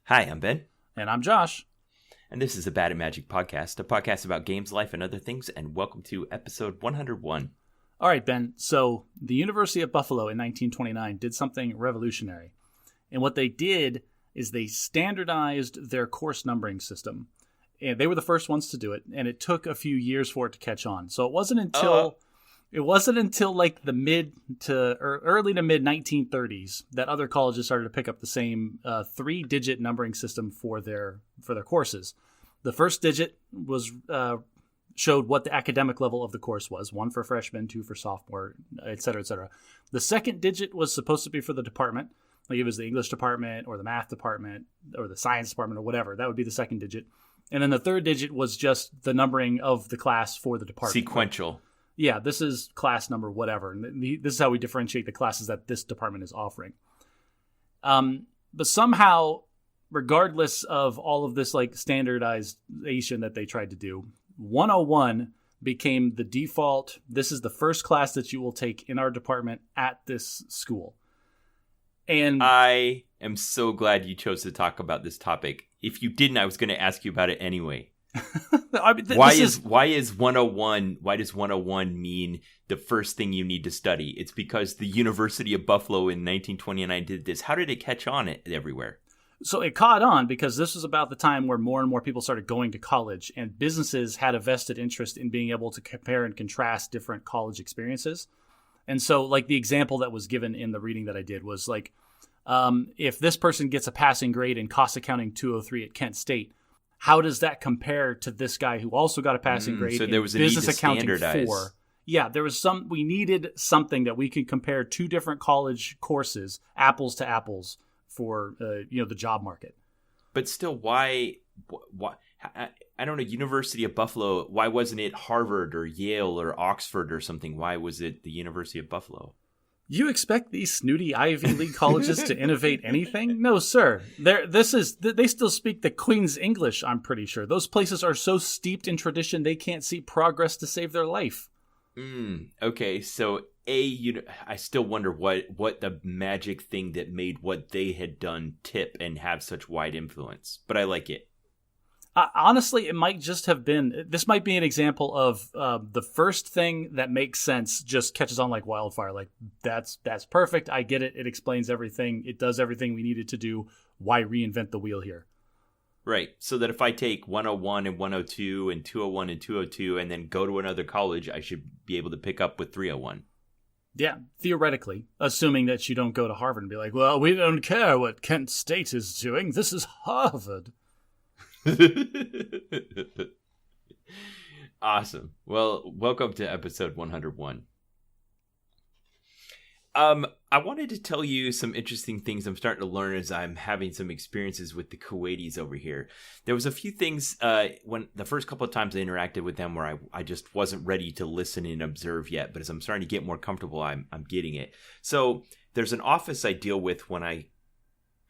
Hi, I'm Ben. And I'm Josh. And this is a Bad at Magic podcast, a podcast about games, life, and other things, and welcome to episode 101. All right, Ben. So the University of Buffalo in 1929 did something revolutionary. And what they did is they standardized their course numbering system. And they were the first ones to do it, and it took a few years for it to catch on. So it wasn't until like the early to mid 1930s that other colleges started to pick up the same 3-digit numbering system for their courses. The first digit was showed what the academic level of the course was, 1 for freshman, 2 for sophomore, et cetera, et cetera. The second digit was supposed to be for the department, like it was the English department or the math department or the science department or whatever. That would be the second digit. And then the third digit was just the numbering of the class for the department. Sequential. Yeah, this is class number whatever. And this is how we differentiate the classes that this department is offering. But somehow, regardless of all of this like standardization that they tried to do, 101 became the default. This is the first class that you will take in our department at this school. And I am so glad you chose to talk about this topic. If you didn't, I was going to ask you about it anyway. I mean, why does 101 mean the first thing you need to study? It's because the University of Buffalo in 1929 did this. How did it catch on everywhere? So it caught on because this was about the time where more and more people started going to college, and businesses had a vested interest in being able to compare and contrast different college experiences. And so like the example that was given in the reading that I did was like, if this person gets a passing grade in cost accounting 203 at Kent State, how does that compare to this guy who also got a passing grade so there was a business need to accounting standardize. 4? Yeah, we needed something that we could compare two different college courses, apples to apples, for the job market. But still, why I don't know, University of Buffalo, why wasn't it Harvard or Yale or Oxford or something? Why was it the University of Buffalo? You expect these snooty Ivy League colleges to innovate anything? No, sir. They still speak the Queen's English, I'm pretty sure. Those places are so steeped in tradition they can't see progress to save their life. Okay, so I still wonder what the magic thing that made what they had done tip and have such wide influence. But I like it. Honestly, it might just have been, this might be an example of the first thing that makes sense just catches on like wildfire. Like, that's perfect. I get it. It explains everything. It does everything we needed to do. Why reinvent the wheel here? Right. So that if I take 101 and 102 and 201 and 202 and then go to another college, I should be able to pick up with 301. Yeah, theoretically, assuming that you don't go to Harvard and be like, well, we don't care what Kent State is doing. This is Harvard. Awesome. Well, welcome to episode 101. I wanted to tell you some interesting things I'm starting to learn as I'm having some experiences with the Kuwaitis over here. There was a few things when the first couple of times I interacted with them where I just wasn't ready to listen and observe yet, but as I'm starting to get more comfortable, I'm getting it. So there's an office I deal with when I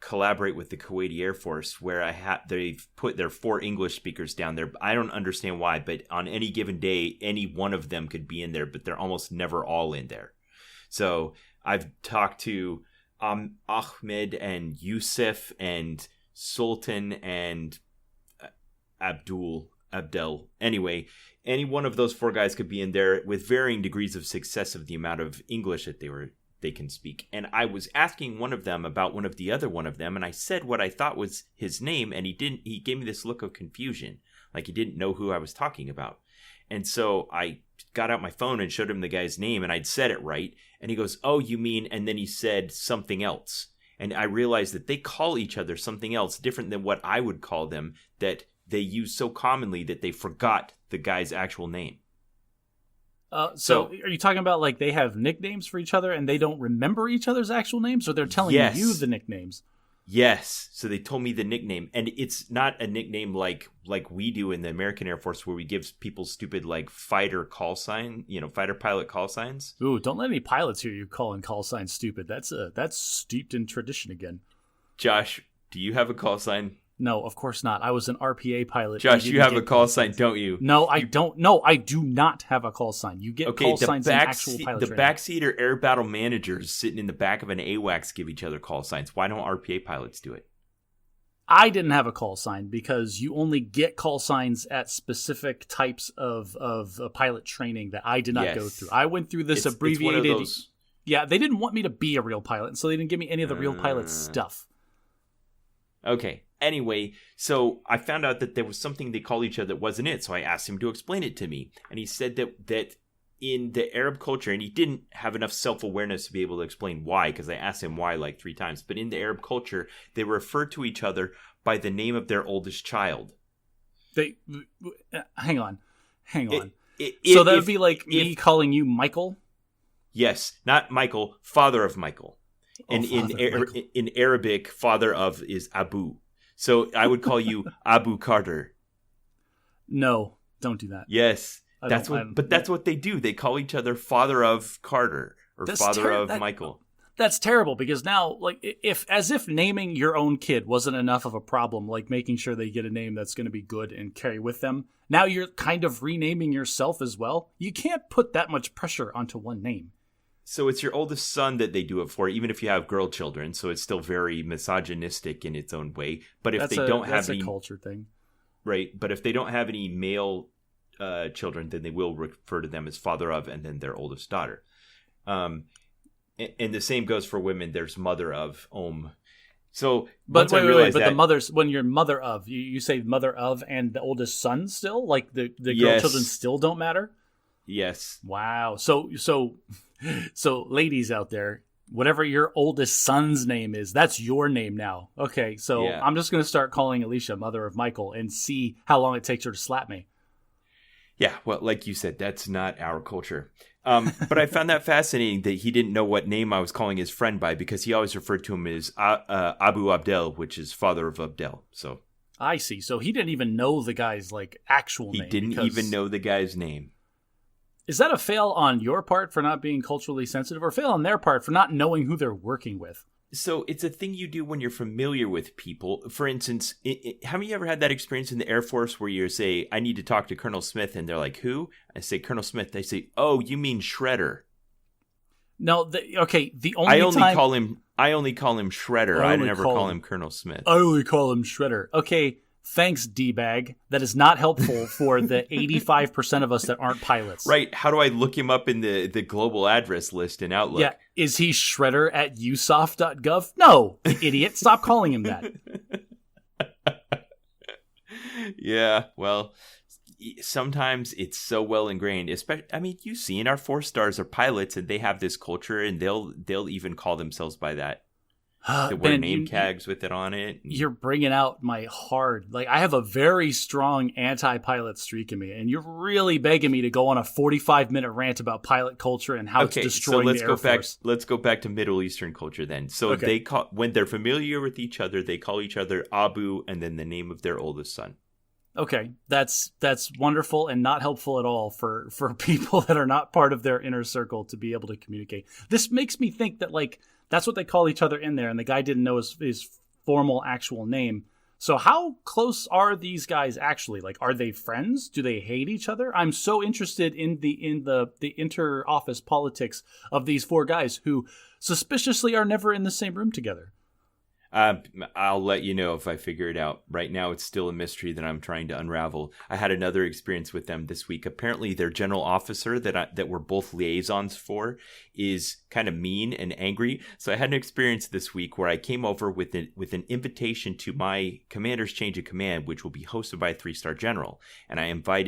collaborate with the Kuwaiti Air Force where they've put their 4 English speakers down there. I don't understand why, but on any given day, any one of them could be in there, but they're almost never all in there. So I've talked to Ahmed and Yusuf and Sultan and Abdel. Anyway, any one of those 4 guys could be in there with varying degrees of success of the amount of English that they can speak. And I was asking one of them about one of them, and I said what I thought was his name, and he gave me this look of confusion, like he didn't know who I was talking about. And so I got out my phone and showed him the guy's name, and I'd said it right. And he goes, oh, you mean, and then he said something else. And I realized that they call each other something else different than what I would call them, that they use so commonly that they forgot the guy's actual name. So are you talking about like they have nicknames for each other and they don't remember each other's actual names, or they're telling you the nicknames? Yes. So they told me the nickname, and it's not a nickname like we do in the American Air Force where we give people stupid like fighter pilot call signs. Ooh, don't let any pilots hear you calling call signs stupid. That's steeped in tradition again. Josh, do you have a call sign? No, of course not. I was an RPA pilot. Josh, you have a call sign, don't you? No, I don't. No, I do not have a call sign. You get call signs in actual pilot training. The backseat or air battle managers sitting in the back of an AWACS give each other call signs. Why don't RPA pilots do it? I didn't have a call sign because you only get call signs at specific types of pilot training that I did not go through. I went through this abbreviated. It's one of those... Yeah, they didn't want me to be a real pilot, so they didn't give me any of the real pilot stuff. Okay. Anyway, so I found out that there was something they call each other that wasn't it. So I asked him to explain it to me. And he said that in the Arab culture, and he didn't have enough self-awareness to be able to explain why, because I asked him why like 3 times. But in the Arab culture, they refer to each other by the name of their oldest child. Hang on. So that would be like me calling you Michael? Yes, not Michael, father of Michael. And in Arabic, father of is Abu. So I would call you Abu Carter. No, don't do that. Yes, that's what they do. They call each other father of Carter or father of Michael. That's terrible because now, like, if naming your own kid wasn't enough of a problem, like making sure they get a name that's going to be good and carry with them. Now you're kind of renaming yourself as well. You can't put that much pressure onto one name. So it's your oldest son that they do it for, even if you have girl children. So it's still very misogynistic in its own way. But if that's a culture thing, right? But if they don't have any male children, then they will refer to them as father of, and then their oldest daughter. And the same goes for women. There's mother of So, but wait, the mothers, when you're mother of, you say mother of, and the oldest son still, like the girl children still don't matter. Yes. Wow. So ladies out there, whatever your oldest son's name is, that's your name now. Okay, so I'm just going to start calling Alicia mother of Michael and see how long it takes her to slap me. Yeah, well, like you said, that's not our culture. But I found that fascinating that he didn't know what name I was calling his friend by because he always referred to him as Abu Abdel, which is father of Abdel. So I see. So he didn't even know the guy's actual name. He didn't even know the guy's name. Is that a fail on your part for not being culturally sensitive, or a fail on their part for not knowing who they're working with? So it's a thing you do when you're familiar with people. For instance, have you ever had that experience in the Air Force where you say, I need to talk to Colonel Smith, and they're like, who? I say, Colonel Smith. They say, oh, you mean Shredder. No, the only I only call him Shredder. I never call him Colonel Smith. I only call him Shredder. Okay, thanks, D-bag. That is not helpful for the 85% of us that aren't pilots. Right. How do I look him up in the global address list in Outlook? Yeah. Is he Shredder at usof.gov? No, you idiot. Stop calling him that. Yeah. Well, sometimes it's so well ingrained. Especially, you see, in our 4-stars are pilots, and they have this culture, and they'll even call themselves by that. They wear name tags with it on it. You're bringing out my hard. I have a very strong anti-pilot streak in me, and you're really begging me to go on a 45-minute rant about pilot culture and how it's destroying the Air Force. Let's go back to Middle Eastern culture then. So they when they're familiar with each other, they call each other Abu and then the name of their oldest son. Okay, that's wonderful and not helpful at all for people that are not part of their inner circle to be able to communicate. This makes me think that that's what they call each other in there, and the guy didn't know his formal actual name. So how close are these guys actually? Are they friends? Do they hate each other? I'm so interested in the inter-office politics of these 4 guys who suspiciously are never in the same room together. I'll let you know if I figure it out. Right now, it's still a mystery that I'm trying to unravel. I had another experience with them this week. Apparently, their general officer that we're both liaisons for is kind of mean and angry. So I had an experience this week where I came over with an invitation to my commander's change of command, which will be hosted by a 3-star general. And I invite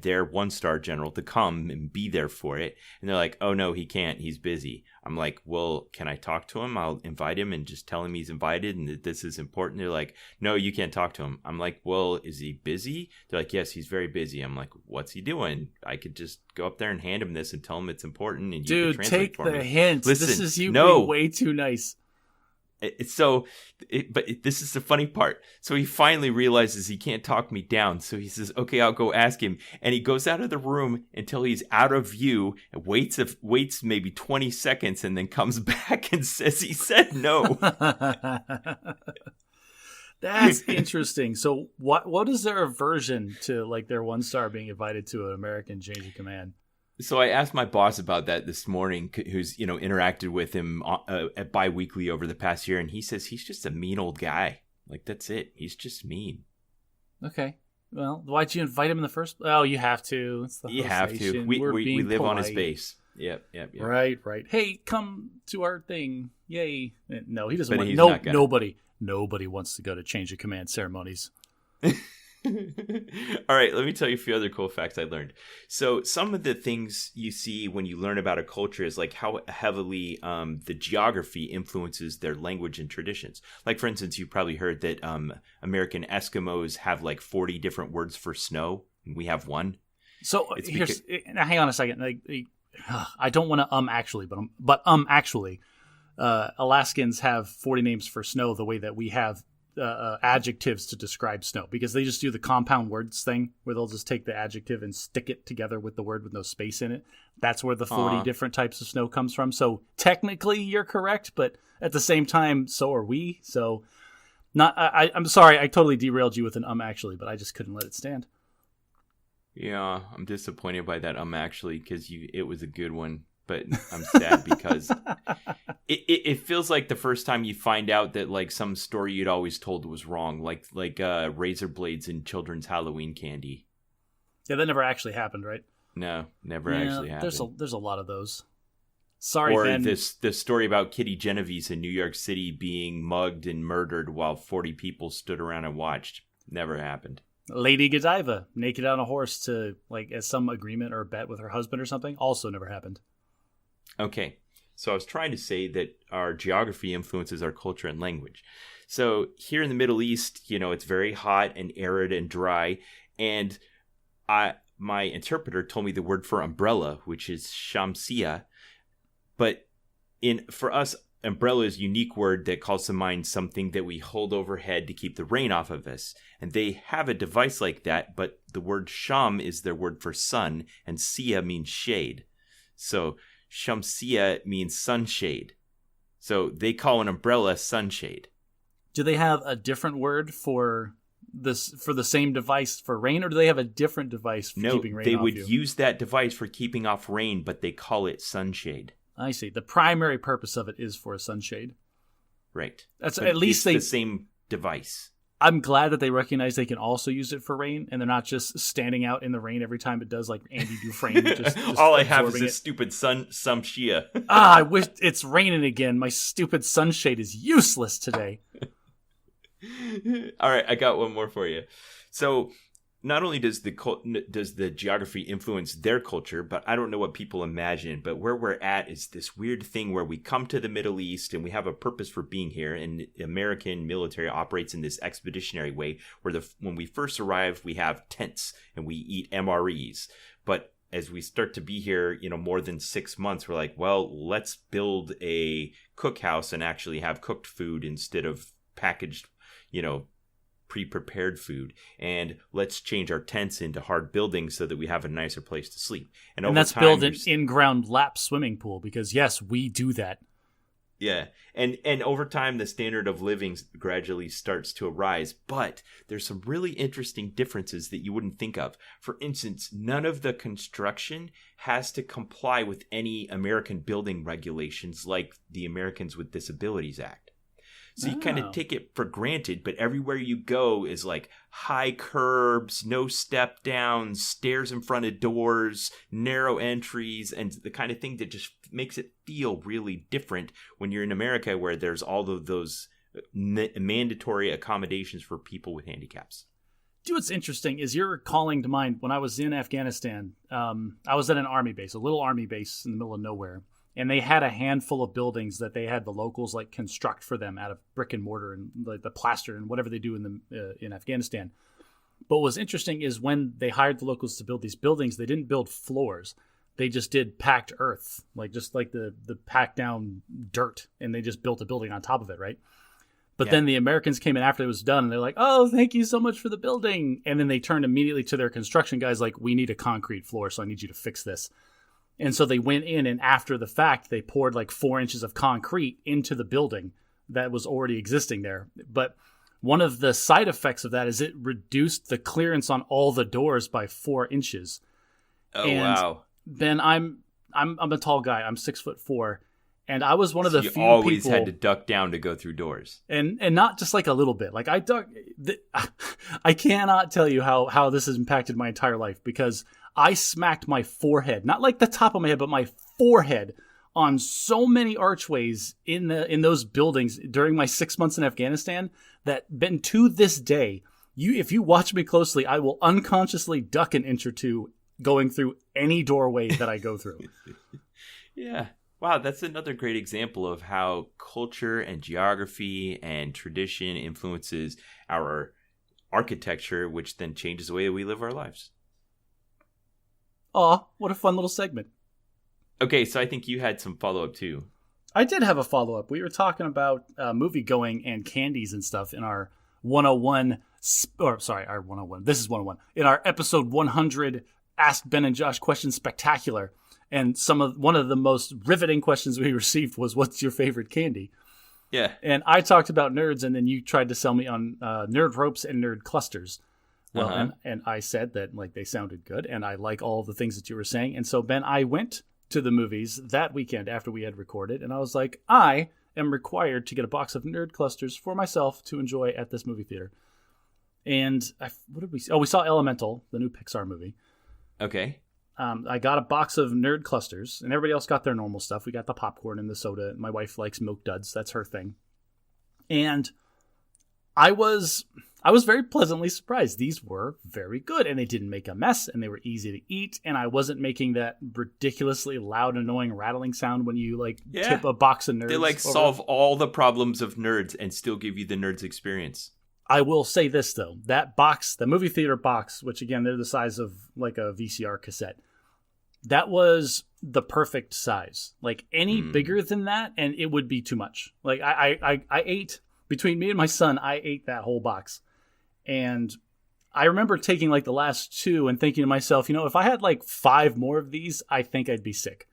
their 1-star general to come and be there for it. And they're like, oh, no, he can't. He's busy. I'm like, well, can I talk to him? I'll invite him and just tell him he's invited and that this is important. They're like, no, you can't talk to him. I'm like, well, is he busy? They're like, yes, he's very busy. I'm like, what's he doing? I could just go up there and hand him this and tell him it's important. And you can translate for me. Dude, take the hint. Listen, this is you being way too nice. But this is the funny part. So he finally realizes he can't talk me down. So he says, okay, I'll go ask him. And he goes out of the room until he's out of view, and waits maybe 20 seconds, and then comes back and says he said no. That's interesting. So what is their aversion to their 1-star being invited to an American change of command? So I asked my boss about that this morning, who's, interacted with him bi-weekly over the past year. And he says he's just a mean old guy. Like, that's it. He's just mean. Okay. Well, why'd you invite him in the first? Oh, you have to. It's the You host have nation. to. We live polite. on his base. Yep. Right. Hey, come to our thing. Yay. No, he doesn't But want. he's No, not gonna. nobody wants to go to change of command ceremonies. All right, let me tell you a few other cool facts I learned. So some of the things you see when you learn about a culture is like how heavily the geography influences their language and traditions. Like, for instance, you probably heard that American Eskimos have like 40 different words for snow, and we have one. So now hang on a second. I don't want to actually, but actually, Alaskans have 40 names for snow the way that we have adjectives to describe snow, because they just do the compound words thing where they'll just take the adjective and stick it together with the word with no space in it. That's where the 40 different types of snow comes from. So technically you're correct, but at the same time, so are we. So I'm sorry, I totally derailed you with an actually, but I just couldn't let it stand. Yeah, I'm disappointed by that actually, because it was a good one. But I'm sad because it feels like the first time you find out that like some story you'd always told was wrong, like razor blades in children's Halloween candy. Yeah, that never actually happened, right? No, never actually happened. There's a lot of those. Sorry, or Ben. this story about Kitty Genovese in New York City being mugged and murdered while 40 people stood around and watched. Never happened. Lady Godiva, naked on a horse to like as some agreement or bet with her husband or something, also never happened. Okay, so I was trying to say that our geography influences our culture and language. So here in the Middle East, it's very hot and arid and dry. And my interpreter told me the word for umbrella, which is shamsiya. But for us, umbrella is a unique word that calls to mind something that we hold overhead to keep the rain off of us. And they have a device like that, but the word sham is their word for sun, and siya means shade. So shamsiya means sunshade. So they call an umbrella sunshade. Do they have a different word for this, for the same device for rain, or do they have a different device for keeping rain off you? No, they would use that device for keeping off rain, but they call it sunshade. I see. The primary purpose of it is for a sunshade. Right. That's but at least the same device. I'm glad that they recognize they can also use it for rain, and they're not just standing out in the rain every time it does, like Andy Dufresne. just All I have is this stupid shamsiya. I wish it's raining again. My stupid sunshade is useless today. All right, I got one more for you. So not only does the geography influence their culture, but I don't know what people imagine, but where we're at is this weird thing where we come to the Middle East and we have a purpose for being here, and the American military operates in this expeditionary way where when we first arrive, we have tents and we eat MREs. But as we start to be here, more than 6 months, we're like, well, let's build a cookhouse and actually have cooked food instead of packaged, pre-prepared food, and let's change our tents into hard buildings so that we have a nicer place to sleep. And let's build an in-ground lap swimming pool, because yes, we do that. Yeah, and over time the standard of living gradually starts to arise, but there's some really interesting differences that you wouldn't think of. For instance, none of the construction has to comply with any American building regulations like the Americans with Disabilities Act. So you kind of take it for granted, but everywhere you go is like high curbs, no step downs, stairs in front of doors, narrow entries, and the kind of thing that just makes it feel really different when you're in America, where there's all of those mandatory accommodations for people with handicaps. Do what's interesting is you're calling to mind when I was in Afghanistan. I was at an army base, a little army base in the middle of nowhere. And they had a handful of buildings that they had the locals like construct for them out of brick and mortar and like the plaster and whatever they do in Afghanistan. But what was interesting is when they hired the locals to build these buildings, they didn't build floors. They just did packed earth, like the packed down dirt, and they just built a building on top of it, right? But then the Americans came in after it was done, and they're like, "Oh, thank you so much for the building." And then they turned immediately to their construction guys like, "We need a concrete floor, so I need you to fix this." And so they went in, and after the fact, they poured like 4 inches of concrete into the building that was already existing there. But one of the side effects of that is it reduced the clearance on all the doors by 4 inches. Oh, and wow. Ben, I'm a tall guy. I'm 6'4", And I was one of the you few always people, had to duck down to go through doors. and not just like a little bit. Like I cannot tell you how this has impacted my entire life, because I smacked my forehead, not like the top of my head, but my forehead on so many archways in those buildings during my 6 months in Afghanistan that been to this day, if you watch me closely, I will unconsciously duck an inch or two going through any doorway that I go through. Yeah. Wow, that's another great example of how culture and geography and tradition influences our architecture, which then changes the way that we live our lives. Aw, what a fun little segment. Okay, so I think you had some follow-up too. I did have a follow-up. We were talking about movie going and candies and stuff in our 101, our 101. This is 101. In our episode 100 Ask Ben and Josh Questions Spectacular. And one of the most riveting questions we received was, what's your favorite candy? Yeah. And I talked about nerds, and then you tried to sell me on nerd ropes and nerd clusters. Well, and I said that like they sounded good, and I like all of the things that you were saying. And so, Ben, I went to the movies that weekend after we had recorded, and I was like, I am required to get a box of nerd clusters for myself to enjoy at this movie theater. And what did we see? Oh, we saw Elemental, the new Pixar movie. Okay. I got a box of nerd clusters, and everybody else got their normal stuff. We got the popcorn and the soda. My wife likes Milk Duds. That's her thing. And I was very pleasantly surprised. These were very good, and they didn't make a mess, and they were easy to eat, and I wasn't making that ridiculously loud, annoying rattling sound when you tip a box of nerds. They solve all the problems of nerds and still give you the nerds experience. I will say this, though. That box, the movie theater box, which again, they're the size of like a VCR cassette, that was the perfect size. Like any bigger than that, and it would be too much. Like I ate, between me and my son, I ate that whole box. And I remember taking like the last two and thinking to myself, if I had like 5 more of these, I think I'd be sick.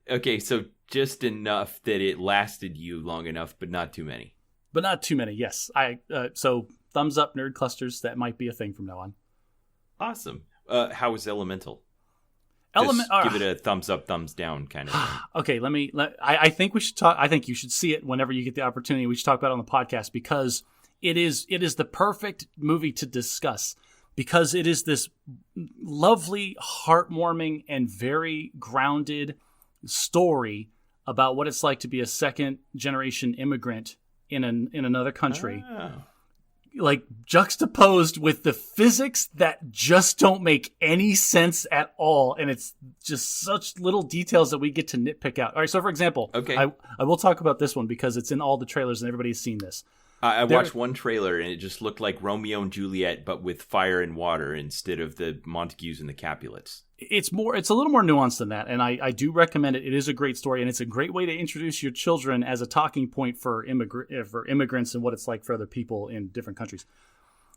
Okay, so just enough that it lasted you long enough, but not too many. But not too many, yes. So thumbs up, nerd clusters. That might be a thing from now on. Awesome. How was Elemental? Give it a thumbs up, thumbs down kind of thing. Okay, I think we should talk. I think you should see it whenever you get the opportunity. We should talk about it on the podcast, because it is the perfect movie to discuss, because it is this lovely, heartwarming, and very grounded story about what it's like to be a second-generation immigrant in another country. Oh. Like juxtaposed with the physics that just don't make any sense at all. And it's just such little details that we get to nitpick out. All right. So for example, okay. I will talk about this one because it's in all the trailers and everybody's seen this. I watched one trailer and it just looked like Romeo and Juliet, but with fire and water instead of the Montagues and the Capulets. It's a little more nuanced than that. And I do recommend it. It is a great story, and it's a great way to introduce your children as a talking point for immigrants and what it's like for other people in different countries.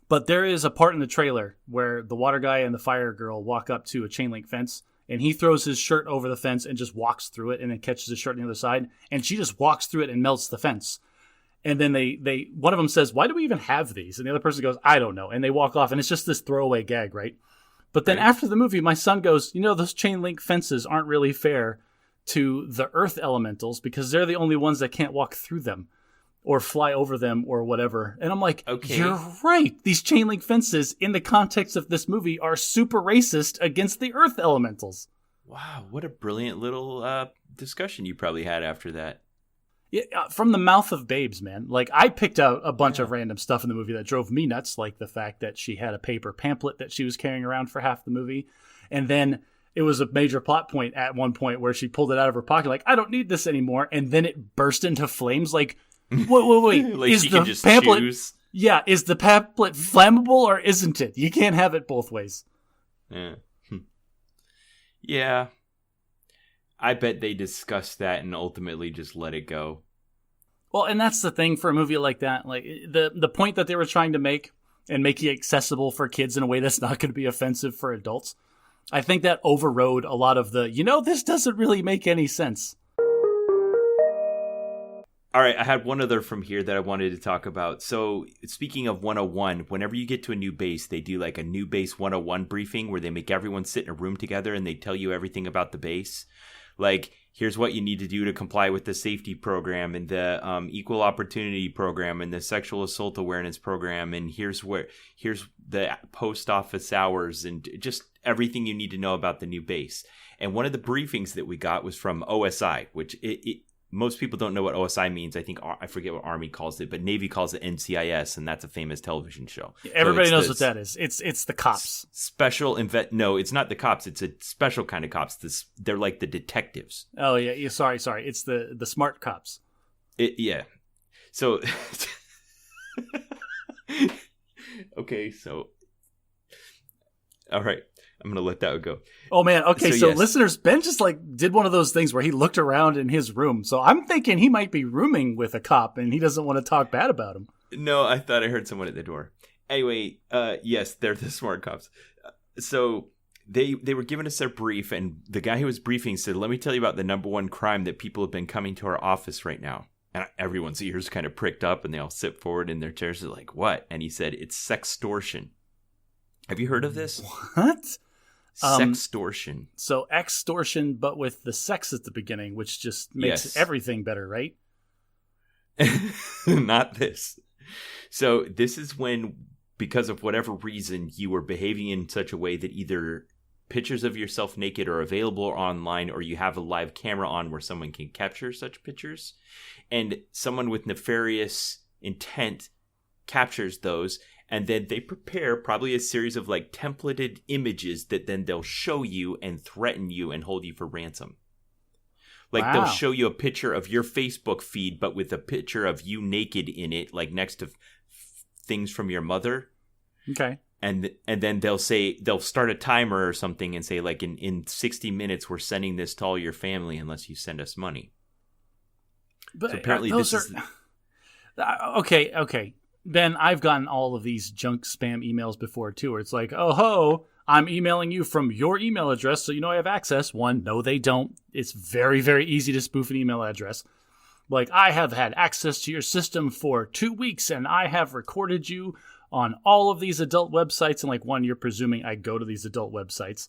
But there is a part in the trailer where the water guy and the fire girl walk up to a chain link fence, and he throws his shirt over the fence and just walks through it, and then catches his shirt on the other side. And she just walks through it and melts the fence. And then they one of them says, "Why do we even have these?" And the other person goes, "I don't know." And they walk off, and it's just this throwaway gag, right? But then after the movie, my son goes, those chain link fences aren't really fair to the earth elementals, because they're the only ones that can't walk through them or fly over them or whatever. And I'm like, okay, you're right. These chain link fences in the context of this movie are super racist against the earth elementals. Wow. What a brilliant little discussion you probably had after that. Yeah, from the mouth of babes, man. Like, I picked out a bunch of random stuff in the movie that drove me nuts, like the fact that she had a paper pamphlet that she was carrying around for half the movie. And then it was a major plot point at one point where she pulled it out of her pocket, like, I don't need this anymore. And then it burst into flames, like, wait. Like, is the pamphlet choose? Yeah, is the pamphlet flammable or isn't it? You can't have it both ways. Yeah. Yeah. I bet they discussed that and ultimately just let it go. Well, and that's the thing for a movie like that. Like the point that they were trying to make and make it accessible for kids in a way that's not going to be offensive for adults, I think that overrode a lot of the, this doesn't really make any sense. All right, I had one other from here that I wanted to talk about. So speaking of 101, whenever you get to a new base, they do like a new base 101 briefing where they make everyone sit in a room together and they tell you everything about the base. Like, here's what you need to do to comply with the safety program and the equal opportunity program and the sexual assault awareness program, and here's the post office hours and just everything you need to know about the new base. And one of the briefings that we got was from OSI, which most people don't know what OSI means. I think I forget what Army calls it, but Navy calls it NCIS, and that's a famous television show. Everybody knows what that is. It's the cops. No, it's not the cops. It's a special kind of cops. They're like the detectives. Oh yeah. Sorry. It's the smart cops. Yeah. So okay. So all right. I'm going to let that go. Oh, man. Okay, so yes. Listeners, Ben just did one of those things where he looked around in his room. So I'm thinking he might be rooming with a cop and he doesn't want to talk bad about him. No, I thought I heard someone at the door. Anyway, yes, they're the smart cops. So they were giving us their brief, and the guy who was briefing said, let me tell you about the number one crime that people have been coming to our office right now. And everyone's ears kind of pricked up, and they all sit forward in their chairs. They're like, what? And he said, it's sextortion. Have you heard of this? What? Sextortion. So extortion, but with the sex at the beginning, which just makes everything better, right? Not this. So this is when, because of whatever reason, you were behaving in such a way that either pictures of yourself naked are available online, or you have a live camera on where someone can capture such pictures, and someone with nefarious intent captures those. And then they prepare probably a series of templated images that then they'll show you and threaten you and hold you for ransom. Wow. They'll show you a picture of your Facebook feed, but with a picture of you naked in it, next to things from your mother. Okay. And then they'll start a timer or something and say in 60 minutes we're sending this to all your family unless you send us money. But so apparently those this are okay. Ben, I've gotten all of these junk spam emails before, too, where it's like, oh, ho, I'm emailing you from your email address, so you know I have access. One, no, they don't. It's very, very easy to spoof an email address. I have had access to your system for 2 weeks, and I have recorded you on all of these adult websites. And, one, you're presuming I go to these adult websites.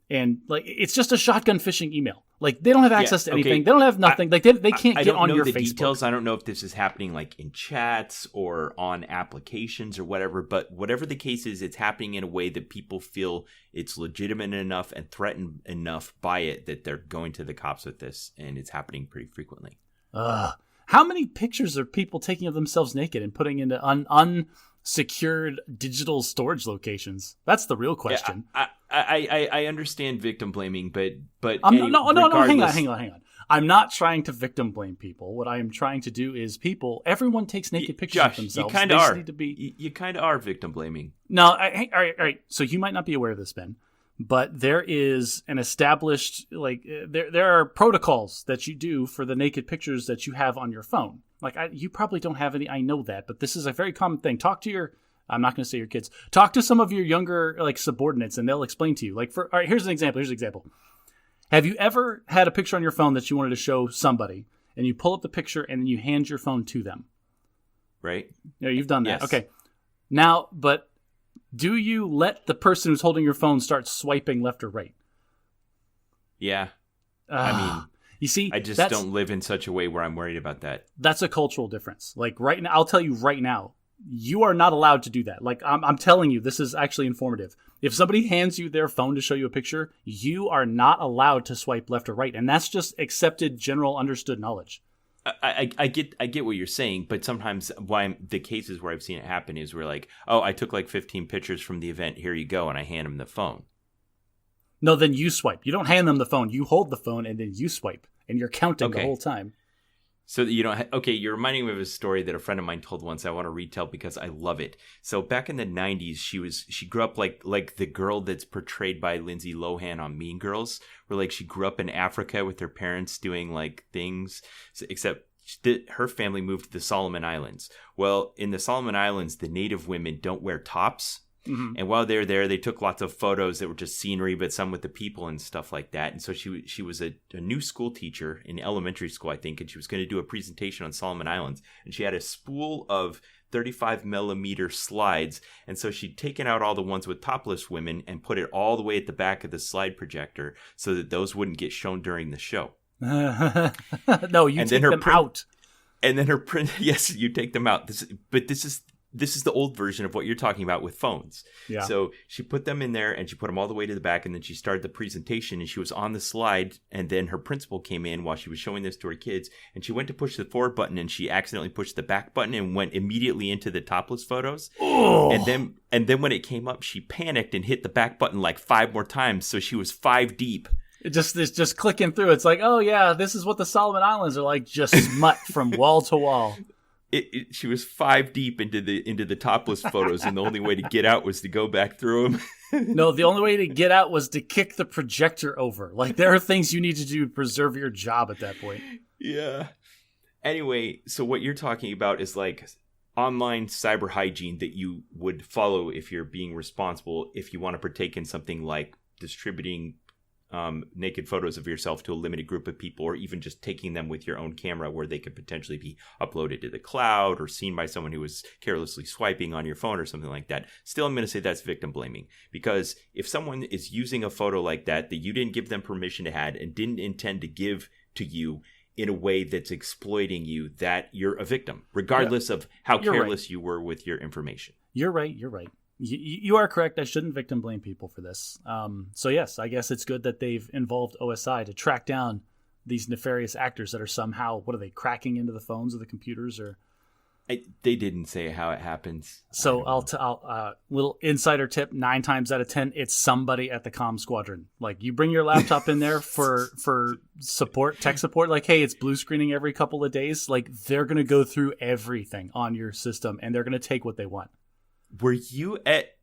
And, it's just a shotgun phishing email. They don't have access to anything. They don't have nothing. They can't get on your Facebook. Details. I don't know if this is happening in chats or on applications or whatever. But whatever the case is, it's happening in a way that people feel it's legitimate enough and threatened enough by it that they're going to the cops with this. And it's happening pretty frequently. How many pictures are people taking of themselves naked and putting into unsecured digital storage locations? That's the real question. Yeah, I understand victim blaming, but hang on. I'm not trying to victim blame people. What I am trying to do is everyone takes naked pictures of themselves. You kind of are. You kind of are victim blaming. No, all right. So you might not be aware of this, Ben, but there is an established there are protocols that you do for the naked pictures that you have on your phone. You probably don't have any. I know that, but this is a very common thing. Talk to I'm not going to say your kids. Talk to some of your younger subordinates, and they'll explain to you. All right, here's an example. Have you ever had a picture on your phone that you wanted to show somebody, and you pull up the picture and then you hand your phone to them? Right. Yeah, you've done that. Yes. Okay. Now, but do you let the person who's holding your phone start swiping left or right? Yeah. You see, I just don't live in such a way where I'm worried about that. That's a cultural difference. Right now, I'll tell you right now, you are not allowed to do that. I'm telling you, this is actually informative. If somebody hands you their phone to show you a picture, you are not allowed to swipe left or right. And that's just accepted, general, understood knowledge. I get what you're saying, but sometimes the cases where I've seen it happen is we're I took 15 pictures from the event. Here you go. And I hand them the phone. No, then you swipe. You don't hand them the phone. You hold the phone and then you swipe. And you're counting the whole time. So you don't. You're reminding me of a story that a friend of mine told once. I want to retell because I love it. So back in the 90s, she grew up like the girl that's portrayed by Lindsay Lohan on Mean Girls, where she grew up in Africa with her parents doing things, except her family moved to the Solomon Islands. Well, in the Solomon Islands, the native women don't wear tops. Mm-hmm. And while they're there, they took lots of photos that were just scenery, but some with the people and stuff like that. And so she was a new school teacher in elementary school, I think, and she was going to do a presentation on Solomon Islands. And she had a spool of 35 millimeter slides. And so she'd taken out all the ones with topless women and put it all the way at the back of the slide projector so that those wouldn't get shown during the show. No, you and take then them out. And then her print, yes, you take them out. This is the old version of what you're talking about with phones. Yeah. So she put them in there and she put them all the way to the back, and then she started the presentation and she was on the slide, and then her principal came in while she was showing this to her kids, and she went to push the forward button and she accidentally pushed the back button and went immediately into the topless photos. Oh. And then when it came up, she panicked and hit the back button like 5 more times, so she was 5 deep. It's just clicking through. It's like, oh yeah, this is what the Solomon Islands are like, just smut from wall to wall. She was 5 deep into the topless photos, and the only way to get out was to go back through them. No, the only way to get out was to kick the projector over. Like, there are things you need to do to preserve your job at that point. Yeah. Anyway, so what you're talking about is like online cyber hygiene that you would follow if you're being responsible, if you want to partake in something like distributing naked photos of yourself to a limited group of people, or even just taking them with your own camera where they could potentially be uploaded to the cloud or seen by someone who was carelessly swiping on your phone or something like that. Still, I'm going to say that's victim blaming, because if someone is using a photo like that you didn't give them permission to have and didn't intend to give to you in a way that's exploiting you, that you're a victim, regardless of how careless you were with your information. You're right. You are correct. I shouldn't victim blame people for this. So yes, I guess it's good that they've involved OSI to track down these nefarious actors that are somehow, what are they, cracking into the phones or the computers? Or they didn't say how it happens. So I'll little insider tip: 9 times out of 10, it's somebody at the comm squadron. Like, you bring your laptop in there for support, tech support. Like, hey, it's blue screening every couple of days. Like, they're gonna go through everything on your system and they're gonna take what they want. Were you at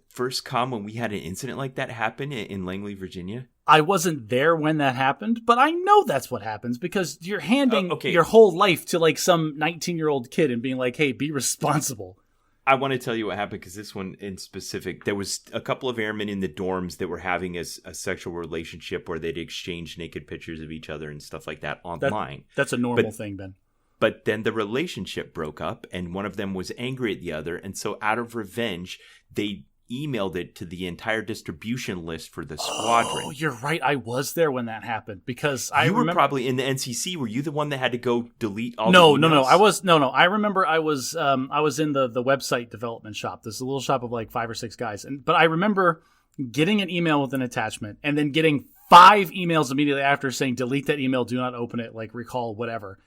First Comm when we had an incident like that happen in Langley, Virginia? I wasn't there when that happened, but I know that's what happens, because you're handing your whole life to like some 19-year-old kid and being like, hey, be responsible. I want to tell you what happened, because this one in specific, there was a couple of airmen in the dorms that were having a sexual relationship where they'd exchange naked pictures of each other and stuff like that online. That's a normal thing, Ben. But then the relationship broke up, and one of them was angry at the other. And so out of revenge, they emailed it to the entire distribution list for the squadron. Oh, you're right. I was there when that happened, because you were probably in the NCC. Were you the one that had to go delete all No. the emails? No. I remember I was in the website development shop. There's a little shop of like 5 or 6 guys. But I remember getting an email with an attachment and then getting 5 emails immediately after saying, delete that email, do not open it, like recall, whatever.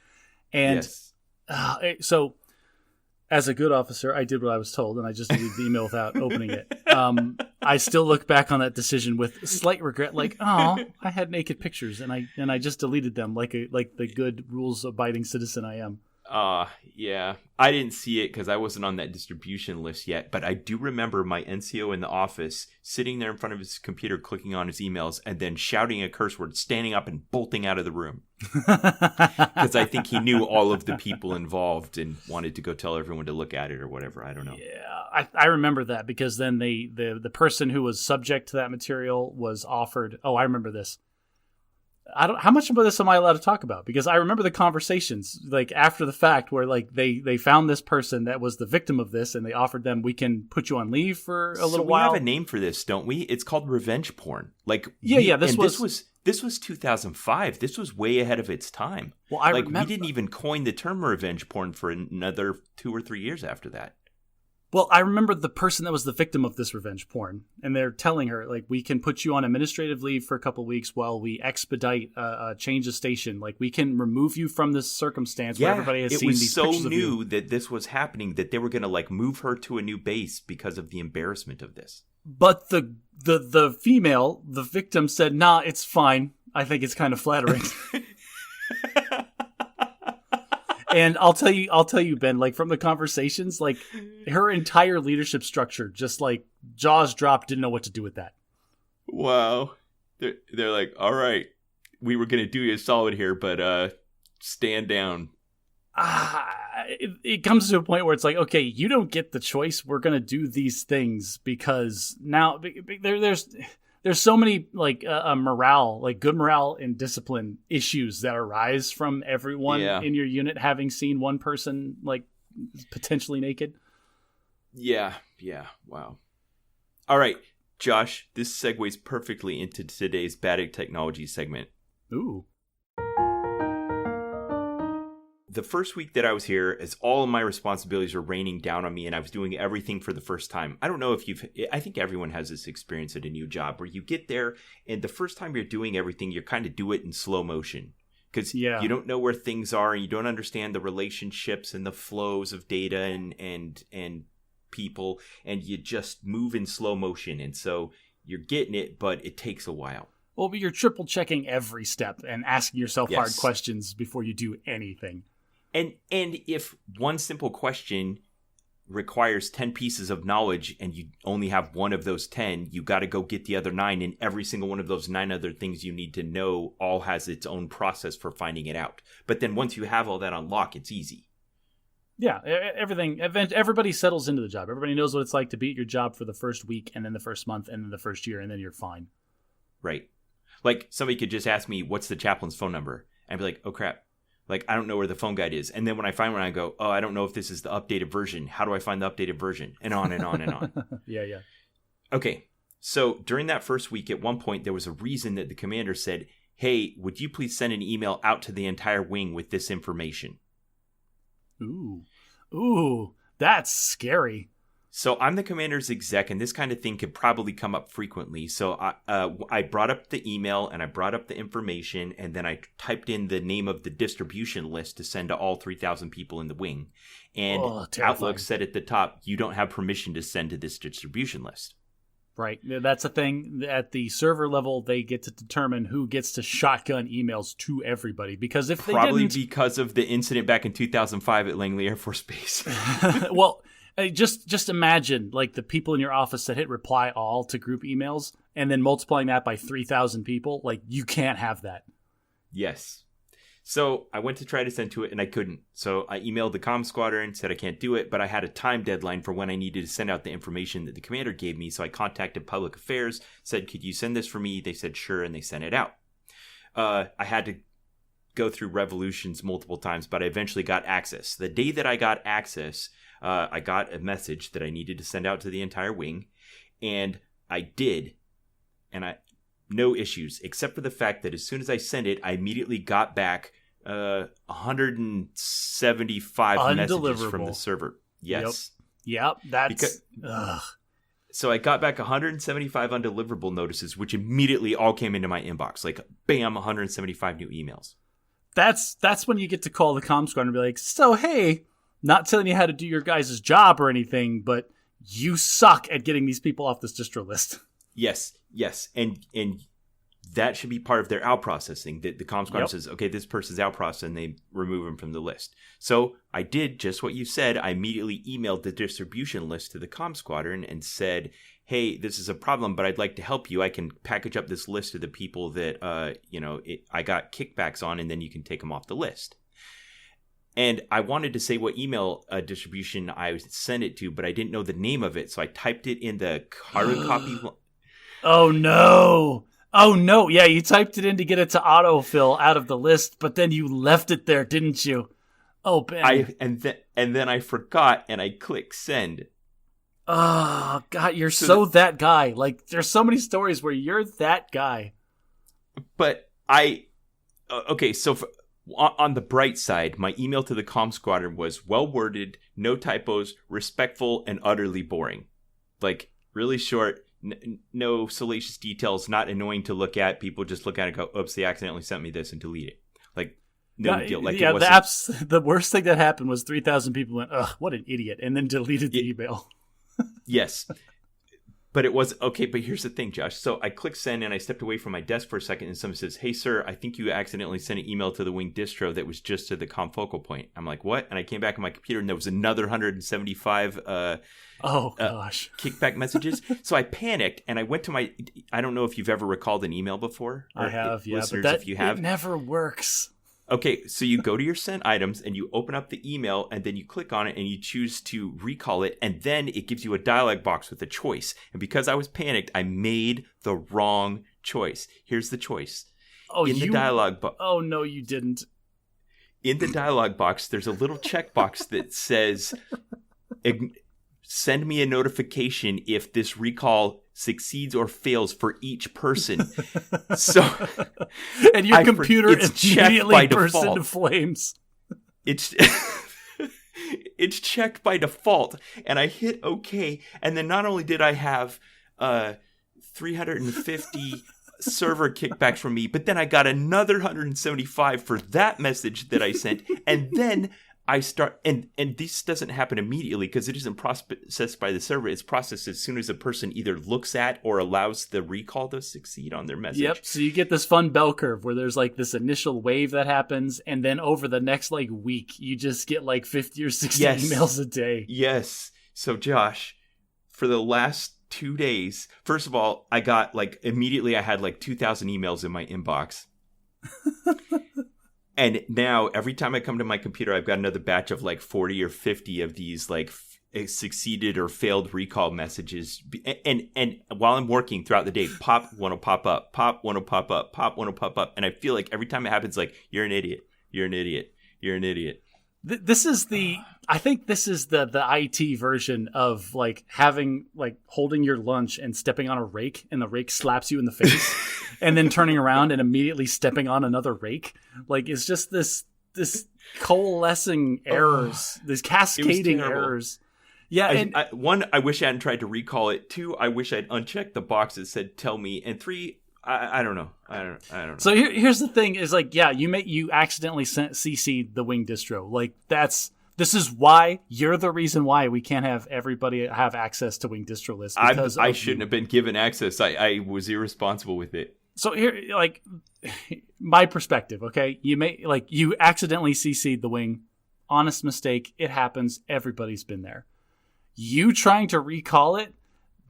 And yes. So, as a good officer, I did what I was told, and I just deleted the email without opening it. I still look back on that decision with slight regret, like, oh, I had naked pictures, and I just deleted them like the good rules-abiding citizen I am. Yeah. I didn't see it because I wasn't on that distribution list yet, but I do remember my NCO in the office sitting there in front of his computer, clicking on his emails, and then shouting a curse word, standing up and bolting out of the room. Because I think he knew all of the people involved and wanted to go tell everyone to look at it or whatever. I don't know. Yeah, I remember that, because then the person who was subject to that material was offered. Oh, I remember this. How much of this am I allowed to talk about? Because I remember the conversations like after the fact where like they found this person that was the victim of this, and they offered them, we can put you on leave for a little while. We have a name for this, don't we? It's called revenge porn. Like This was 2005. This was way ahead of its time. Well, we didn't even coin the term revenge porn for another 2 or 3 years after that. Well, I remember the person that was the victim of this revenge porn, and they're telling her, like, we can put you on administrative leave for a couple of weeks while we expedite a change of station. Like, we can remove you from this circumstance where everybody has seen these pictures of you. It was so new that this was happening that they were going to, like, move her to a new base because of the embarrassment of this. But the female, the victim, said, nah, it's fine. I think it's kind of flattering. And I'll tell you, Ben, like from the conversations, like her entire leadership structure, just like jaws dropped, didn't know what to do with that. Wow. They're like, all right, we were going to do you a solid here, but stand down. It comes to a point where it's like, okay, you don't get the choice. We're going to do these things because now there's so many like morale, like good morale and discipline issues that arise from everyone in your unit having seen one person like potentially naked. Yeah. Wow. All right, Josh, this segues perfectly into today's Bad Technology segment. Ooh. the first week that I was here, as all of my responsibilities were raining down on me and I was doing everything for the first time. I don't know if I think everyone has this experience at a new job where you get there and the first time you're doing everything, you kind of do it in slow motion. Because you don't know where things are and you don't understand the relationships and the flows of data and people, and you just move in slow motion. And so you're getting it, but it takes a while. Well, but you're triple checking every step and asking yourself hard questions before you do anything. And if one simple question requires 10 pieces of knowledge and you only have one of those 10, you got to go get the other 9, and every single one of those 9 other things you need to know all has its own process for finding it out. But then once you have all that on lock, it's easy. Yeah, everybody settles into the job. Everybody knows what it's like to be at your job for the first week and then the first month and then the first year, and then you're fine. Right. Like, somebody could just ask me, what's the chaplain's phone number? And I'd be like, oh, crap. Like, I don't know where the phone guide is. And then when I find one, I go, oh, I don't know if this is the updated version. How do I find the updated version? And on and on and on. Yeah. Okay. So during that first week, at one point, there was a reason that the commander said, hey, would you please send an email out to the entire wing with this information? Ooh, that's scary. So I'm the commander's exec, and this kind of thing could probably come up frequently. So I brought up the email, and I brought up the information, and then I typed in the name of the distribution list to send to all 3,000 people in the wing. And Outlook said at the top, you don't have permission to send to this distribution list. Right. That's a thing. At the server level, they get to determine who gets to shotgun emails to everybody. Because if Probably because of the incident back in 2005 at Langley Air Force Base. Well, just imagine like the people in your office that hit reply all to group emails and then multiplying that by 3,000 people. Like, you can't have that. Yes. So I went to try to send to it and I couldn't. So I emailed the comm squadron, said I can't do it, but I had a time deadline for when I needed to send out the information that the commander gave me. So I contacted public affairs, said, could you send this for me? They said, sure. And they sent it out. I had to go through revolutions multiple times, but I eventually got access. The day that I got access, I got a message that I needed to send out to the entire wing, and I did, and no issues, except for the fact that as soon as I sent it, I immediately got back 175 messages from the server. Yes. Yep. That's... So I got back 175 undeliverable notices, which immediately all came into my inbox. Like, bam, 175 new emails. That's when you get to call the comm squad and be like, so, hey... Not telling you how to do your guys' job or anything, but you suck at getting these people off this distro list. Yes. And that should be part of their out processing. The comm squadron says, okay, this person's out processed, and they remove him from the list. So I did just what you said. I immediately emailed the distribution list to the comm squadron and said, hey, this is a problem, but I'd like to help you. I can package up this list of the people that, I got kickbacks on, and then you can take them off the list. And I wanted to say what email distribution I sent it to, but I didn't know the name of it. So I typed it in the carbon copy. Oh, no. Yeah, you typed it in to get it to autofill out of the list, but then you left it there, didn't you? Oh, Ben. And then I forgot, and I clicked send. Oh, God, you're so that guy. Like, there's so many stories where you're that guy. But okay, so... On the bright side, my email to the comm squadron was well-worded, no typos, respectful, and utterly boring. Like, really short, no salacious details, not annoying to look at. People just look at it and go, oops, they accidentally sent me this, and delete it. Like, no big deal. Like, yeah, the worst thing that happened was 3,000 people went, ugh, what an idiot, and then deleted the email. Yes. But it was, okay, but here's the thing, Josh. So I clicked send and I stepped away from my desk for a second and someone says, hey, sir, I think you accidentally sent an email to the wing distro that was just to the comm focal point. I'm like, what? And I came back on my computer and there was another 175 kickback messages. So I panicked and I went to I don't know if you've ever recalled an email before. I have, yeah. Listeners, but if you have. It never works. Okay, so you go to your sent items and you open up the email and then you click on it and you choose to recall it, and then it gives you a dialog box with a choice. And because I was panicked, I made the wrong choice. Here's the choice. The dialog box. Oh, no, you didn't. In the dialog box, there's a little checkbox that says, send me a notification if this recall succeeds or fails for each person. So, and your computer immediately bursts into flames. it's it's checked by default, and I hit OK, and then not only did I have 350 server kickbacks from me, but then I got another 175 for that message that I sent, and then I start, and this doesn't happen immediately because it isn't processed by the server. It's processed as soon as a person either looks at or allows the recall to succeed on their message. Yep. So you get this fun bell curve where there's like this initial wave that happens, and then over the next like week, you just get like 50 or 60 emails a day. Yes. So Josh, for the last 2 days, first of all, I got like immediately I had like 2,000 emails in my inbox. And now every time I come to my computer, I've got another batch of like 40 or 50 of these like succeeded or failed recall messages. And while I'm working throughout the day, pop one will pop up, pop one will pop up, pop one will pop up. And I feel like every time it happens, like, you're an idiot, you're an idiot, you're an idiot. I think this is the IT version of like having like holding your lunch and stepping on a rake and the rake slaps you in the face and then turning around and immediately stepping on another rake. Like it's just this coalescing errors, these cascading errors. Yeah. I wish I hadn't tried to recall it. 2, I wish I'd unchecked the box that said tell me. And 3, I don't know. I don't know. So here's the thing: is like, yeah, you accidentally CC'd the Wing distro. Like this is why you're the reason why we can't have everybody have access to Wing distro lists. I shouldn't have been given access. I was irresponsible with it. So here, like, my perspective. Okay, you accidentally CC'd the Wing. Honest mistake. It happens. Everybody's been there. You trying to recall it?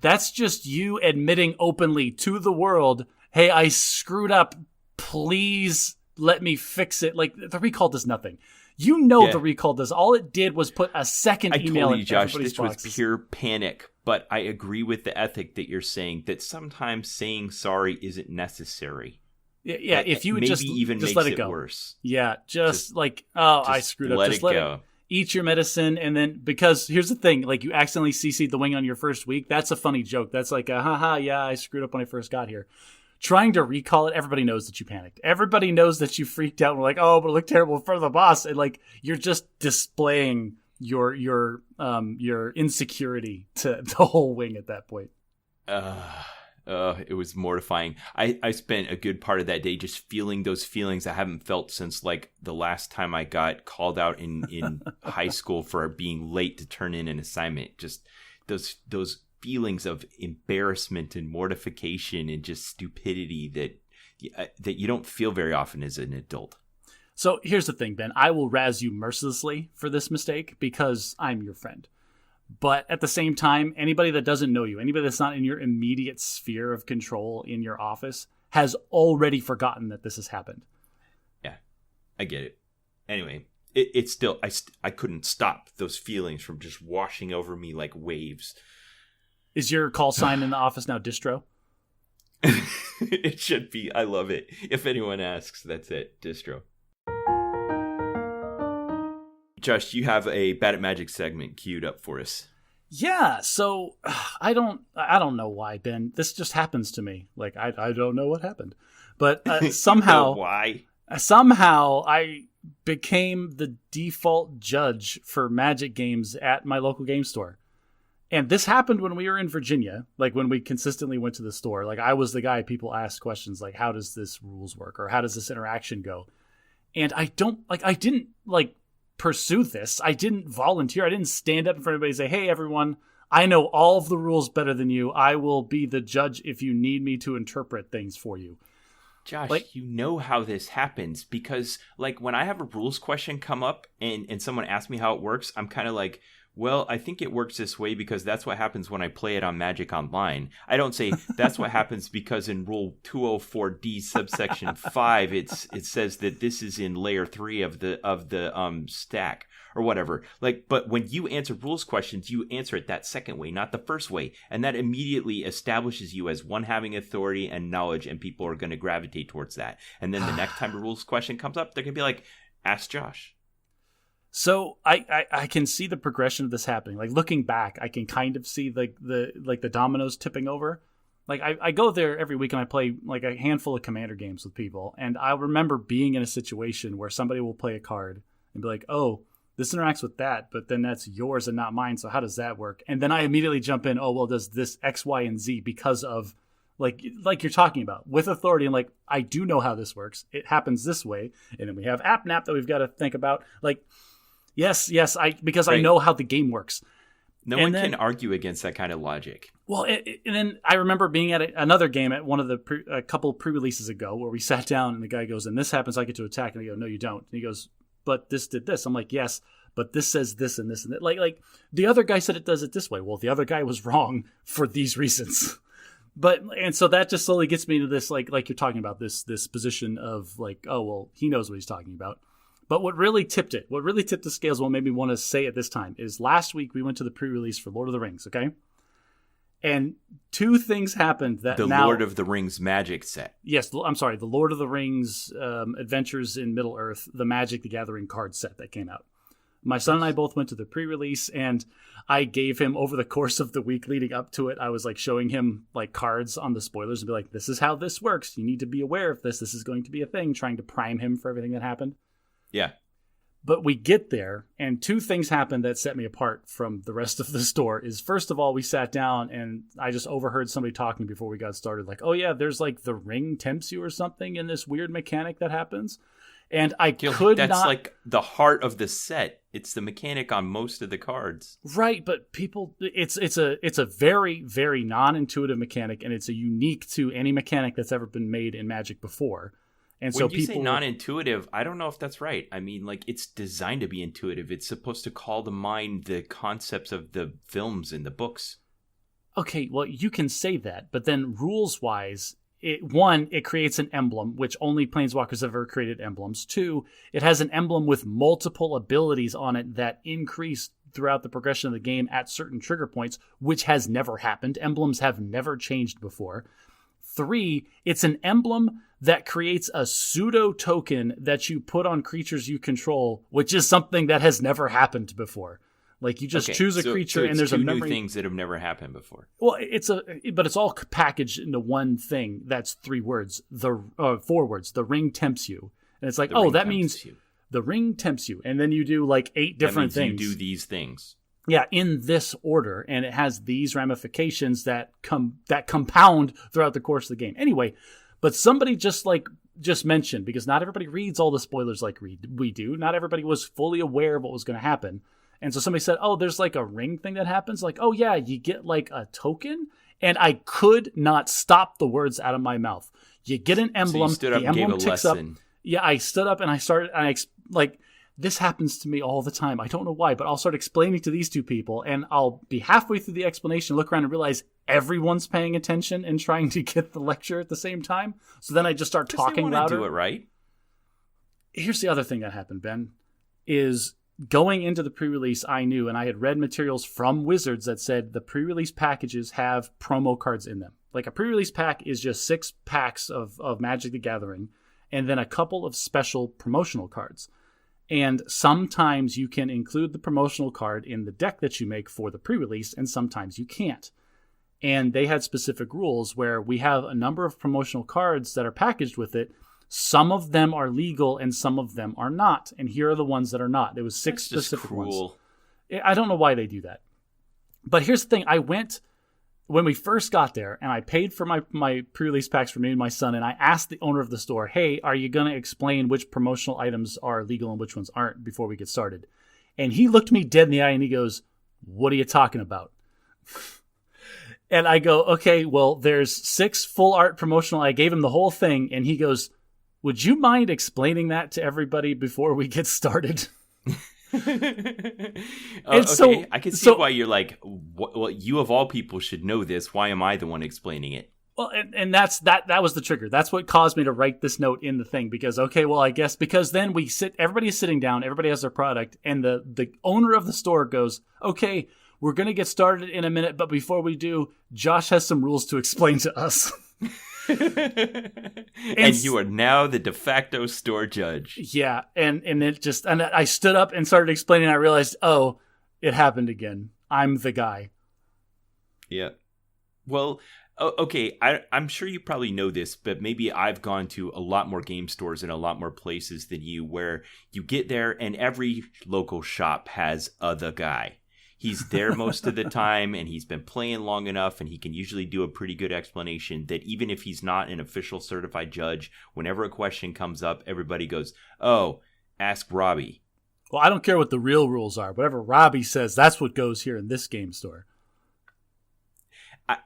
That's just you admitting openly to the world, hey, I screwed up. Please let me fix it. Like, the recall does nothing. The recall does. All it did was put a second email in Josh, everybody's this boxes. was pure panic. But I agree with the ethic that you're saying, that sometimes saying sorry isn't necessary. Yeah, if you would maybe just even just makes let it it go. worse. Yeah, just I screwed up. Just let it eat your medicine, and then, because here's the thing, like, you accidentally CC'd the Wing on your first week. That's a funny joke. That's like yeah, I screwed up when I first got here. Trying to recall it, everybody knows that you panicked. Everybody knows that you freaked out and were like, oh, but it looked terrible in front of the boss. And like, you're just displaying your insecurity to the whole Wing at that point. It was mortifying. I spent a good part of that day just feeling those feelings I haven't felt since like the last time I got called out in high school for being late to turn in an assignment. Just those feelings of embarrassment and mortification and just stupidity that you don't feel very often as an adult. So here's the thing, Ben. I will razz you mercilessly for this mistake because I'm your friend. But at the same time, anybody that doesn't know you, anybody that's not in your immediate sphere of control in your office, has already forgotten that this has happened. Yeah, I get it. Anyway, it's still, I couldn't stop those feelings from just washing over me like waves. Is your call sign in the office now distro? It should be. I love it. If anyone asks, that's it. Distro. Josh, you have a Bad at Magic segment queued up for us. Yeah, so I don't know why, Ben. This just happens to me. Like, I don't know what happened. But somehow... why? Somehow I became the default judge for Magic games at my local game store. And this happened when we were in Virginia, like when we consistently went to the store. Like, I was the guy people asked questions like, how does this rules work? Or how does this interaction go? And I didn't pursue this. I didn't volunteer. I didn't stand up in front of everybody and say, hey, everyone, I know all of the rules better than you. I will be the judge if you need me to interpret things for you. Josh, you know how this happens because, like, when I have a rules question come up and someone asks me how it works, I'm kind of like, well, I think it works this way because that's what happens when I play it on Magic Online. I don't say that's what happens because in Rule 204D subsection 5, it says that this is in layer 3 of the stack or whatever. Like, but when you answer rules questions, you answer it that second way, not the first way, and that immediately establishes you as one having authority and knowledge, and people are going to gravitate towards that. And then the next time a rules question comes up, they're going to be like, "Ask Josh." So I can see the progression of this happening. Like, looking back, I can kind of see the dominoes tipping over. Like, I go there every week and I play like a handful of Commander games with people. And I remember being in a situation where somebody will play a card and be like, oh, this interacts with that, but then that's yours and not mine. So how does that work? And then I immediately jump in. Oh, well, does this X, Y, and Z because of like you're talking about with authority? And like, I do know how this works. It happens this way. And then we have AppNap that we've got to think about. Like, yes, because right. I know how the game works. No one can argue against that kind of logic. Well, and then I remember being at another game at one of a couple pre-releases ago where we sat down and the guy goes, and this happens, I get to attack. And I go, no, you don't. And he goes, but this did this. I'm like, yes, but this says this and this and that. Like the other guy said it does it this way. Well, the other guy was wrong for these reasons. And so that just slowly gets me to this, like you're talking about this position of like, oh, well, he knows what he's talking about. But what really tipped the scales, what made me want to say it this time, is last week we went to the pre-release for Lord of the Rings, okay? And two things happened that the Lord of the Rings Magic set. Yes, I'm sorry, the Lord of the Rings Adventures in Middle-earth, the Magic the Gathering card set that came out. My son and I both went to the pre-release, and I gave him, over the course of the week leading up to it, I was like showing him like cards on the spoilers and be like, this is how this works. You need to be aware of this. This is going to be a thing, trying to prime him for everything that happened. Yeah. But we get there, and two things happened that set me apart from the rest of the store. Is first of all, we sat down, and I just overheard somebody talking before we got started, like, oh yeah, there's like the ring tempts you or something in this weird mechanic that happens. And that's like the heart of the set. It's the mechanic on most of the cards. Right, but people, it's a very, very non-intuitive mechanic, and it's a unique to any mechanic that's ever been made in Magic before. And when you say non-intuitive, I don't know if that's right. I mean, like, it's designed to be intuitive. It's supposed to call to mind the concepts of the films and the books. Okay, well, you can say that, but then rules-wise, it creates an emblem, which only Planeswalkers have ever created emblems. 2, it has an emblem with multiple abilities on it that increase throughout the progression of the game at certain trigger points, which has never happened. Emblems have never changed before. 3, it's an emblem that creates a pseudo token that you put on creatures you control, which is something that has never happened before. Like you just choose a creature and there's two a memory. New things that have never happened before. Well, but it's all packaged into one thing. That's 3 words. 4 words. The ring tempts you, and it's like, that means the ring tempts you, and then you do like 8 different things. You do these things. Yeah, in this order, and it has these ramifications that compound throughout the course of the game. Anyway, but somebody just mentioned, because not everybody reads all the spoilers like we do. Not everybody was fully aware of what was going to happen. And so somebody said, oh, there's like a ring thing that happens. Like, oh yeah, you get like a token. And I could not stop the words out of my mouth. You get an emblem. So you stood up and gave a lesson. Yeah, I stood up and I started, this happens to me all the time. I don't know why, but I'll start explaining to these two people, and I'll be halfway through the explanation, look around and realize everyone's paying attention and trying to get the lecture at the same time. So then I just start talking louder. Do it right. Here's the other thing that happened, Ben, is going into the pre-release, I knew, and I had read materials from Wizards that said the pre-release packages have promo cards in them. Like a pre-release pack is just 6 packs of Magic the Gathering, and then a couple of special promotional cards. And sometimes you can include the promotional card in the deck that you make for the pre-release, and sometimes you can't. And they had specific rules where we have a number of promotional cards that are packaged with it. Some of them are legal and some of them are not. And here are the ones that are not. There was 6 specific ones. I don't know why they do that. But here's the thing. I went when we first got there, and I paid for my pre-release packs for me and my son, and I asked the owner of the store, hey, are you going to explain which promotional items are legal and which ones aren't before we get started? And he looked me dead in the eye and he goes, what are you talking about? And I go, okay, well, there's 6 full art promotional. I gave him the whole thing, and he goes, would you mind explaining that to everybody before we get started? Okay, so, I can see why you're like, well, you of all people should know this. Why am I the one explaining it? Well, and that was the trigger. That's what caused me to write this note in the thing, because, okay, well, I guess because then everybody is sitting down, everybody has their product, and the owner of the store goes, okay, we're going to get started in a minute, but before we do, Josh has some rules to explain to us. And you are now the de facto store judge. Yeah, and I stood up and started explaining. I realized, oh, it happened again. I'm the guy. Yeah. Well, Oh, okay, I'm sure you probably know this, but maybe I've gone to a lot more game stores in a lot more places than you, where you get there and every local shop has the guy. He's there most of the time, and he's been playing long enough, and he can usually do a pretty good explanation that even if he's not an official certified judge, whenever a question comes up, everybody goes, "Oh, ask Robbie." Well, I don't care what the real rules are. Whatever Robbie says, that's what goes here in this game store.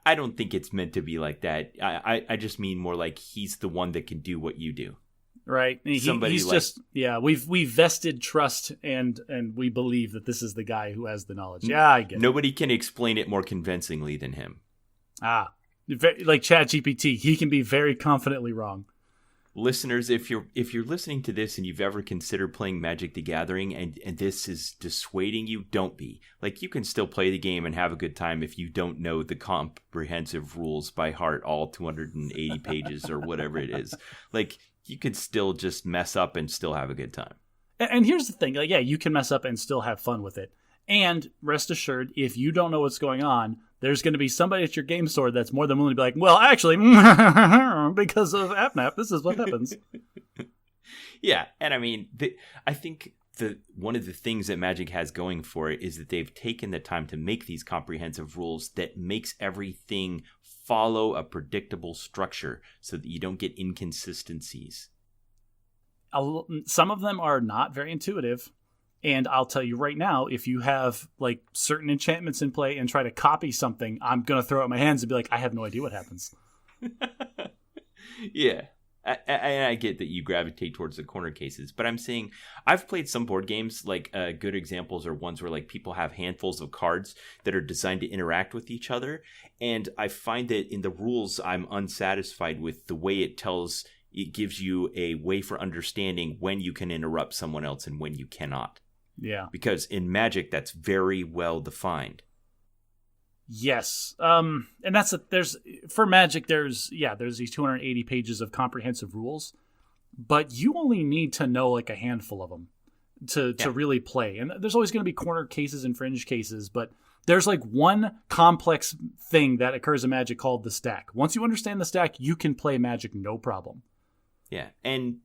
I don't think it's meant to be like that. I just mean more like he's the one that can do what you do. Right. He's like, just, we've vested trust and we believe that this is the guy who has the knowledge. Yeah, I get it. Nobody can explain it more convincingly than him. Like ChatGPT, he can be very confidently wrong. Listeners, if you're listening to this and you've ever considered playing Magic the Gathering and this is dissuading you, don't be. Like, you can still play the game and have a good time if you don't know the comprehensive rules by heart, all 280 pages or whatever it is. Like, you could still just mess up and still have a good time. And here's the thing. Like, yeah, you can mess up and still have fun with it. And rest assured, if you don't know what's going on, there's going to be somebody at your game store that's more than willing to be like, well, actually, because of AppNap, this is what happens. Yeah, and I mean, I think one of the things that Magic has going for it is that they've taken the time to make these comprehensive rules that makes everything follow a predictable structure so that you don't get inconsistencies. Some of them are not very intuitive. And I'll tell you right now, if you have like certain enchantments in play and try to copy something, I'm going to throw out my hands and be like, I have no idea what happens. Yeah. I get that you gravitate towards the corner cases, but I'm saying I've played some board games, like good examples are ones where like people have handfuls of cards that are designed to interact with each other. And I find that in the rules, I'm unsatisfied with the way it gives you a way for understanding when you can interrupt someone else and when you cannot. Yeah. Because in Magic, that's very well defined. Yes. And for Magic, there's these 280 pages of comprehensive rules, but you only need to know like a handful of them to really play. And there's always going to be corner cases and fringe cases, but there's like one complex thing that occurs in Magic called the stack. Once you understand the stack, you can play Magic no problem. Yeah. And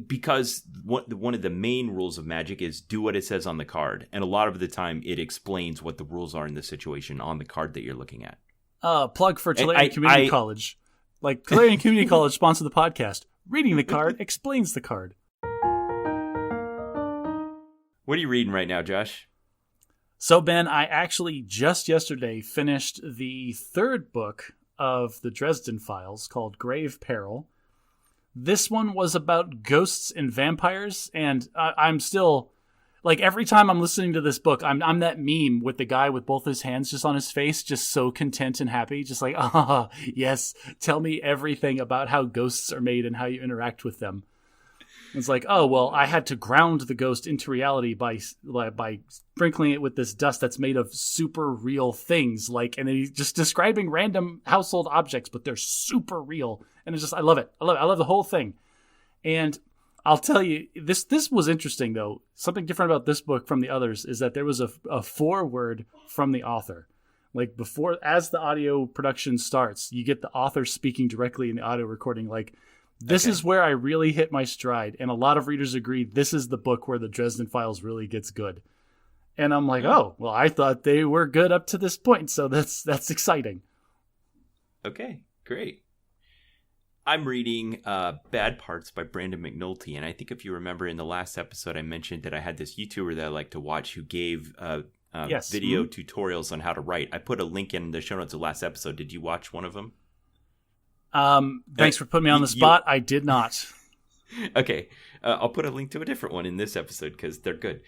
because one of the main rules of Magic is do what it says on the card. And a lot of the time it explains what the rules are in the situation on the card that you're looking at. Plug for Tolarian Community College. Like, Tolarian Community College sponsored the podcast. Reading the card explains the card. What are you reading right now, Josh? So, Ben, I actually just yesterday finished the third book of the Dresden Files called Grave Peril. This one was about ghosts and vampires, and I'm still, like, every time I'm listening to this book, I'm that meme with the guy with both his hands just on his face, just so content and happy, just like, yes, tell me everything about how ghosts are made and how you interact with them. It's like, oh, well, I had to ground the ghost into reality by sprinkling it with this dust that's made of super real things, and then he's just describing random household objects, but they're super real. And it's just, I love it. I love the whole thing. And I'll tell you, this was interesting, though. Something different about this book from the others is that there was a foreword from the author. Like, before, as the audio production starts, you get the author speaking directly in the audio recording, like, this is where I really hit my stride. And a lot of readers agree this is the book where the Dresden Files really gets good. And I'm like, oh, well, I thought they were good up to this point. So that's exciting. Okay, great. I'm reading Bad Parts by Brandon McNulty. And I think if you remember in the last episode, I mentioned that I had this YouTuber that I like to watch who gave video tutorials on how to write. I put a link in the show notes of the last episode. Did you watch one of them? Thanks for putting me on the spot. I did not. Okay. I'll put a link to a different one in this episode because they're good.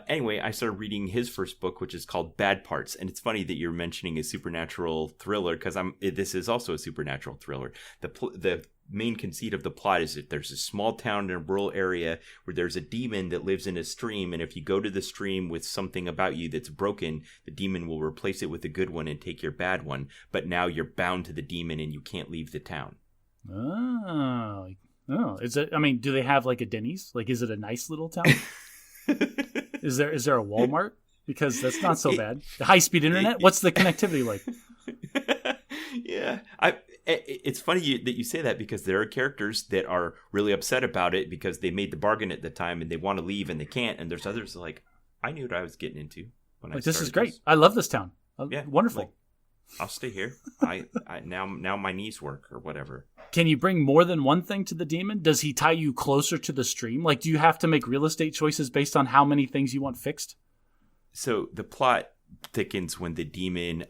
Anyway, I started reading his first book, which is called Bad Parts. And it's funny that you're mentioning a supernatural thriller because this is also a supernatural thriller. The main conceit of the plot is that there's a small town in a rural area where there's a demon that lives in a stream. And if you go to the stream with something about you that's broken, the demon will replace it with a good one and take your bad one. But now you're bound to the demon and you can't leave the town. Oh, is it? I mean, do they have like a Denny's? Like, is it a nice little town? Is there a Walmart? Because that's not so bad. The high-speed internet. What's the connectivity like? Yeah, it's funny that you say that, because there are characters that are really upset about it because they made the bargain at the time and they want to leave and they can't, and there's others like, I knew what I was getting into when I started. This is great. I love this town. Yeah, wonderful. Like, I'll stay here. I now my knees work or whatever. Can you bring more than one thing to the demon? Does he tie you closer to the stream? Like, do you have to make real estate choices based on how many things you want fixed? So the plot thickens when the demon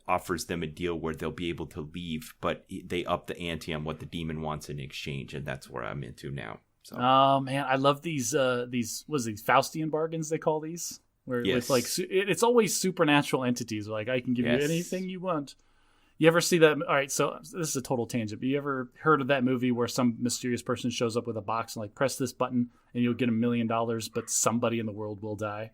offers them a deal where they'll be able to leave, but they up the ante on what the demon wants in exchange, and that's where I'm into now. So. Oh man, I love these Faustian bargains, they call these, where Yes. it's like it's always supernatural entities. Like, I can give Yes. you anything you want. You ever see that? All right, so this is a total tangent, but you ever heard of that movie where some mysterious person shows up with a box and like, press this button and you'll get $1 million, but somebody in the world will die?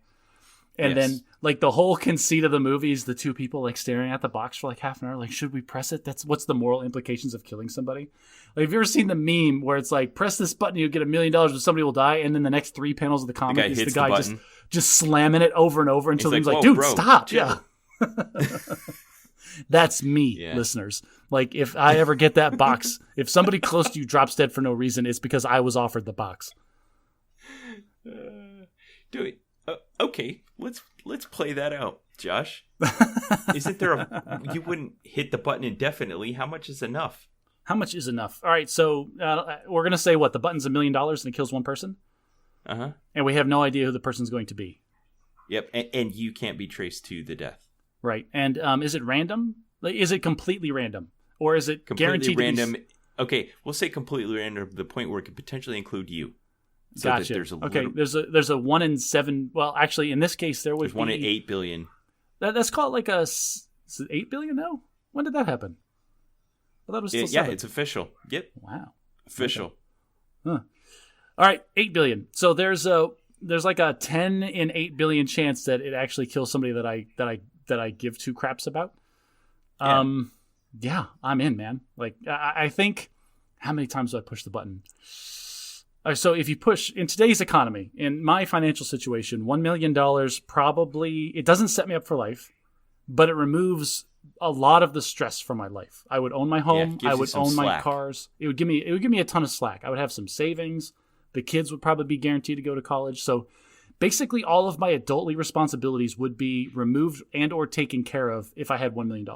And Yes. then, like, the whole conceit of the movie is the two people, like, staring at the box for, like, half an hour. Like, should we press it? What's the moral implications of killing somebody? Like, have you ever seen the meme where it's like, press this button, you'll get $1 million, but somebody will die, and then the next 3 panels of the comic guy is hits the guy the button. just slamming it over and over until He's he's like, like, "Whoa, dude, bro, stop. chill." Yeah. That's me, Yeah. listeners. Like, if I ever get that box, if somebody close to you drops dead for no reason, it's because I was offered the box. Do it. Okay, let's play that out, Josh. Isn't there you wouldn't hit the button indefinitely? How much is enough? How much is enough? All right, so we're going to say what? The button's $1 million and it kills one person? Uh-huh. And we have no idea who the person's going to be. Yep, and you can't be traced to the death. Right. And is it random? Like, is it completely random? Or is it Completely guaranteed random. to be... Okay, we'll say completely random to the point where it could potentially include you. So Gotcha. that there's a okay, little, there's a 1 in 7... Well, actually, in this case, there would there's 1 in be... 8 billion. That's called like a... Is it 8 billion now? When did that happen? I thought it was still 7. It's official. Yep. Wow. Official. Okay. Huh. All right, 8 billion. So there's like a 10 in 8 billion chance that it actually kills somebody that I give two craps about. Yeah. Yeah, I'm in, man. Like, I think, how many times do I push the button? So if you push, in today's economy, in my financial situation, $1 million probably, it doesn't set me up for life, but it removes a lot of the stress from my life. I would own my home. gives I you would some own my slack. cars. It would give me a ton of slack. I would have some savings. The kids would probably be guaranteed to go to college. So basically all of my adultly responsibilities would be removed and or taken care of if I had $1 million.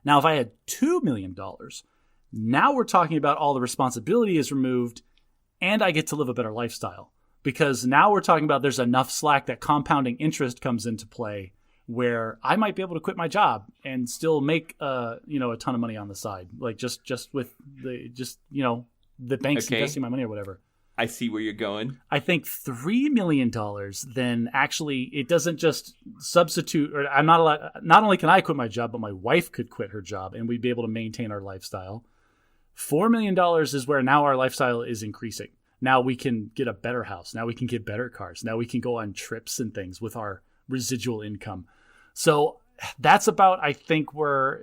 Now, if I had $2 million, now we're talking about all the responsibility is removed and I get to live a better lifestyle. Because now we're talking about there's enough slack that compounding interest comes into play where I might be able to quit my job and still make a ton of money on the side. Like just with the banks Okay. investing my money or whatever. I see where you're going. I think $3 million then actually it doesn't just substitute, or I'm not allowed, not only can I quit my job, but my wife could quit her job and we'd be able to maintain our lifestyle. $4 million is where now our lifestyle is increasing. Now we can get a better house. Now we can get better cars. Now we can go on trips and things with our residual income. So that's about, I think the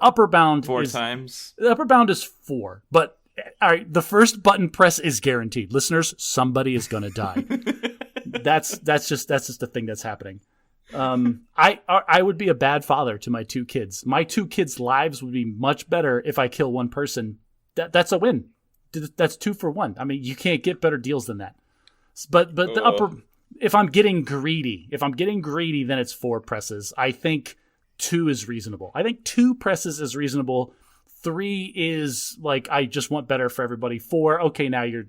upper bound 4 is, times. the upper bound is 4, but all right, the first button press is guaranteed. Listeners, somebody is going to die. That's just the thing that's happening. I would be a bad father to my 2 kids. My 2 kids' lives would be much better if I kill one person. That's a win. That's 2 for 1. I mean, you can't get better deals than that. But the upper, if I'm getting greedy, then it's 4 presses. I think 2 is reasonable. I think 2 presses is reasonable. 3 is like, I just want better for everybody. 4, okay, now you're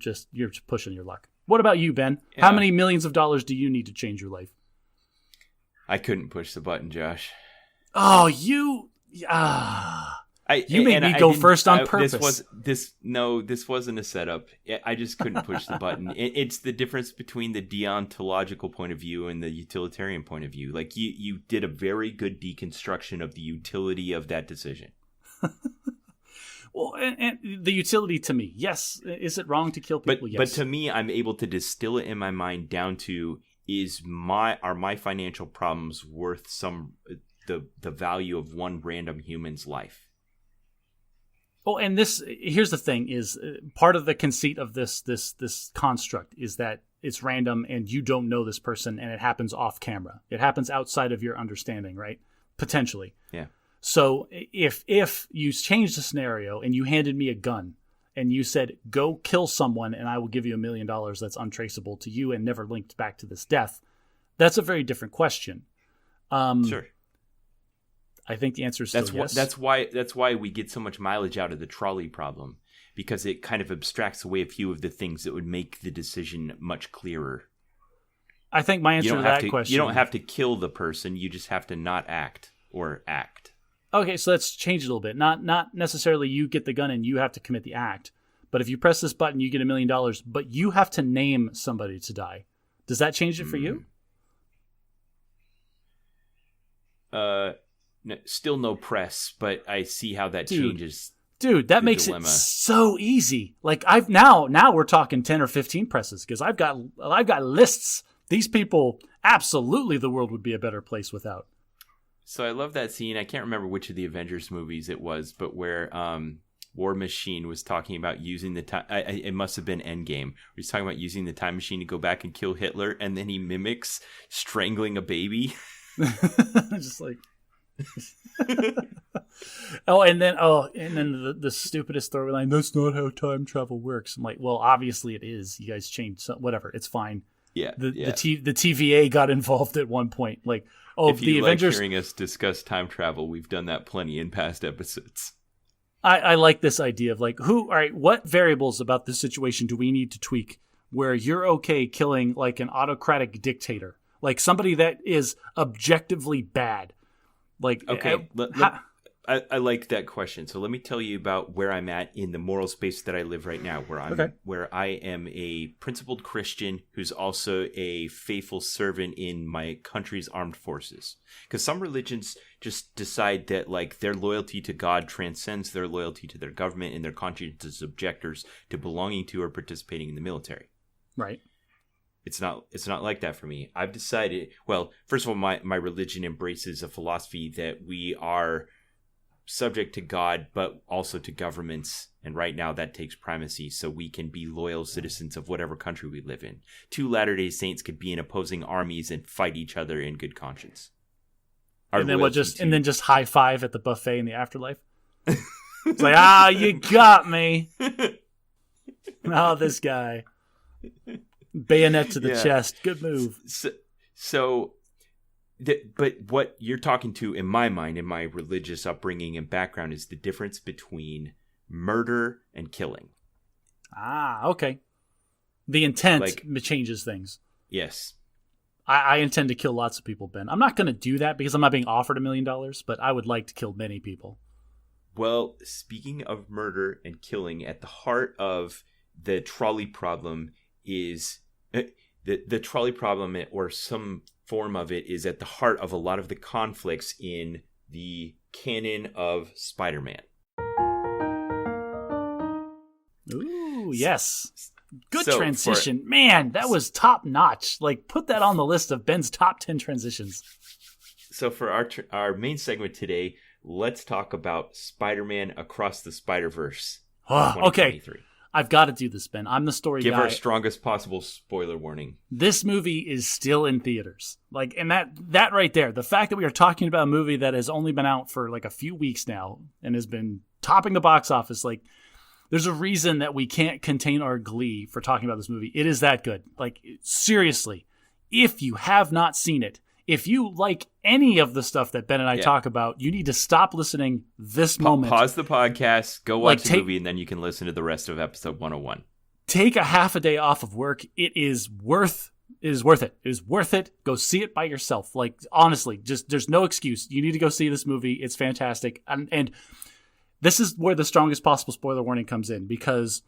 pushing your luck. What about you, Ben? Yeah. How many millions of dollars do you need to change your life? I couldn't push the button, Josh. Oh, you made me go first on purpose. This wasn't a setup. I just couldn't push the button. It's the difference between the deontological point of view and the utilitarian point of view. Like you did a very good deconstruction of the utility of that decision. Well, and the utility to me, yes. Is it wrong to kill people? Yes. But to me, I'm able to distill it in my mind down to are my financial problems worth the value of one random human's life? Oh, and here's the thing: is part of the conceit of this construct is that it's random and you don't know this person, and it happens off camera. It happens outside of your understanding, right? Potentially. Yeah. So if you changed the scenario and you handed me a gun and you said, go kill someone and I will give you $1 million that's untraceable to you and never linked back to this death, that's a very different question. Sure. I think the answer is still yes. That's why we get so much mileage out of the trolley problem, because it kind of abstracts away a few of the things that would make the decision much clearer. I think my answer to that question... You don't have to kill the person. You just have to not act or act. Okay, so let's change it a little bit. Not necessarily you get the gun and you have to commit the act. But if you press this button, you get $1 million, but you have to name somebody to die. Does that change it for you? Still no press, but I see how that changes. Dude, that makes it so easy. Like now we're talking 10 or 15 presses because I've got lists. These people, absolutely the world would be a better place without. So I love that scene. I can't remember which of the Avengers movies it was, but where War Machine was talking about using the time. It must have been Endgame. He's talking about using the time machine to go back and kill Hitler, and then he mimics strangling a baby. Just like. and then the stupidest storyline. That's not how time travel works. I'm like, well, obviously it is. You guys changed whatever. It's fine. Yeah. The TVA got involved at one point. Like, if the you Avengers. Like hearing us discuss time travel, we've done that plenty in past episodes. I like this idea of like, all right, what variables about this situation do we need to tweak where you're okay killing like an autocratic dictator, like somebody that is objectively bad. Like, okay, I like that question. So let me tell you about where I'm at in the moral space that I live right now, where I am a principled Christian who's also a faithful servant in my country's armed forces. Because some religions just decide that like their loyalty to God transcends their loyalty to their government, and their conscience as objectors to belonging to or participating in the military. Right. It's not like that for me. I've decided, well, first of all, my religion embraces a philosophy that we are subject to God, but also to governments. And right now that takes primacy, so we can be loyal citizens of whatever country we live in. 2 Latter-day Saints could be in opposing armies and fight each other in good conscience. And then just high five at the buffet in the afterlife. It's like, you got me. Oh, this guy. Bayonet to the chest. Good move. But what you're talking to, in my mind, in my religious upbringing and background, is the difference between murder and killing. Okay. The intent changes things. Yes. I intend to kill lots of people, Ben. I'm not going to do that because I'm not being offered $1 million, but I would like to kill many people. Well, speaking of murder and killing, at the heart of the trolley problem is the trolley problem, or some form of it, is at the heart of a lot of the conflicts in the canon of Spider-Man. Ooh, yes. Good transition. Man, that was top notch. Like, put that on the list of Ben's top 10 transitions. So for our main segment today, let's talk about Spider-Man Across the Spider-Verse. Okay. I've got to do this, Ben. I'm the story guy. Give our strongest possible spoiler warning. This movie is still in theaters. Like, and that right there, the fact that we are talking about a movie that has only been out for like a few weeks now and has been topping the box office, like, there's a reason that we can't contain our glee for talking about this movie. It is that good. Like, seriously, if you have not seen it, if you like any of the stuff that Ben and I talk about, you need to stop listening this moment. Pause the podcast, go watch the movie, and then you can listen to the rest of episode 101. Take a half a day off of work. It is worth it. It is worth it. Go see it by yourself. Like, honestly, just there's no excuse. You need to go see this movie. It's fantastic. And this is where the strongest possible spoiler warning comes in, because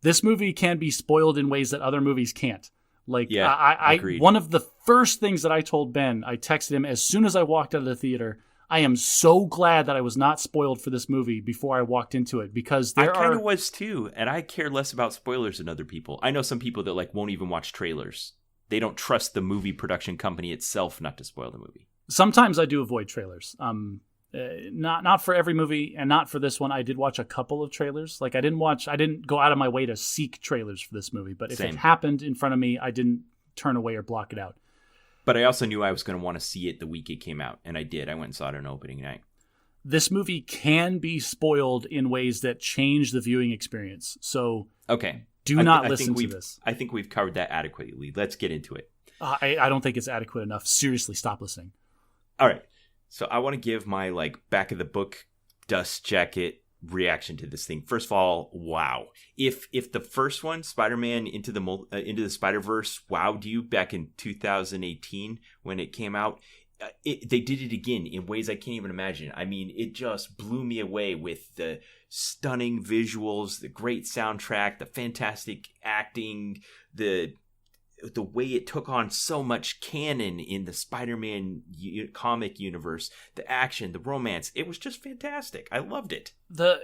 this movie can be spoiled in ways that other movies can't. Like, I one of the first things that I told Ben, I texted him as soon as I walked out of the theater, I am so glad that I was not spoiled for this movie before I walked into it, because I kind of was too, and I care less about spoilers than other people. I know some people that like won't even watch trailers. They don't trust the movie production company itself not to spoil the movie. Sometimes I do avoid trailers. Not for every movie, and not for this one. I did watch a couple of trailers. Like, I didn't go out of my way to seek trailers for this movie, but if it happened in front of me, I didn't turn away or block it out. But I also knew I was going to want to see it the week it came out, and I did. I went and saw it on opening night. this movie can be spoiled in ways that change the viewing experience. So okay, do not listen to this. I think we've covered that adequately. Let's get into it. I don't think it's adequate enough. Seriously, stop listening. All right. So I want to give my back of the book dust jacket reaction to this thing. First of all, wow. If the first one, Spider-Man into the Spider-Verse, wowed you back in 2018 when it came out, they did it again in ways I can't even imagine. I mean, it just blew me away with the stunning visuals, the great soundtrack, the fantastic acting, the way it took on so much canon in the Spider-Man comic universe, the action, the romance. It was just fantastic. I loved it. The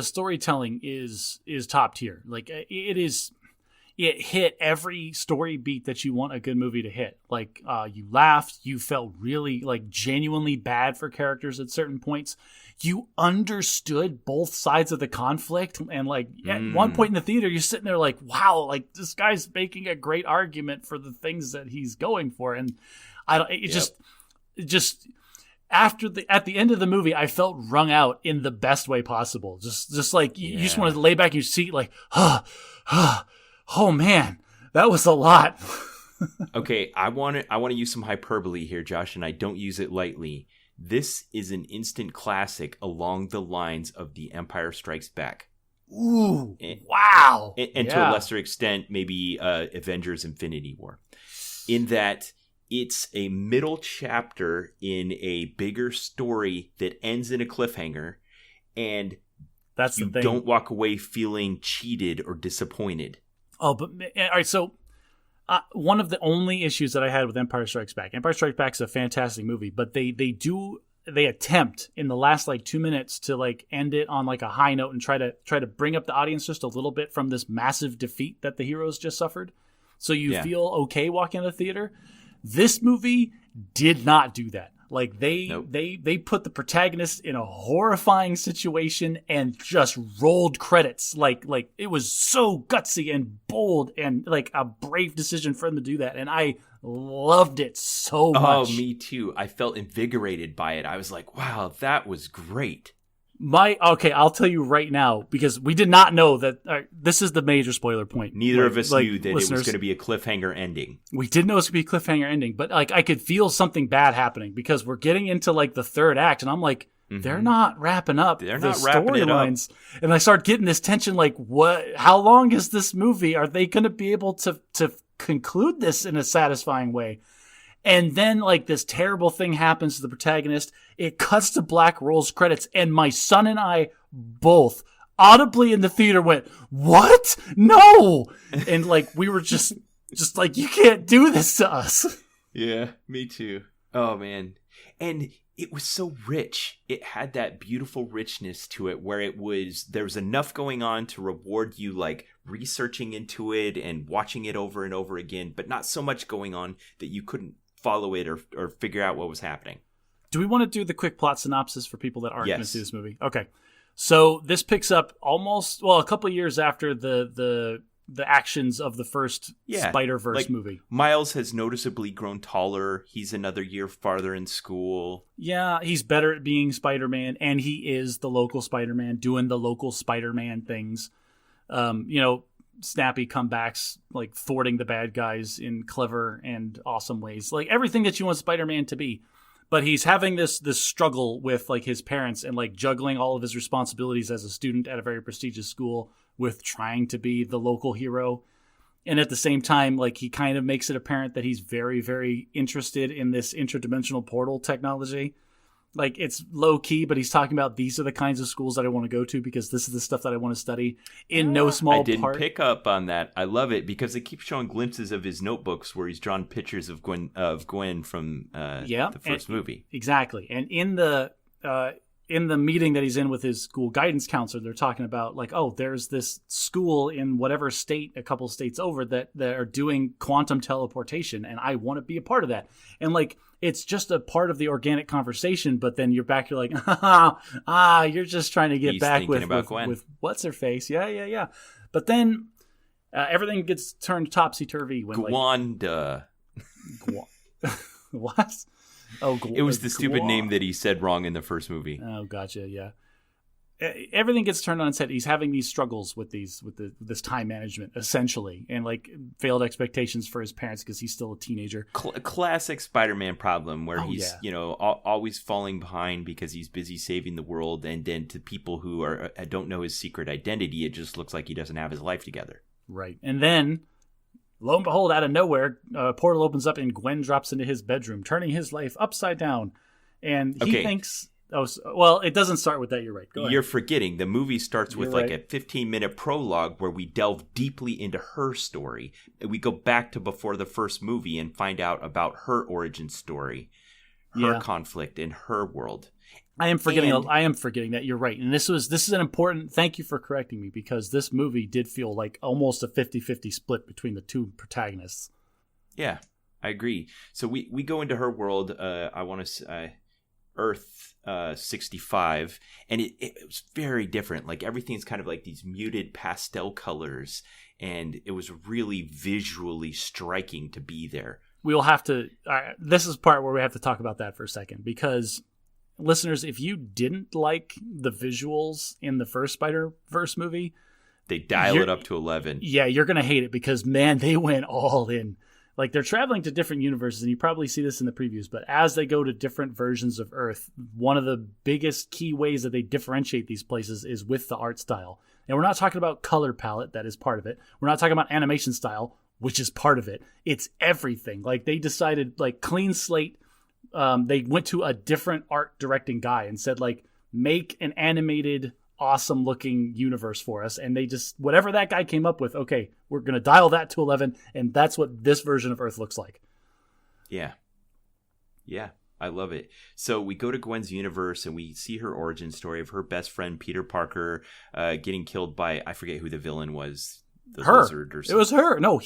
storytelling is top tier. Like, it hit every story beat that you want a good movie to hit. Like, you laughed, you felt really genuinely bad for characters at certain points. You understood both sides of the conflict, and at one point in the theater, you're sitting there like, wow, this guy's making a great argument for the things that he's going for. And at the end of the movie, I felt wrung out in the best way possible. You just want to lay back in your seat, oh man, that was a lot. Okay, I want to use some hyperbole here, Josh, and I don't use it lightly. This is an instant classic along the lines of The Empire Strikes Back. Ooh, wow. And to a lesser extent, maybe Avengers Infinity War. In that it's a middle chapter in a bigger story that ends in a cliffhanger, and that's you don't walk away feeling cheated or disappointed. Oh, but all right, so one of the only issues that I had with Empire Strikes Back is a fantastic movie, but they attempt in the last 2 minutes to end it on a high note and try to bring up the audience just a little bit from this massive defeat that the heroes just suffered, so you feel okay walking out of the theater. This movie did not do that. They put the protagonist in a horrifying situation and just rolled credits. It was so gutsy and bold and a brave decision for them to do that. And I loved it so much. Oh, me too. I felt invigorated by it. I was like, wow, that was great. I'll tell you right now, because we did not know that. This is the major spoiler point. Neither of us knew that it was going to be a cliffhanger ending. We didn't know it was going to be a cliffhanger ending, but I could feel something bad happening because we're getting into the third act, and I'm like, they're not wrapping up the storylines, and I start getting this tension. What? How long is this movie? Are they going to be able to conclude this in a satisfying way? And then this terrible thing happens to the protagonist. It cuts to black, rolls credits, and my son and I both audibly in the theater went, "What? No!" And we were just you can't do this to us. Yeah, me too. Oh man. And it was so rich. It had that beautiful richness to it where there was enough going on to reward you researching into it and watching it over and over again, but not so much going on that you couldn't follow it or figure out what was happening. Do we want to do the quick plot synopsis for people that aren't going to see this movie? Okay. So this picks up a couple of years after the actions of the first Spider-Verse movie. Miles has noticeably grown taller. He's another year farther in school. Yeah, he's better at being Spider-Man, and he is the local Spider-Man doing the local Spider-Man things. Snappy comebacks, thwarting the bad guys in clever and awesome ways. Everything that you want Spider-Man to be. But he's having this struggle with his parents and juggling all of his responsibilities as a student at a very prestigious school with trying to be the local hero. And at the same time, he kind of makes it apparent that he's very, very interested in this interdimensional portal technology. It's low key, but he's talking about these are the kinds of schools that I want to go to because this is the stuff that I want to study. In no small part, I didn't pick up on that. I love it because they keep showing glimpses of his notebooks where he's drawn pictures of Gwen from the first movie. Exactly, and in the meeting that he's in with his school guidance counselor, they're talking about there's this school in whatever state, a couple states over, that are doing quantum teleportation, and I want to be a part of that. And it's just a part of the organic conversation, but then you're back, you're you're just trying to get back with what's her face. Yeah. But then everything gets turned topsy-turvy when Gwanda. What? Oh, it was the stupid name that he said wrong in the first movie. Oh, gotcha. Yeah. Everything gets turned on its head. He's having these struggles with this time management, essentially, and like failed expectations for his parents because he's still a teenager. Classic Spider-Man problem where he's always falling behind because he's busy saving the world, and then to people who don't know his secret identity, it just looks like he doesn't have his life together. Right, and then lo and behold, out of nowhere, a portal opens up and Gwen drops into his bedroom, turning his life upside down, and he thinks. Oh, well, it doesn't start with that. You're right. Go ahead. You're forgetting. The movie starts with like a 15-minute prologue where we delve deeply into her story. We go back to before the first movie and find out about her origin story, her conflict in her world. I am forgetting that. You're right. And this is an important. Thank you for correcting me, because this movie did feel like almost a 50-50 split between the two protagonists. Yeah, I agree. So we go into her world. I want to say Earth 65, and it was very different. Like everything's kind of like these muted pastel colors, and it was really visually striking to be there. We will have to. This is part where we have to talk about that for a second, because listeners, if you didn't like the visuals in the first Spider-Verse movie, they dial it up to 11. Yeah, you're gonna hate it because man, they went all in. Like, they're traveling to different universes, and you probably see this in the previews, but as they go to different versions of Earth, one of the biggest key ways that they differentiate these places is with the art style. And we're not talking about color palette, that is part of it. We're not talking about animation style, which is part of it. It's everything. Like, they decided, like, clean slate. They went to a different art directing guy and said, like, make an animated, awesome looking universe for us, and they just, whatever that guy came up with, okay, we're gonna dial that to 11, and that's what this version of Earth looks like. Yeah I love it. So we go to Gwen's universe and we see her origin story of her best friend Peter Parker getting killed by, I forget who the villain was, the lizard or something. It was her. No,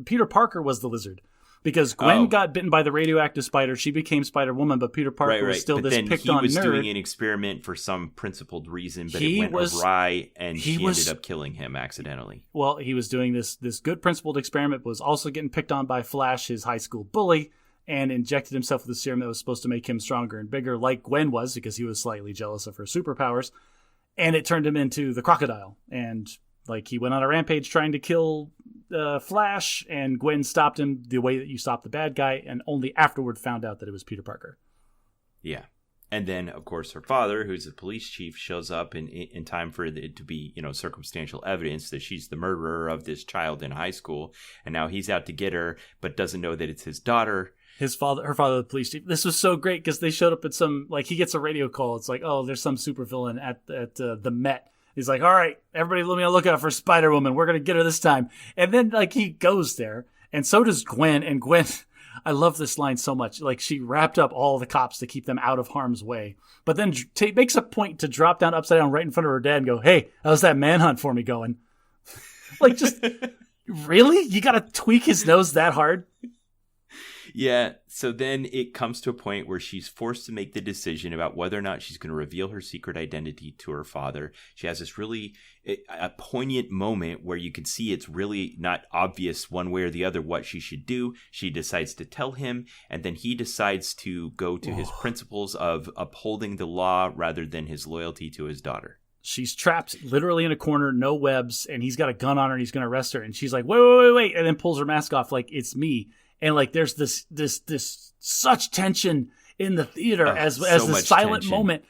Peter Parker was the lizard. Because Gwen got bitten by the radioactive spider, she became Spider-Woman, but Peter Parker was still this picked-on nerd. But then he was doing an experiment for some principled reason, but it went awry, and she ended up killing him accidentally. Well, he was doing this good principled experiment, but was also getting picked on by Flash, his high school bully, and injected himself with a serum that was supposed to make him stronger and bigger, like Gwen was, because he was slightly jealous of her superpowers. And it turned him into the Crocodile, and like he went on a rampage trying to kill Flash, and Gwen stopped him the way that you stop the bad guy, and only afterward found out that it was Peter Parker. Yeah. And then, of course, her father, who's the police chief, shows up in time for it to be, circumstantial evidence that she's the murderer of this child in high school. And now he's out to get her, but doesn't know that it's his daughter. Her father, the police chief. This was so great because they showed up at some, like, he gets a radio call. It's like, oh, there's some supervillain at the Met. He's like, all right, everybody let me look out for Spider-Woman. We're going to get her this time. And then, like, he goes there, and so does Gwen. And Gwen, I love this line so much. Like, she wrapped up all the cops to keep them out of harm's way. But then makes a point to drop down upside down right in front of her dad and go, hey, how's that manhunt for me going? Like, just, really? You got to tweak his nose that hard? Yeah, so then it comes to a point where she's forced to make the decision about whether or not she's going to reveal her secret identity to her father. She has this really a poignant moment where you can see it's really not obvious one way or the other what she should do. She decides to tell him, and then he decides to go to his principles of upholding the law rather than his loyalty to his daughter. She's trapped literally in a corner, no webs, and he's got a gun on her and he's going to arrest her. And she's like, wait, and then pulls her mask off like, it's me. And like, there's this such tension in the theater as this silent tension. Moment.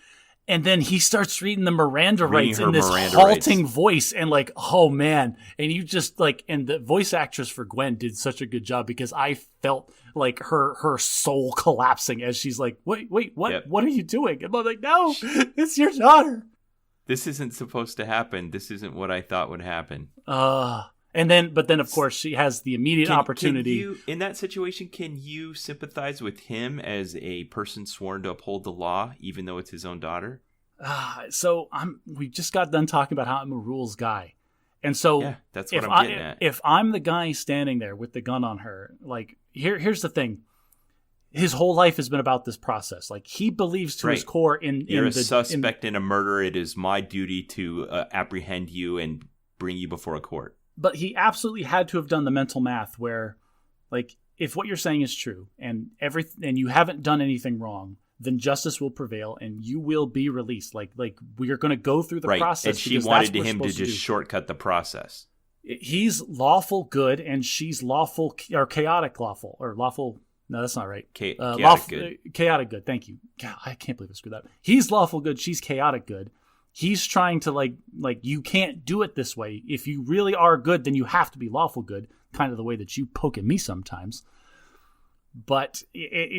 And then he starts reading the Miranda rights in this halting voice, and like, oh man. And you just like, and the voice actress for Gwen did such a good job because I felt like her soul collapsing as she's like, wait, what? Yep. What are you doing? And I'm like, no, it's your daughter. This isn't supposed to happen. This isn't what I thought would happen. But then, of course, she has the immediate opportunity. In that situation, can you sympathize with him as a person sworn to uphold the law, even though it's his own daughter? We just got done talking about how I'm a rules guy. And so yeah, that's what I'm getting at. If I'm the guy standing there with the gun on her, like, here's the thing. His whole life has been about this process. Like, he believes to his core You're a suspect in a murder. It is my duty to apprehend you and bring you before a court. But he absolutely had to have done the mental math where, like, if what you're saying is true and you haven't done anything wrong, then justice will prevail and you will be released. Like we are going to go through the process. And she wanted him to just shortcut the process. He's lawful good and she's lawful or chaotic lawful or lawful. No, that's not right. Chaotic good. Chaotic good. Thank you. God, I can't believe I screwed that up. He's lawful good. She's chaotic good. He's trying to like you can't do it this way. If you really are good, then you have to be lawful good. Kind of the way that you poke at me sometimes. But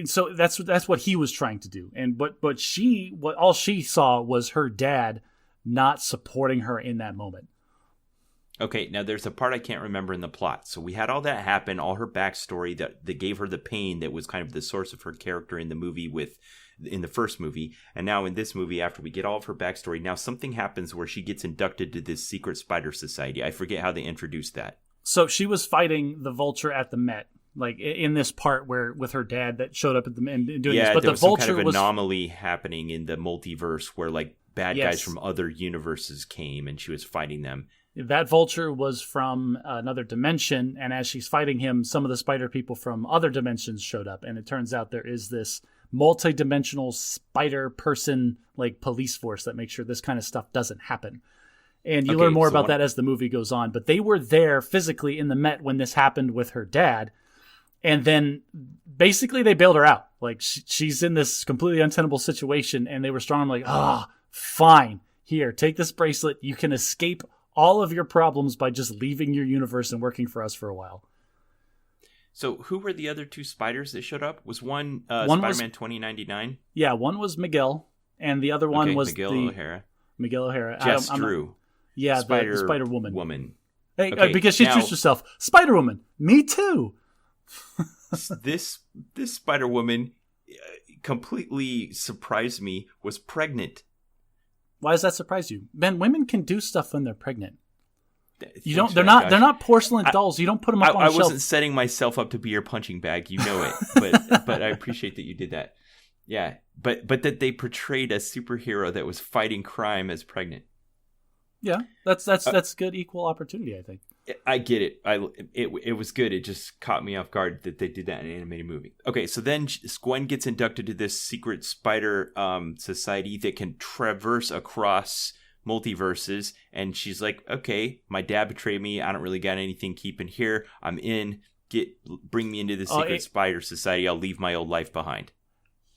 so that's what he was trying to do. And but all she saw was her dad not supporting her in that moment. Okay, now there's a part I can't remember in the plot. So we had all that happen, all her backstory that gave her the pain that was kind of the source of her character in the movie in the first movie. And now in this movie, after we get all of her backstory, now something happens where she gets inducted to this secret spider society. I forget how they introduced that. So she was fighting the Vulture at the Met, like in this part where with her dad that showed up at the and doing this. But there was some kind of anomaly happening in the multiverse where like bad guys from other universes came and she was fighting them. That Vulture was from another dimension, and as she's fighting him, some of the spider people from other dimensions showed up, and it turns out there is this multi-dimensional spider person like police force that makes sure this kind of stuff doesn't happen. And you learn more about that as the movie goes on, but they were there physically in the Met when this happened with her dad, and then basically they bailed her out. Like she's in this completely untenable situation, and they were strong like, fine, here, take this bracelet, you can escape all of your problems by just leaving your universe and working for us for a while. So who were the other two spiders that showed up? Was one Spider-Man 2099? Yeah, one was Miguel, and the other one was Miguel O'Hara. Miguel O'Hara. Jess Drew. Yeah, the Spider-Woman. Hey, because she introduced herself. Spider-Woman. Me too. This Spider-Woman completely surprised me, was pregnant. Why does that surprise you? Ben, women can do stuff when they're pregnant. They're not porcelain dolls. You don't put them up on a shelf. I wasn't setting myself up to be your punching bag. You know it. But I appreciate that you did that. Yeah. But that they portrayed a superhero that was fighting crime as pregnant. Yeah. That's good equal opportunity, I think. I get it. It was good. It just caught me off guard that they did that in an animated movie. Okay, so then Gwen gets inducted to this secret spider society that can traverse across multiverses, and she's like, okay, my dad betrayed me. I don't really got anything keeping here. I'm in. Bring me into the secret spider society. I'll leave my old life behind.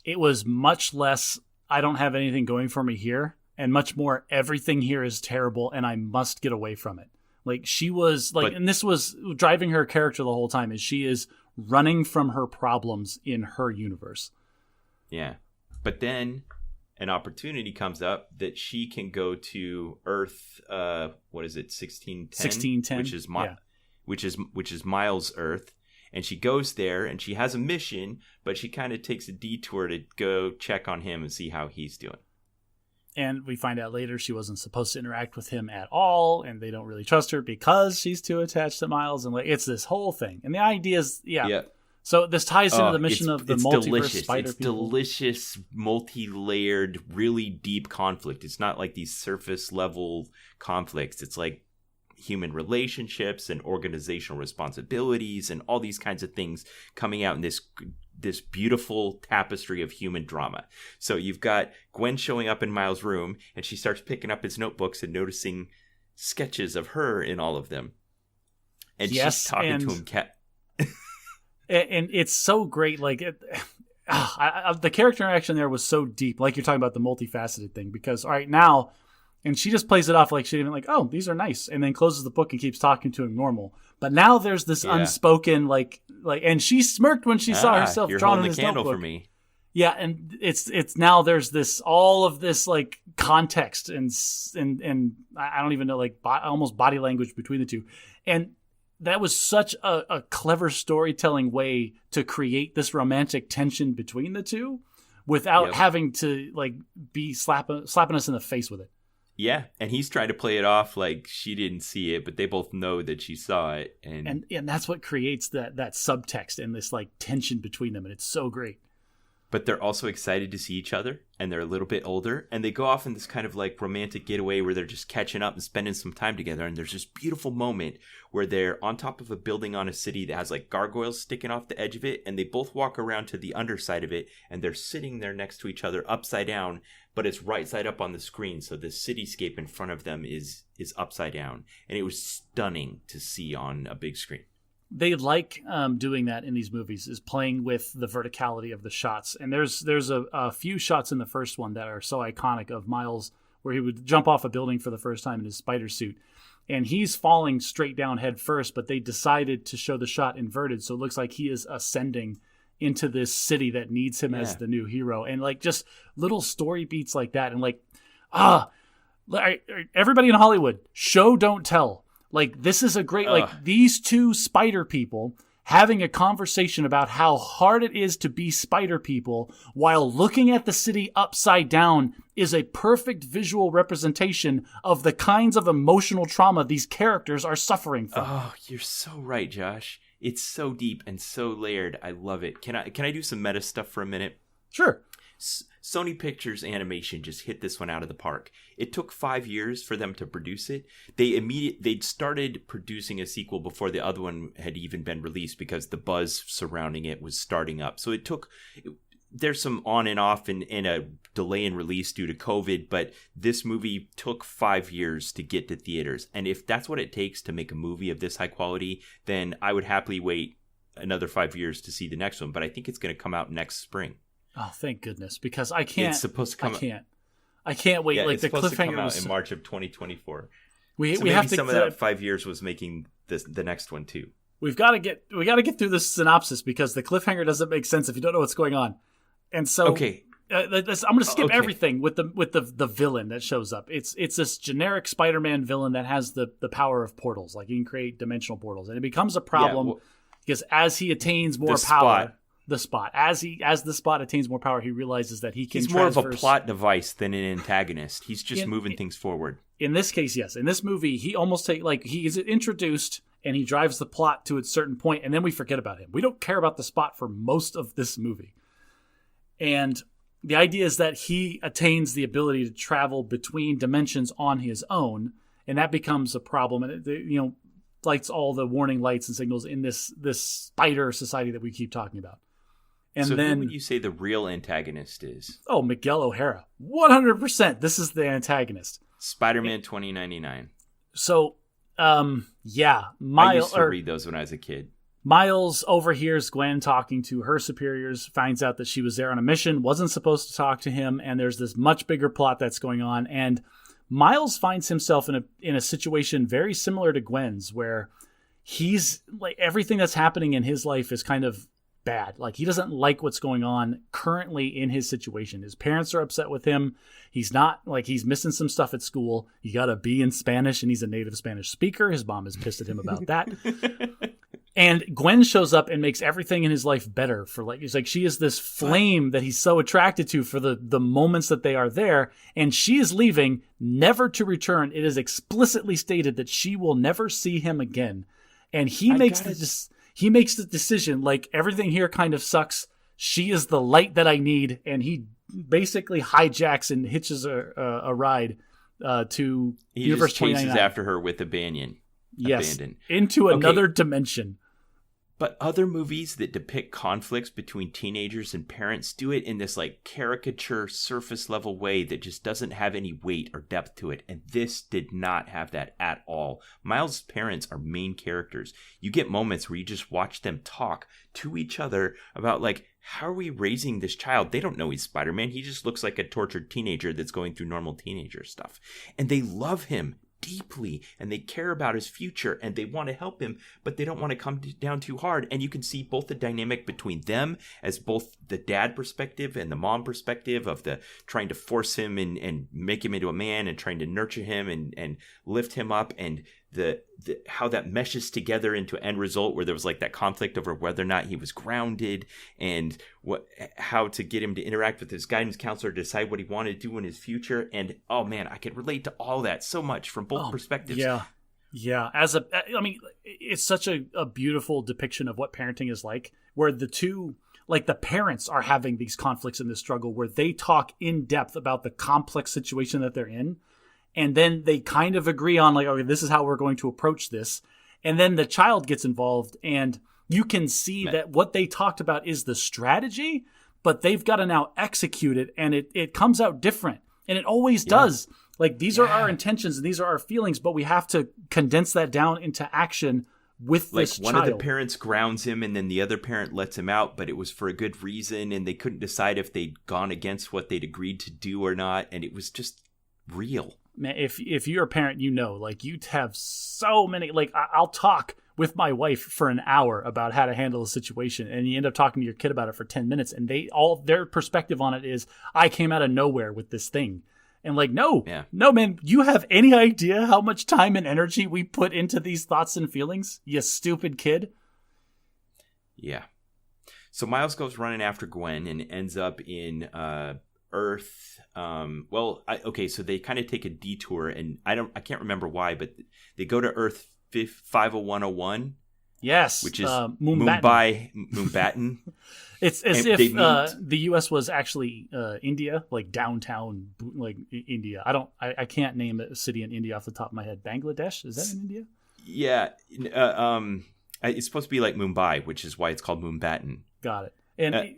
It was much less, I don't have anything going for me here, and much more, everything here is terrible, and I must get away from it. Like she was and this was driving her character the whole time, is she is running from her problems in her universe. Yeah. But then an opportunity comes up that she can go to Earth, 1610? 1610. Which is Miles' Earth. And she goes there and she has a mission, but she kind of takes a detour to go check on him and see how he's doing. And we find out later she wasn't supposed to interact with him at all, and they don't really trust her because she's too attached to Miles. And like it's this whole thing. And the idea is, So this ties into the mission of the multiverse spider people. It's delicious, multi-layered, really deep conflict. It's not like these surface-level conflicts. It's like human relationships and organizational responsibilities and all these kinds of things coming out in this beautiful tapestry of human drama. So you've got Gwen showing up in Miles' room, and she starts picking up his notebooks and noticing sketches of her in all of them. And she's talking to him. And it's so great. Like the character interaction there was so deep. Like you're talking about the multifaceted thing, because all right now, and she just plays it off like she didn't like, oh, these are nice, and then closes the book and keeps talking to him normal. But now there's this unspoken like, and she smirked when she saw herself drawn in his notebook. For me. Yeah, and it's now there's this all of this like context and I don't even know like almost body language between the two, and that was such a clever storytelling way to create this romantic tension between the two without having to like be slapping us in the face with it. Yeah, and he's trying to play it off like she didn't see it, but they both know that she saw it, and that's what creates that subtext and this like tension between them, and it's so great. but they're also excited to see each other, and they're a little bit older, and they go off in this kind of like romantic getaway where they're just catching up and spending some time together. And there's this beautiful moment where they're on top of a building on a city that has like gargoyles sticking off the edge of it, and they both walk around to the underside of it, and they're sitting there next to each other upside down, but it's right side up on the screen, so the cityscape in front of them is upside down, and it was stunning to see on a big screen. They like doing that in these movies, is playing with the verticality of the shots. And there's a few shots in the first one that are so iconic of Miles, where he would jump off a building for the first time in his spider suit, and he's falling straight down head first, but they decided to show the shot inverted, so it looks like he is ascending into this city that needs him as the new hero. And like just little story beats like that, and like everybody in Hollywood, show don't tell. Like, this is a great, like, these two spider people having a conversation about how hard it is to be spider people while looking at the city upside down is a perfect visual representation of the kinds of emotional trauma these characters are suffering from. Oh, you're so right, Josh. It's so deep and so layered. I love it. Can I do some meta stuff for a minute? Sure. Sony Pictures Animation just hit this one out of the park. It took 5 years for them to produce it. They'd started producing a sequel before the other one had even been released because the buzz surrounding it was starting up. So there's some on and off and a delay in release due to COVID, but this movie took 5 years to get to theaters. And if that's what it takes to make a movie of this high quality, then I would happily wait another 5 years to see the next one. But I think it's going to come out next spring. Oh, thank goodness, because I can't. It's supposed to come. I can't wait. Yeah, like it's the supposed cliffhanger to come out was in March of 2024. We maybe have to. Some of that 5 years was making the next one too. We got to get through this synopsis because the cliffhanger doesn't make sense if you don't know what's going on. And so, okay, I'm going to skip everything with the villain that shows up. It's this generic Spider-Man villain that has the power of portals, like he can create dimensional portals, and it becomes a problem because as he attains more power. The Spot. As the Spot attains more power, he realizes that he can. He's more of a plot device than an antagonist. He's just moving things forward. In this case, yes. In this movie, he almost he is introduced and he drives the plot to a certain point, and then we forget about him. We don't care about the Spot for most of this movie. And the idea is that he attains the ability to travel between dimensions on his own, and that becomes a problem. And it, lights all the warning lights and signals in this spider society that we keep talking about. And so then, who would you say the real antagonist is? Oh, Miguel O'Hara. 100%. This is the antagonist. Spider-Man 2099. So, yeah. I used to read those when I was a kid. Miles overhears Gwen talking to her superiors, finds out that she was there on a mission, wasn't supposed to talk to him, and there's this much bigger plot that's going on. And Miles finds himself in a situation very similar to Gwen's, where he's like everything that's happening in his life is kind of bad. Like he doesn't like what's going on currently in his situation. His parents are upset with him. He's missing some stuff at school. He got a B in Spanish and he's a native Spanish speaker. His mom is pissed at him about that. And Gwen shows up and makes everything in his life better she is this flame that he's so attracted to for the moments that they are there. And she is leaving never to return. It is explicitly stated that she will never see him again. And he makes the decision, like, everything here kind of sucks. She is the light that I need. And he basically hijacks and hitches a ride to Universe 2099. He just chases after her with abandon. Yes, into another dimension. But other movies that depict conflicts between teenagers and parents do it in this like caricature surface level way that just doesn't have any weight or depth to it. And this did not have that at all. Miles' parents are main characters. You get moments where you just watch them talk to each other about like, how are we raising this child? They don't know he's Spider-Man. He just looks like a tortured teenager that's going through normal teenager stuff. And they love him deeply, and they care about his future, and they want to help him, but they don't want to come down too hard. And you can see both the dynamic between them as both the dad perspective and the mom perspective of the trying to force him and make him into a man and trying to nurture him and lift him up, and the how that meshes together into an end result where there was like that conflict over whether or not he was grounded and how to get him to interact with his guidance counselor to decide what he wanted to do in his future. And oh man, I could relate to all that so much from both perspectives. Yeah. It's such a beautiful depiction of what parenting is like, where the two like the parents are having these conflicts in this struggle where they talk in depth about the complex situation that they're in. And then they kind of agree on like, okay, this is how we're going to approach this. And then the child gets involved and you can see that what they talked about is the strategy, but they've got to now execute it. And it comes out different. And it always does. Like these are our intentions and these are our feelings, but we have to condense that down into action with this child. Like one of the parents grounds him and then the other parent lets him out, but it was for a good reason. And they couldn't decide if they'd gone against what they'd agreed to do or not. And it was just real. Man, if you're a parent, you know, like you'd have so many, like I'll talk with my wife for an hour about how to handle a situation. And you end up talking to your kid about it for 10 minutes. And their perspective on it is, I came out of nowhere with this thing. And like, no, man, you have any idea how much time and energy we put into these thoughts and feelings? You stupid kid. Yeah. So Miles goes running after Gwen and ends up in Earth. So they kind of take a detour, and I can't remember why, but they go to Earth 50101. Yes, which is Moonbatten. It's as if the U.S. was actually India, like downtown, like India. I can't name a city in India off the top of my head. Bangladesh, is that in India? Yeah, it's supposed to be like Mumbai, which is why it's called Moonbatten. Got it. And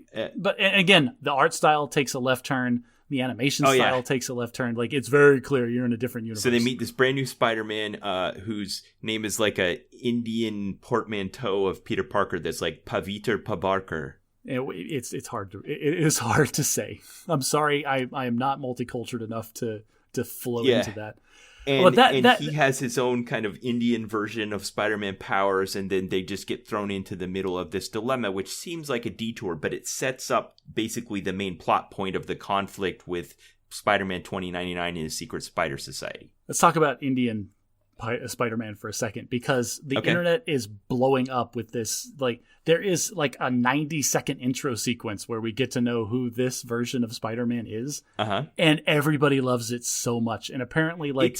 again, the art style takes a left turn. The animation style takes a left turn. Like it's very clear you're in a different universe. So they meet this brand new Spider-Man whose name is like a Indian portmanteau of Peter Parker. That's like Paviter Pabarkar. It's hard to it is hard to say. I'm sorry, I am not multicultural enough to flow into that. And he has his own kind of Indian version of Spider-Man powers, and then they just get thrown into the middle of this dilemma, which seems like a detour, but it sets up basically the main plot point of the conflict with Spider-Man 2099 and his Secret Spider Society. Let's talk about Indian Spider-Man for a second, because the internet is blowing up with this. Like, there is like a 90-second intro sequence where we get to know who this version of Spider-Man is, and everybody loves it so much. And apparently, like,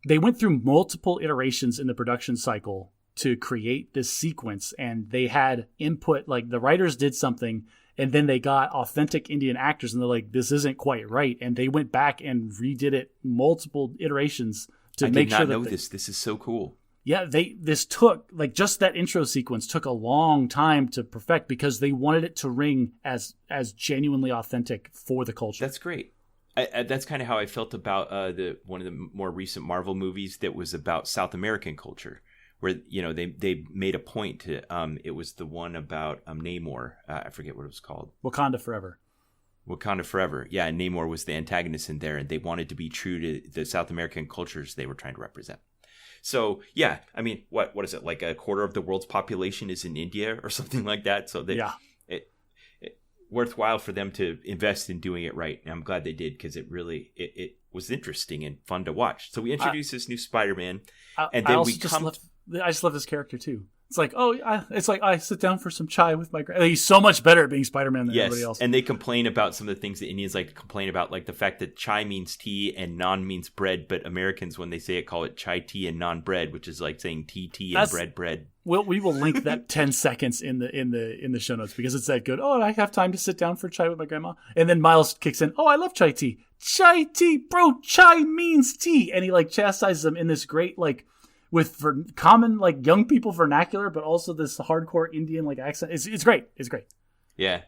they went through multiple iterations in the production cycle to create this sequence, and they had input. Like, the writers did something, and then they got authentic Indian actors, and they're like, this isn't quite right. And they went back and redid it multiple iterations to make sure that... I did not know this. This is so cool. Yeah, this took, like, just that intro sequence took a long time to perfect because they wanted it to ring as genuinely authentic for the culture. That's great. That's kind of how I felt about one of the more recent Marvel movies that was about South American culture, where, you know, they made a point to it was the one about Namor. I forget what it was called. Wakanda Forever. Yeah, and Namor was the antagonist in there, and they wanted to be true to the South American cultures they were trying to represent. So, yeah, I mean, what is it? Like a quarter of the world's population is in India or something like that. So it worthwhile for them to invest in doing it right. And I'm glad they did, because it really it was interesting and fun to watch. So we introduced this new Spider-Man, and then I just love this character too. It's like, I sit down for some chai with my grandma. He's so much better at being Spider-Man than everybody else. And they complain about some of the things that Indians like to complain about, like the fact that chai means tea and naan means bread, but Americans, when they say it, call it chai tea and naan bread, which is like saying tea and bread. We will link that 10 seconds in the show notes, because it's that good. Oh, I have time to sit down for chai with my grandma. And then Miles kicks in, I love chai tea. Chai tea, bro, chai means tea. And he like chastises them in this great, like, with common, like, young people vernacular, but also this hardcore Indian, like, accent. It's great. It's great. Yeah.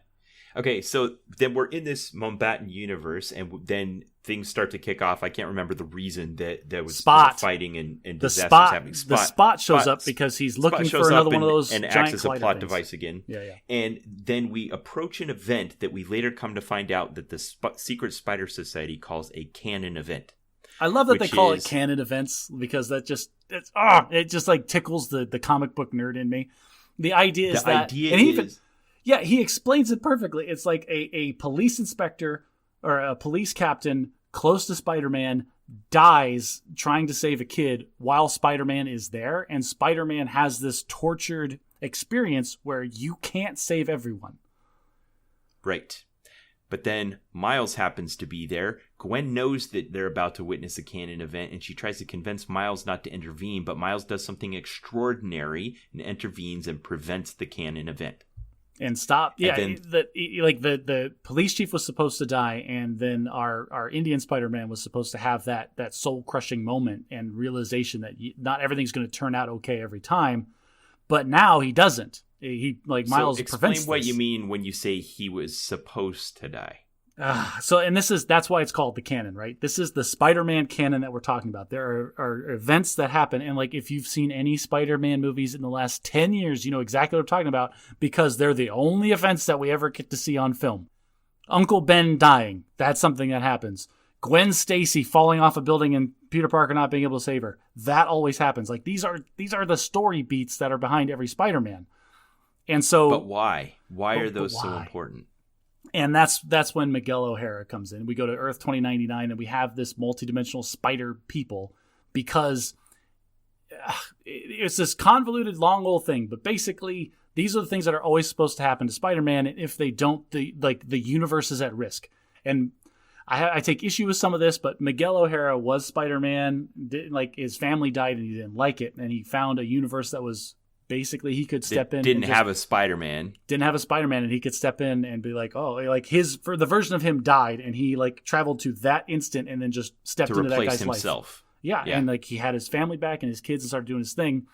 Okay, so then we're in this Moonbatten universe, and then things start to kick off. I can't remember the reason that there was fighting and disasters happening. The Spot shows up because he's looking for another one of those and giant acts as a plot things. Device again. Yeah. And then we approach an event that we later come to find out that the Secret Spider Society calls a canon event. I love that they call it canon events, because it just like tickles the comic book nerd in me. The idea is he explains it perfectly. It's like a police inspector or a police captain close to Spider-Man dies trying to save a kid while Spider-Man is there, and Spider-Man has this tortured experience where you can't save everyone. Right. But then Miles happens to be there. Gwen knows that they're about to witness a canon event, and she tries to convince Miles not to intervene, but Miles does something extraordinary and intervenes and prevents the canon event. and stop. Yeah, And the police chief was supposed to die, and then our Indian Spider-Man was supposed to have that soul crushing moment and realization that not everything's going to turn out okay every time. But now he doesn't. He Miles so prevents explain what this. you mean when you say he was supposed to die. That's why it's called the canon, right? This is the Spider-Man canon that we're talking about. There are events that happen, and like if you've seen any Spider-Man movies in the last 10 years, you know exactly what I'm talking about because they're the only events that we ever get to see on film. Uncle Ben dying, that's something that happens. Gwen Stacy falling off a building and Peter Parker not being able to save her, that always happens. Like these are the story beats that are behind every Spider-Man. And so, but why? Why are those so important? And that's when Miguel O'Hara comes in. We go to Earth 2099 and we have this multidimensional spider people because it's this convoluted, long old thing. But basically, these are the things that are always supposed to happen to Spider-Man. And if they don't, the universe is at risk. And I take issue with some of this, but Miguel O'Hara was Spider-Man. His family died and he didn't like it. And he found a universe that was basically he could step in. Didn't have a Spider-Man, and he could step in and be like, oh, like for the version of him died, and he like traveled to that instant and then just stepped into that guy's himself. Life. Yeah, and like he had his family back and his kids and started doing his thing.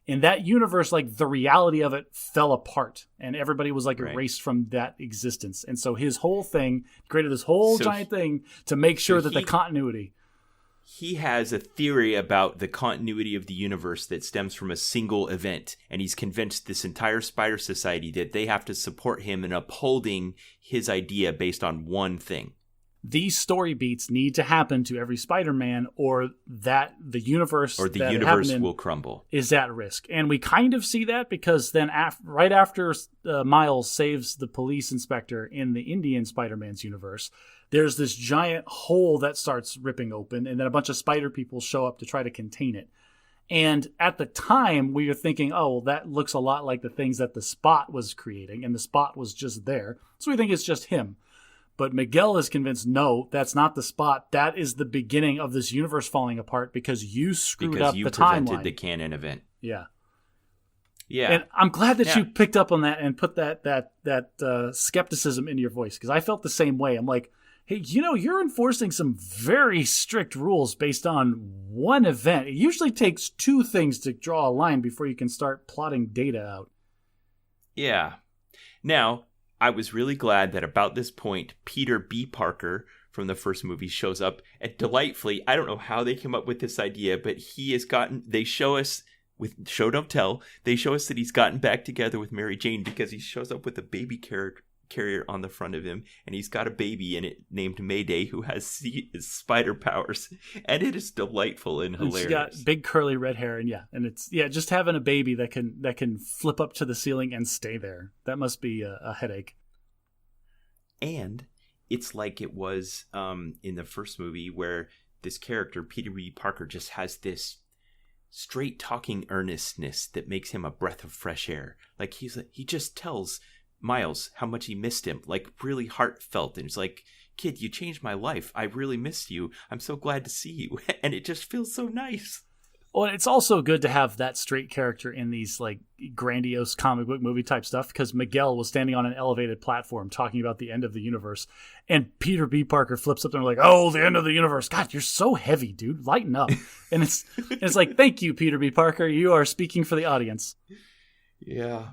In that universe, like the reality of it fell apart, and everybody was like erased from that existence. And so his whole thing created this whole giant thing to make sure that the continuity. He has a theory about the continuity of the universe that stems from a single event, and he's convinced this entire Spider Society that they have to support him in upholding his idea based on one thing. These story beats need to happen to every Spider-Man, or that the universe will crumble. Is at risk. And we kind of see that because then right after Miles saves the police inspector in the Indian Spider-Man's universe, there's this giant hole that starts ripping open, and then a bunch of spider people show up to try to contain it. And at the time, we were thinking, oh, well, that looks a lot like the things that the Spot was creating, and the Spot was just there. So we think it's just him. But Miguel is convinced, no, that's not the Spot. That is the beginning of this universe falling apart because you screwed up the timeline. Because you prevented the canon event. Yeah. Yeah. And I'm glad that you picked up on that and put that skepticism into your voice, because I felt the same way. I'm like, hey, you're enforcing some very strict rules based on one event. It usually takes two things to draw a line before you can start plotting data out. Yeah. Now, I was really glad that about this point, Peter B. Parker from the first movie shows up, and delightfully, I don't know how they came up with this idea, but they show us with Show Don't Tell, they show us that he's gotten back together with Mary Jane because he shows up with a baby carrier on the front of him, and he's got a baby in it named Mayday who has spider powers, and it is delightful and hilarious. She's got big curly red hair, and it's just having a baby that can flip up to the ceiling and stay there. That must be a headache. And it's like it was in the first movie, where this character Peter B. Parker just has this straight talking earnestness that makes him a breath of fresh air. Like he just tells Miles how much he missed him, like really heartfelt, and it's like, kid, you changed my life. I really missed you. I'm so glad to see you. And it just feels so nice. Well, it's also good to have that straight character in these like grandiose comic book movie type stuff, because Miguel was standing on an elevated platform talking about the end of the universe, and Peter B. Parker flips up there and like, oh, the end of the universe. God, you're so heavy, dude. Lighten up. And it's like, thank you, Peter B. Parker. You are speaking for the audience. Yeah.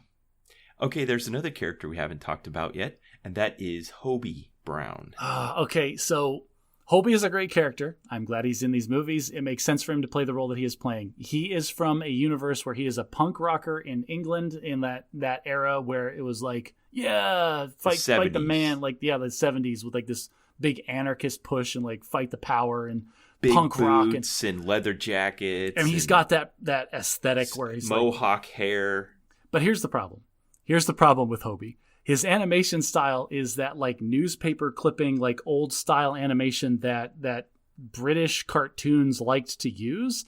Okay, there's another character we haven't talked about yet, and that is Hobie Brown. Okay, so Hobie is a great character. I'm glad he's in these movies. It makes sense for him to play the role that he is playing. He is from a universe where he is a punk rocker in England in that era where it was like, fight the man, like, the 70s with like this big anarchist push and like fight the power and big punk rock and leather jackets. And he's got that aesthetic where he's mohawk hair. But here's the problem. Here's the problem with Hobie. His animation style is that like newspaper clipping, like old style animation that British cartoons liked to use.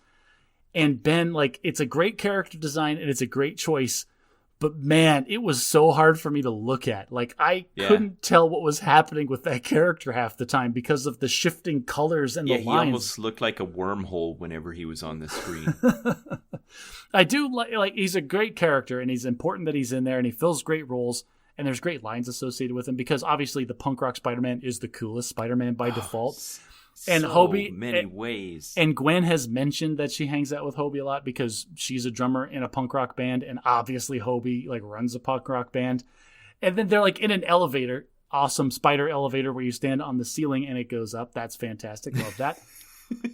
And Ben, like, it's a great character design and it's a great choice, but man, it was so hard for me to look at. Like, I couldn't tell what was happening with that character half the time because of the shifting colors and the lines. Yeah, he almost looked like a wormhole whenever he was on the screen. I do like he's a great character, and he's important that he's in there, and he fills great roles. and there's great lines associated with him because obviously the punk rock Spider-Man is the coolest Spider-Man by default. And so Hobie, many ways. And Gwen has mentioned that she hangs out with Hobie a lot because she's a drummer in a punk rock band, and obviously Hobie like runs a punk rock band. And then they're like in an elevator, awesome spider elevator where you stand on the ceiling and it goes up. That's fantastic. Love that.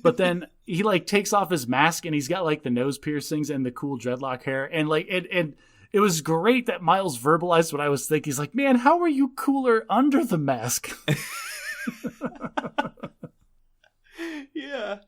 But then he like takes off his mask and he's got like the nose piercings and the cool dreadlock hair, and like it was great that Miles verbalized what I was thinking. He's like, man, how are you cooler under the mask? Yeah.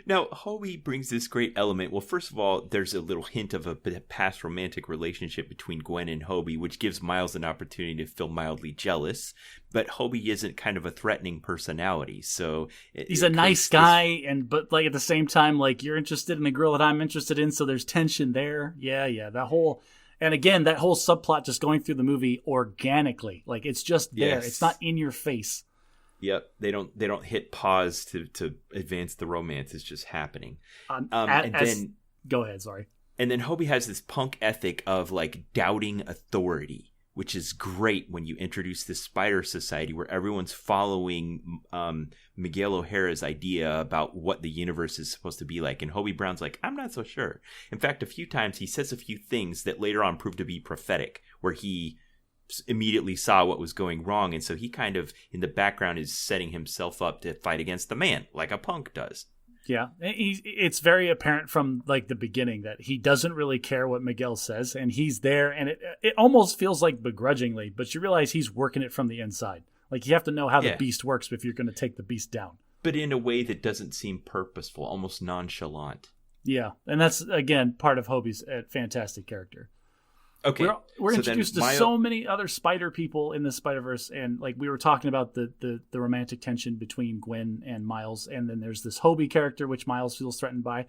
Now, Hobie brings this great element. Well, first of all, there's a little hint of a past romantic relationship between Gwen and Hobie, which gives Miles an opportunity to feel mildly jealous. But Hobie isn't kind of a threatening personality, so he's a nice guy, but like at the same time, like you're interested in a girl that I'm interested in, so there's tension there. Yeah. That whole subplot just going through the movie organically, like it's just there. Yes. It's not in your face. Yep, they don't hit pause to advance the romance. It's just happening. Go ahead, sorry. And then Hobie has this punk ethic of like doubting authority, which is great when you introduce this spider society where everyone's following Miguel O'Hara's idea about what the universe is supposed to be like. And Hobie Brown's like, I'm not so sure. In fact, a few times he says a few things that later on prove to be prophetic, where he immediately saw what was going wrong, and so he kind of in the background is setting himself up to fight against the man like a punk does. Yeah, it's very apparent from like the beginning that he doesn't really care what Miguel says, and he's there, and it almost feels like begrudgingly, but you realize he's working it from the inside. Like you have to know how the beast works if you're going to take the beast down, but in a way that doesn't seem purposeful, almost nonchalant. Yeah, and that's again part of Hobie's fantastic character. Okay, we're introduced to so many other spider people in the Spider-Verse, and like we were talking about the romantic tension between Gwen and Miles, and then there's this Hobie character which Miles feels threatened by.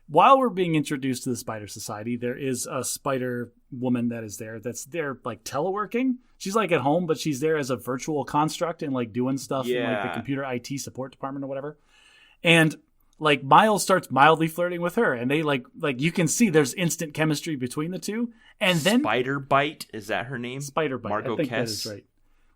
While we're being introduced to the Spider Society, there is a spider woman that's there like teleworking. She's like at home, but she's there as a virtual construct and like doing stuff in like the computer IT support department or whatever. And like Miles starts mildly flirting with her, and they like you can see there's instant chemistry between the two. And then Spider Bite, is that her name? Spider Bite. Margot I think Kess. that is right.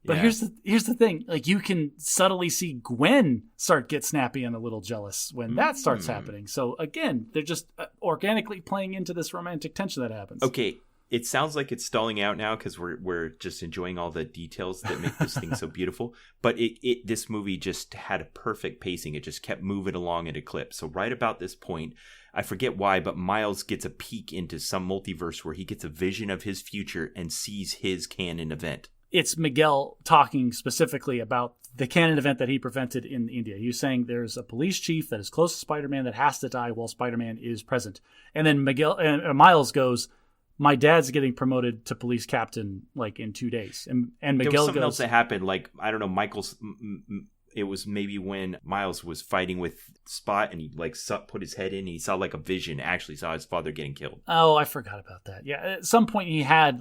But here's the thing. Like you can subtly see Gwen get snappy and a little jealous when that starts happening. So again, they're just organically playing into this romantic tension that happens. Okay, it sounds like it's stalling out now because we're just enjoying all the details that make this thing so beautiful. But this movie just had a perfect pacing. It just kept moving along at a clip. So right about this point, I forget why, but Miles gets a peek into some multiverse where he gets a vision of his future and sees his canon event. It's Miguel talking specifically about the canon event that he prevented in India. He was saying there's a police chief that is close to Spider-Man that has to die while Spider-Man is present. And then Miles goes, my dad's getting promoted to police captain like in 2 days. And Miguel there was something else that happened. Like, I don't know, it was maybe when Miles was fighting with Spot and he like put his head in and he saw like a vision, actually saw his father getting killed. Oh, I forgot about that. Yeah. At some point he had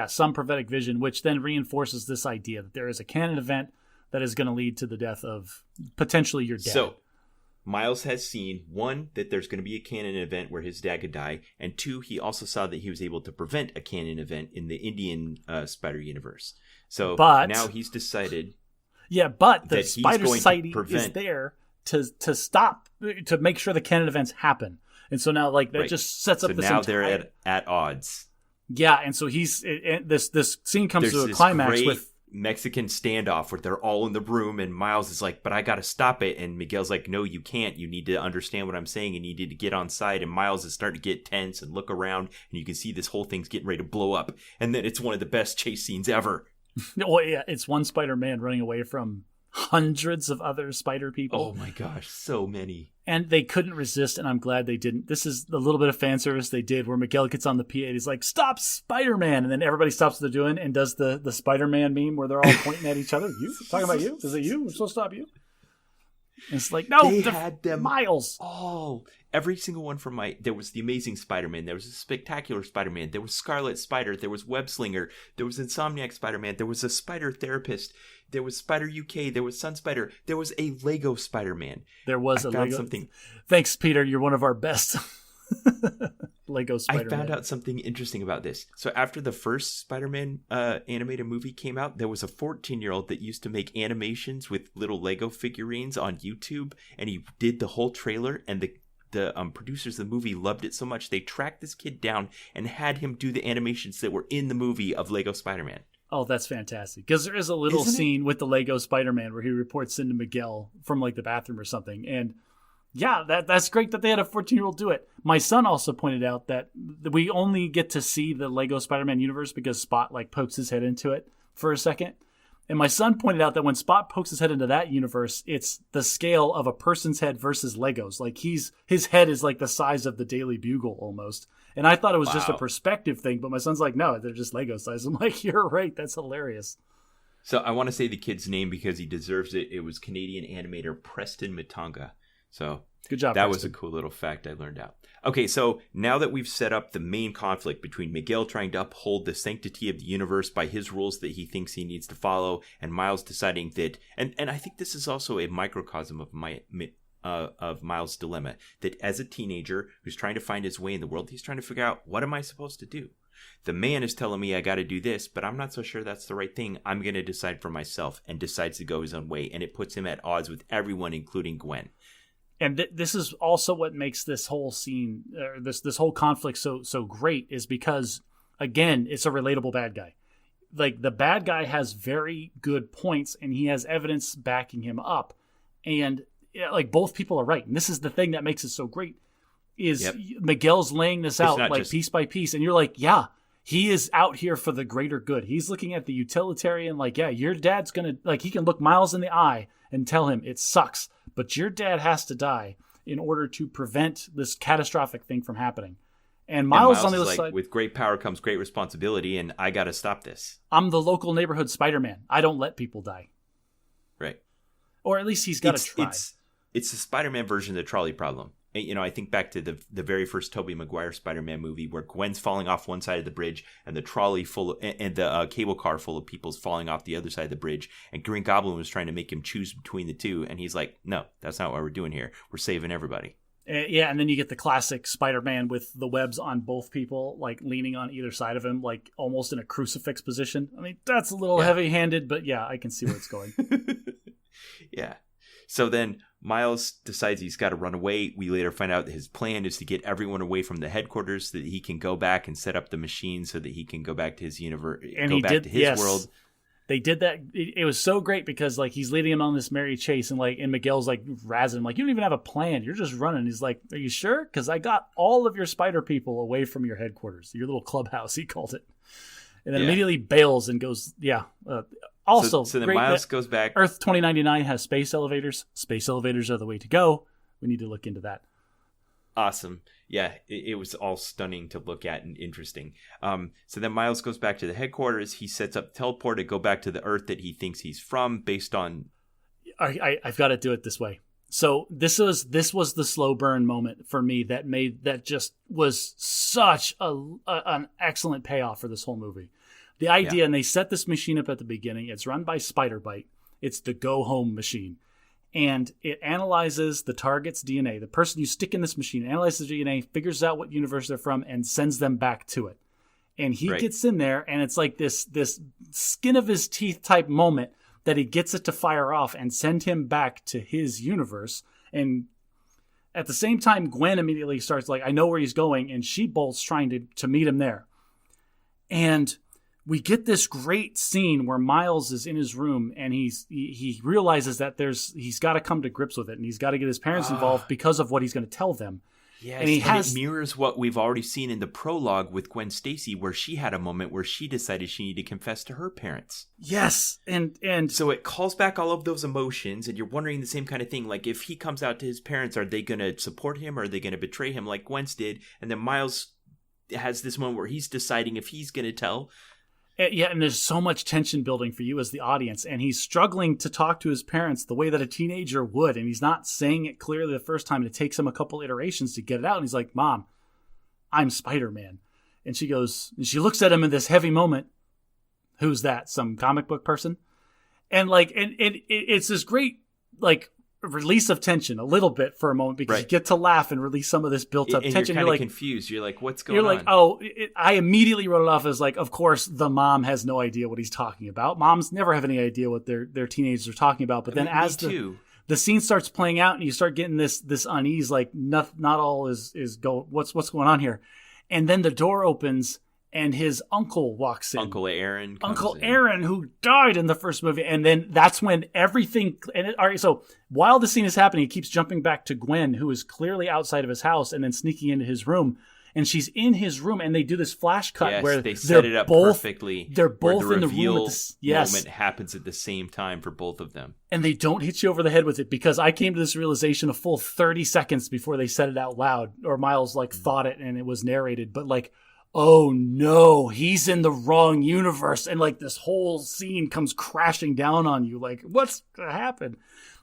some prophetic vision, which then reinforces this idea that there is a canon event that is going to lead to the death of potentially your dad. So Miles has seen, one, that there's going to be a canon event where his dad could die, and two, he also saw that he was able to prevent a canon event in the Indian Spider Universe. So now he's decided... Yeah, but the Spider Society is there to stop, to make sure the canon events happen. And so now that just sets up this entire... So now they're at odds. Yeah, and so this scene comes to a climax with... Mexican standoff where they're all in the room and Miles is like, but I gotta stop it, and Miguel's like, no, you can't, you need to understand what I'm saying and you need to get on side, and Miles is starting to get tense and look around and you can see this whole thing's getting ready to blow up, and then it's one of the best chase scenes ever. Well, yeah, it's one Spider-Man running away from hundreds of other spider people. Oh my gosh, so many. And they couldn't resist, and I'm glad they didn't. This is the little bit of fan service they did where Miguel gets on the PA and he's like, stop Spider-Man! And then everybody stops what they're doing and does the Spider-Man meme where they're all pointing at each other. You? Talking about you? Is it you? We're supposed to stop you? And it's like, no, they had them Miles. Oh, every single one from there was the Amazing Spider-Man, there was a Spectacular Spider-Man, there was Scarlet Spider, there was Web Slinger, there was Insomniac Spider-Man, there was a Spider Therapist, there was Spider UK, there was Sun Spider, there was a Lego Spider-Man. There was a Lego. Something. Thanks, Peter. You're one of our best. Lego I Spider-Man. found out something interesting about this. So after the first Spider-Man animated movie came out, there was a 14-year-old that used to make animations with little Lego figurines on YouTube, and he did the whole trailer, and the producers of the movie loved it so much they tracked this kid down and had him do the animations that were in the movie of Lego Spider-Man. Oh, that's fantastic. Because there is a little scene with the Lego Spider-Man where he reports into Miguel from like the bathroom or something. And yeah, that's great that they had a 14-year-old do it. My son also pointed out that we only get to see the Lego Spider-Man universe because Spot like pokes his head into it for a second. And my son pointed out that when Spot pokes his head into that universe, it's the scale of a person's head versus Legos. Like his head is like the size of the Daily Bugle almost. And I thought it was just a perspective thing, but my son's like, no, they're just Lego size. I'm like, you're right. That's hilarious. So I want to say the kid's name because he deserves it. It was Canadian animator Preston Matanga. So good job. That Preston. was a cool little fact I learned out. Okay, so now that we've set up the main conflict between Miguel trying to uphold the sanctity of the universe by his rules that he thinks he needs to follow, and Miles deciding that, and I think this is also a microcosm of Miles' dilemma, that as a teenager who's trying to find his way in the world, he's trying to figure out, what am I supposed to do? The man is telling me I got to do this, but I'm not so sure that's the right thing. I'm going to decide for myself, and decides to go his own way, and it puts him at odds with everyone, including Gwen. And this is also what makes this whole scene, this whole conflict so great, is because, again, it's a relatable bad guy. Like, the bad guy has very good points, and he has evidence backing him up. And, like, both people are right. And this is the thing that makes it so great, is Miguel's laying this out, like, piece by piece. And you're like, yeah, he is out here for the greater good. He's looking at the utilitarian, like, yeah, your dad's going to, like, he can look Miles in the eye and tell him it sucks, but your dad has to die in order to prevent this catastrophic thing from happening. And Miles on the other side, with great power comes great responsibility, and I got to stop this. I'm the local neighborhood Spider-Man. I don't let people die. Right. Or at least he's got to try. It's the Spider-Man version of the trolley problem. You know, I think back to the very first Tobey Maguire Spider-Man movie where Gwen's falling off one side of the bridge and the trolley and the cable car full of people's falling off the other side of the bridge. And Green Goblin was trying to make him choose between the two. And he's like, no, that's not what we're doing here. We're saving everybody. Yeah, and then you get the classic Spider-Man with the webs on both people, like leaning on either side of him, like almost in a crucifix position. I mean, that's a little heavy-handed, but yeah, I can see where it's going. Yeah. So then Miles decides he's got to run away. We later find out that his plan is to get everyone away from the headquarters so that he can go back and set up the machine so that he can go back to his universe, to his world. They did that. It was so great because like he's leading him on this merry chase, and Miguel's like razzing him, like, you don't even have a plan. You're just running. He's like, are you sure? Because I got all of your spider people away from your headquarters, your little clubhouse, he called it. And then immediately bails and goes, also, so then Miles goes back. Earth 2099 has space elevators. Space elevators are the way to go. We need to look into that. Awesome. Yeah, it was all stunning to look at and interesting. So then Miles goes back to the headquarters. He sets up teleport to go back to the Earth that he thinks he's from based on... I've got to do it this way. So this was the slow burn moment for me that just was such an excellent payoff for this whole movie. The idea, and they set this machine up at the beginning. It's run by Spider-Bite. It's the go-home machine. And it analyzes the target's DNA. The person you stick in this machine analyzes the DNA, figures out what universe they're from, and sends them back to it. And he gets in there, and it's like this skin of his teeth type moment that he gets it to fire off and send him back to his universe. And at the same time, Gwen immediately starts like, I know where he's going, and she bolts trying to meet him there. And we get this great scene where Miles is in his room and he realizes that he's got to come to grips with it, and he's got to get his parents involved because of what he's going to tell them. Yes, and it mirrors what we've already seen in the prologue with Gwen Stacy, where she had a moment where she decided she needed to confess to her parents. Yes, and so it calls back all of those emotions, and you're wondering the same kind of thing. Like, if he comes out to his parents, are they going to support him or are they going to betray him like Gwen's did? And then Miles has this moment where he's deciding if he's going to tell. Yeah, and there's so much tension building for you as the audience, and he's struggling to talk to his parents the way that a teenager would, and he's not saying it clearly the first time, and it takes him a couple iterations to get it out, and he's like, Mom, I'm Spider-Man. And she looks at him in this heavy moment. Who's that? Some comic book person? And it's this great, like, release of tension a little bit for a moment because you get to laugh and release some of this built up tension. You're kind of confused. You're like, what's going on? You're like, oh, I immediately wrote it off as like, of course, the mom has no idea what he's talking about. Moms never have any idea what their teenagers are talking about. But then as the scene starts playing out and you start getting this unease, like not all is what's going on here. And then the door opens and his uncle walks in. Uncle Aaron, who died in the first movie. And then that's when everything... all right, so while the scene is happening, it keeps jumping back to Gwen, who is clearly outside of his house and then sneaking into his room. And she's in his room, and they do this flash cut where they set it up perfectly. They're both in the room. Moment happens at the same time for both of them. And they don't hit you over the head with it, because I came to this realization a full 30 seconds before they said it out loud, or Miles thought it and it was narrated. But oh no, he's in the wrong universe. And this whole scene comes crashing down on you. What's going to happen?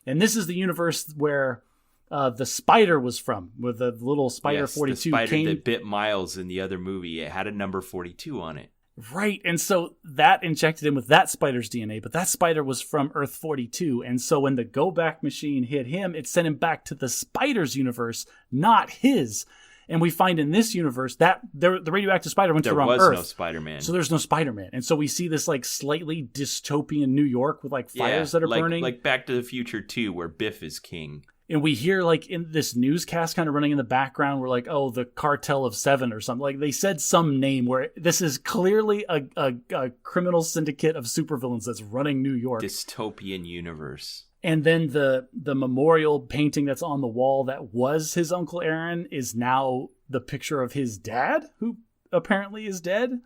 And this is the universe where the spider was from, with the little spider 42. The spider that bit Miles in the other movie. It had a number 42 on it. Right. And so that injected him with that spider's DNA, but that spider was from Earth 42. And so when the go back machine hit him, it sent him back to the spider's universe, not his. And we find in this universe that the radioactive spider went to the wrong Earth. There was no Spider-Man. So there's no Spider-Man. And so we see this slightly dystopian New York with fires that are burning. Like Back to the Future 2, where Biff is king. And we hear in this newscast kind of running in the background, we're oh, the Cartel of Seven or something. They said some name where this is clearly a criminal syndicate of supervillains that's running New York. Dystopian universe. And then the memorial painting that's on the wall that was his Uncle Aaron is now the picture of his dad, who apparently is dead.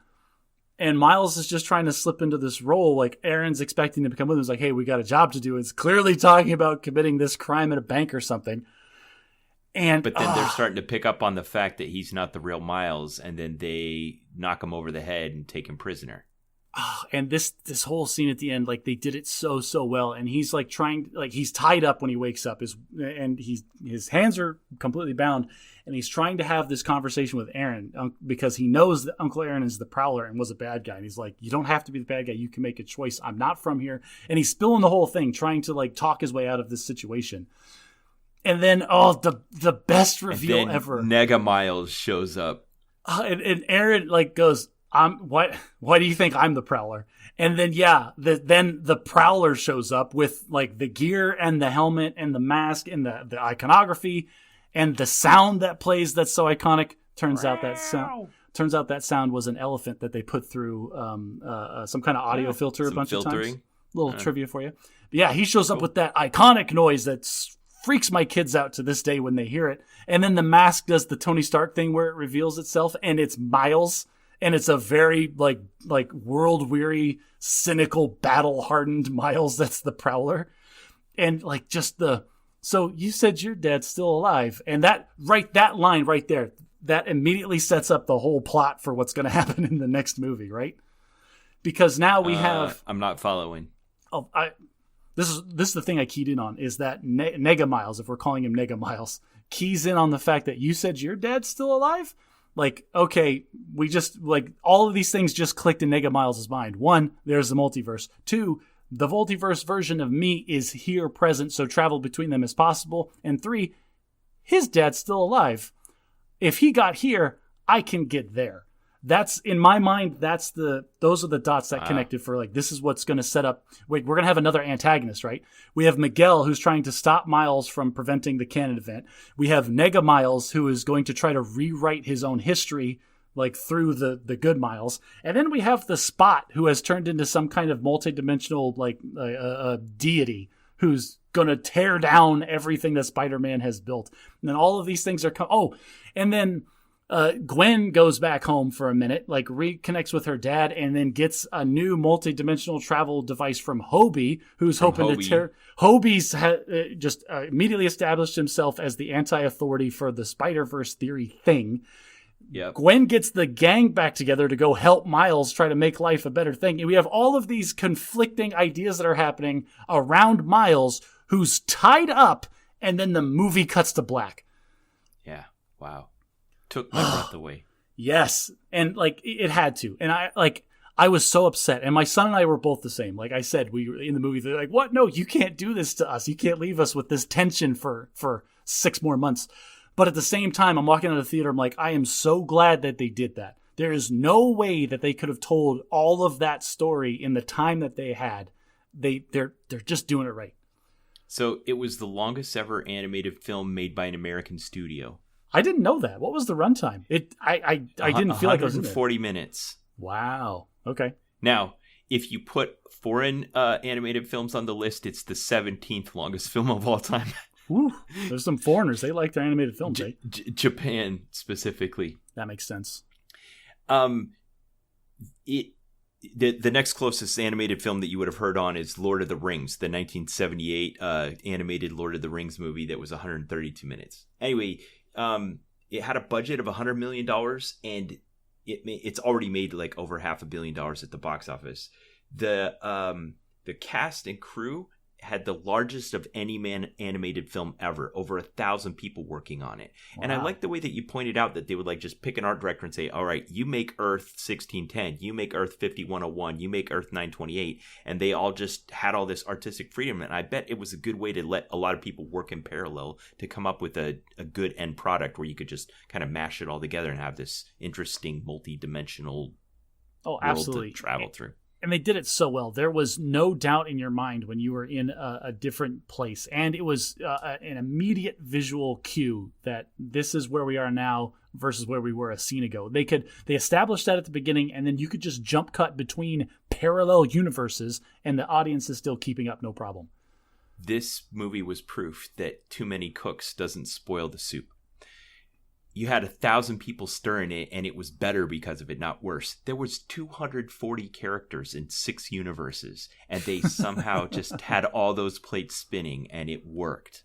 And Miles is just trying to slip into this role. Aaron's expecting to become with him. He's hey, we got a job to do. It's clearly talking about committing this crime at a bank or something. But then they're starting to pick up on the fact that he's not the real Miles. And then they knock him over the head and take him prisoner. And this whole scene at the end, they did it so well. And he's trying, he's tied up when he wakes up, his hands are completely bound, and he's trying to have this conversation with Aaron because he knows that Uncle Aaron is the Prowler and was a bad guy. And he's you don't have to be the bad guy. You can make a choice. I'm not from here. And he's spilling the whole thing, trying to talk his way out of this situation. And then, the best reveal ever. Nega Miles shows up. And Aaron goes, why do you think I'm the Prowler? And then then the Prowler shows up with the gear and the helmet and the mask and the iconography and the sound that plays that's so iconic. Turns out that sound was an elephant that they put through some kind of audio filter a bunch of times. Little trivia for you. But yeah, he shows up with that iconic noise that freaks my kids out to this day when they hear it. And then the mask does the Tony Stark thing where it reveals itself, and it's Miles. And it's a very world weary, cynical, battle hardened Miles that's the Prowler. And so you said your dad's still alive. And that line right there, that immediately sets up the whole plot for what's going to happen in the next movie, right? Because now we have... I'm not following. This is the thing I keyed in on, is that Nega Miles, if we're calling him Nega Miles, keys in on the fact that you said your dad's still alive? Okay, we just, all of these things just clicked in Nega Miles' mind. One, there's the multiverse. Two, the multiverse version of me is here present, so travel between them is possible. And three, his dad's still alive. If he got here, I can get there. That's, in my mind, those are the dots that connected for this is what's going to set up. Wait, we're going to have another antagonist, right? We have Miguel, who's trying to stop Miles from preventing the Canon event. We have Nega Miles, who is going to try to rewrite his own history, through the good Miles. And then we have the Spot, who has turned into some kind of multidimensional, deity, who's going to tear down everything that Spider-Man has built. And then all of these things are and then Gwen goes back home for a minute, reconnects with her dad, and then gets a new multi-dimensional travel device from Hobie, who's hoping to tear... Hobie's just immediately established himself as the anti-authority for the Spider-Verse theory thing. Yep. Gwen gets the gang back together to go help Miles try to make life a better thing. And we have all of these conflicting ideas that are happening around Miles, who's tied up, and then the movie cuts to black. Yeah, wow. Took my breath away. Yes. And it had to. And I was so upset, and my son and I were both the same. Like I said, we were in the movie. They're like, "What? No, you can't do this to us. You can't leave us with this tension for 6 more months." But at the same time, I'm walking out of the theater. I'm like, I am so glad that they did that. There is no way that they could have told all of that story in the time that they had. They're just doing it right. So it was the longest ever animated film made by an American studio. I didn't know that. What was the runtime? I didn't feel like it was 140 minutes. Wow. Okay. Now, if you put foreign animated films on the list, it's the 17th longest film of all time. Ooh, there's some foreigners. They like their animated films, right? Japan specifically. That makes sense. The next closest animated film that you would have heard on is Lord of the Rings, the 1978 animated Lord of the Rings movie that was 132 minutes. Anyway, it had a budget of $100 million, and it's already made like over $500 million at the box office. The cast and crew had the largest of any animated film ever, over 1,000 people working on it. Wow. And I like the way that you pointed out that they would like just pick an art director and say, all right, you make Earth 1610, you make Earth 5101, you make Earth 928. And they all just had all this artistic freedom. And I bet it was a good way to let a lot of people work in parallel to come up with a good end product where you could just kind of mash it all together and have this interesting multi-dimensional world to travel through. And they did it so well. There was no doubt in your mind when you were in a different place. And it was an immediate visual cue that this is where we are now versus where we were a scene ago. They established that at the beginning, and then you could just jump cut between parallel universes, and the audience is still keeping up, no problem. This movie was proof that too many cooks doesn't spoil the soup. You had 1,000 people stirring it, and it was better because of it, not worse. There was 240 characters in 6 universes, and they somehow just had all those plates spinning, and it worked.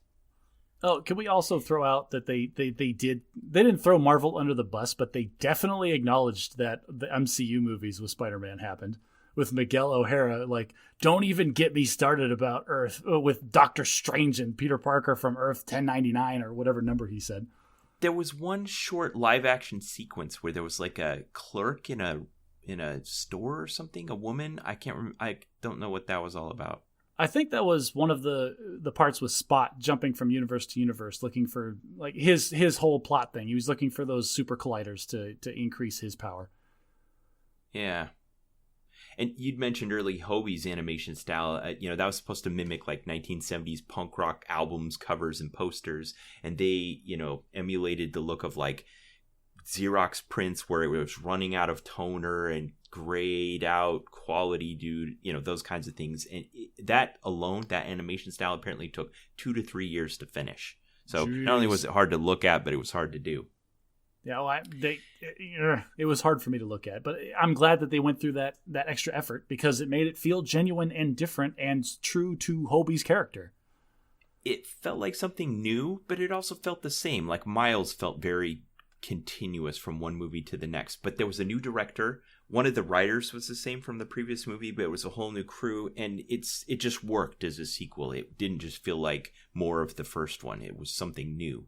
Oh, can we also throw out that they didn't throw Marvel under the bus, but they definitely acknowledged that the MCU movies with Spider-Man happened. With Miguel O'Hara, like, don't even get me started about Earth, with Doctor Strange and Peter Parker from Earth 1099 or whatever number he said. There was one short live action sequence where there was like a clerk in a store or something, a woman. I don't know what that was all about. I think that was one of the parts with Spot jumping from universe to universe, looking for like his whole plot thing. He was looking for those super colliders to increase his power. Yeah. And you'd mentioned early Hobie's animation style. That was supposed to mimic like 1970s punk rock albums, covers, and posters. And they, emulated the look of like Xerox prints where it was running out of toner and grayed out quality, those kinds of things. And that animation style apparently took 2 to 3 years to finish. So Jeez. Not only was it hard to look at, but it was hard to do. Yeah, well, it was hard for me to look at, but I'm glad that they went through that extra effort because it made it feel genuine and different and true to Hobie's character. It felt like something new, but it also felt the same. Like Miles felt very continuous from one movie to the next, but there was a new director. One of the writers was the same from the previous movie, but it was a whole new crew, and it just worked as a sequel. It didn't just feel like more of the first one. It was something new.